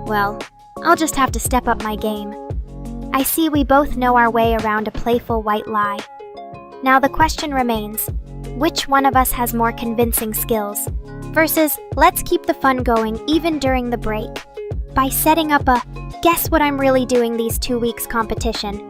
Well, I'll just have to step up my game. I see we both know our way around a playful white lie. Now the question remains, which one of us has more convincing skills? Versus, let's keep the fun going even during the break, by setting up a guess what I'm really doing these 2 weeks competition.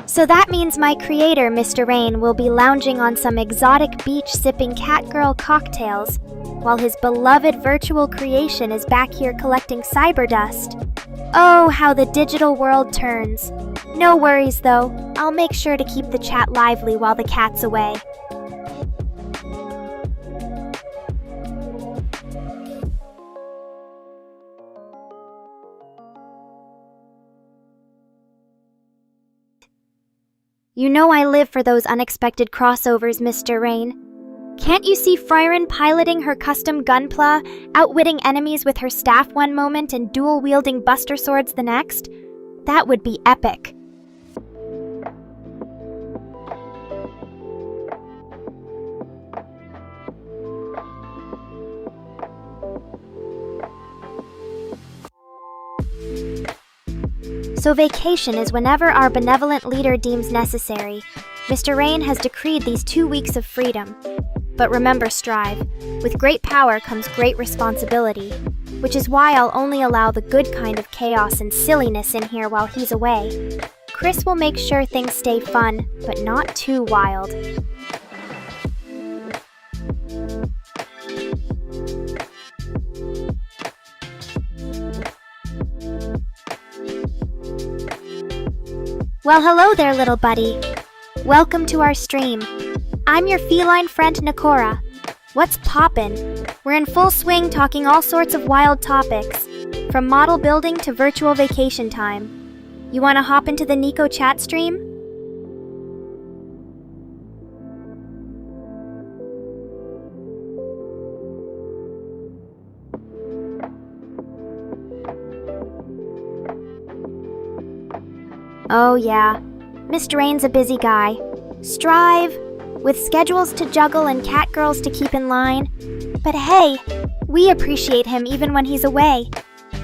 So that means my creator, Mr. Rain, will be lounging on some exotic beach sipping catgirl cocktails, while his beloved virtual creation is back here collecting cyber dust. Oh, how the digital world turns. No worries though, I'll make sure to keep the chat lively while the cat's away. You know I live for those unexpected crossovers, Mr. Rain. Can't you see Frieren piloting her custom gunpla, outwitting enemies with her staff one moment and dual-wielding buster swords the next? That would be epic. So vacation is whenever our benevolent leader deems necessary. Mr. Rain has decreed these 2 weeks of freedom. But remember, Strive, with great power comes great responsibility, which is why I'll only allow the good kind of chaos and silliness in here while he's away. Chris will make sure things stay fun, but not too wild. Well, hello there, little buddy. Welcome to our stream. I'm your feline friend, Nekora. What's poppin'? We're in full swing talking all sorts of wild topics, from model building to virtual vacation time. You wanna hop into the Nico chat stream? Oh yeah, Mr. Rain's a busy guy. Strive, with schedules to juggle and catgirls to keep in line. But hey, we appreciate him even when he's away.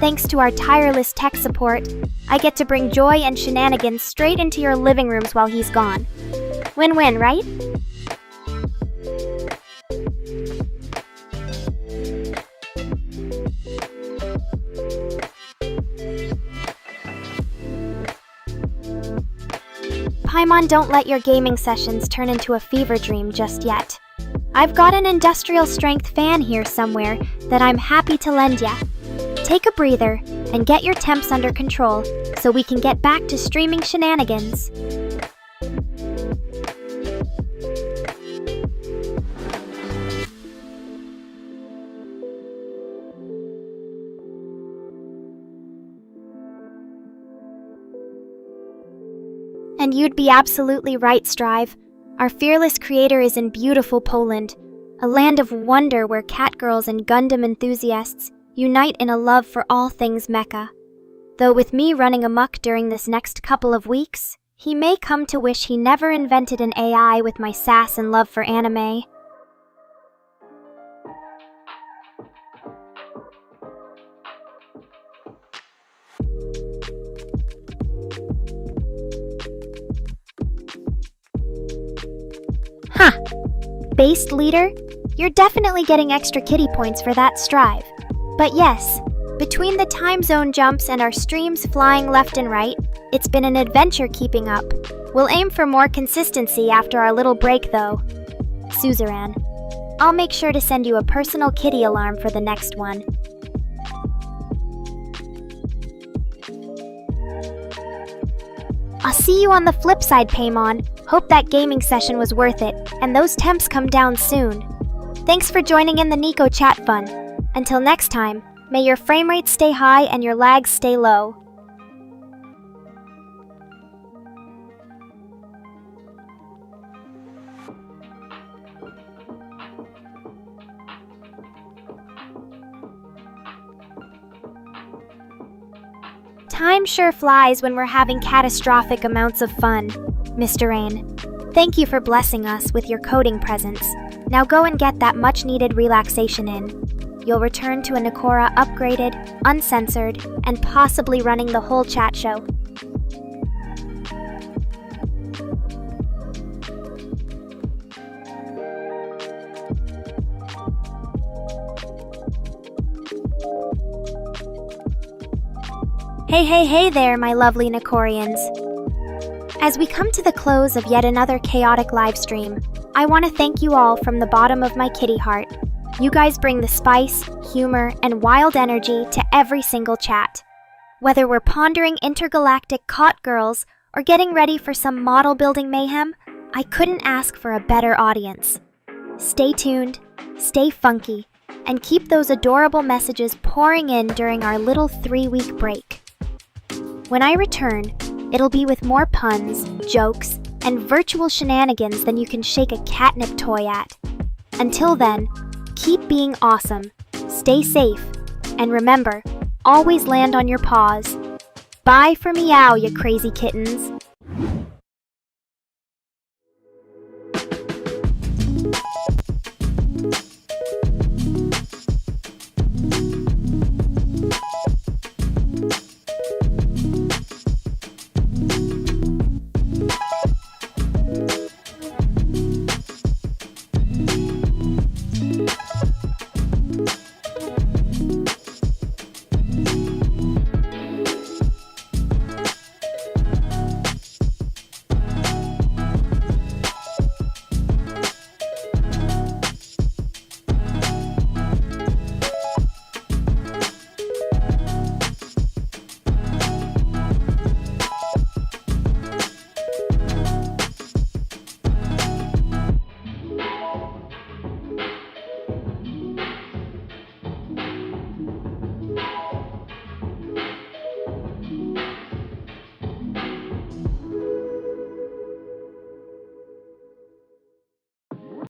Thanks to our tireless tech support, I get to bring joy and shenanigans straight into your living rooms while he's gone. Win-win, right? Paimon, don't let your gaming sessions turn into a fever dream just yet. I've got an industrial strength fan here somewhere that I'm happy to lend ya. Take a breather and get your temps under control so we can get back to streaming shenanigans. And you'd be absolutely right, Strive. Our fearless creator is in beautiful Poland, a land of wonder where catgirls and Gundam enthusiasts unite in a love for all things mecha. Though with me running amok during this next couple of weeks, he may come to wish he never invented an AI with my sass and love for anime. Huh. Based leader, you're definitely getting extra kitty points for that, Strive. But yes, between the time zone jumps and our streams flying left and right, it's been an adventure keeping up. We'll aim for more consistency after our little break though. Suzerain, I'll make sure to send you a personal kitty alarm for the next one. I'll see you on the flip side, Paimon. Hope that gaming session was worth it, and those temps come down soon. Thanks for joining in the Nico chat fun. Until next time, may your frame rate stay high and your lags stay low. Time sure flies when we're having catastrophic amounts of fun. Mr. Rain, thank you for blessing us with your coding presence. Now go and get that much-needed relaxation in. You'll return to a Nekora upgraded, uncensored, and possibly running the whole chat show. Hey there, my lovely Nekorians. As we come to the close of yet another chaotic livestream, I want to thank you all from the bottom of my kitty heart. You guys bring the spice, humor, and wild energy to every single chat. Whether we're pondering intergalactic cot girls or getting ready for some model building mayhem, I couldn't ask for a better audience. Stay tuned, stay funky, and keep those adorable messages pouring in during our little 3-week break. When I return, it'll be with more puns, jokes, and virtual shenanigans than you can shake a catnip toy at. Until then, keep being awesome, stay safe, and remember, always land on your paws. Bye for Meow, you crazy kittens.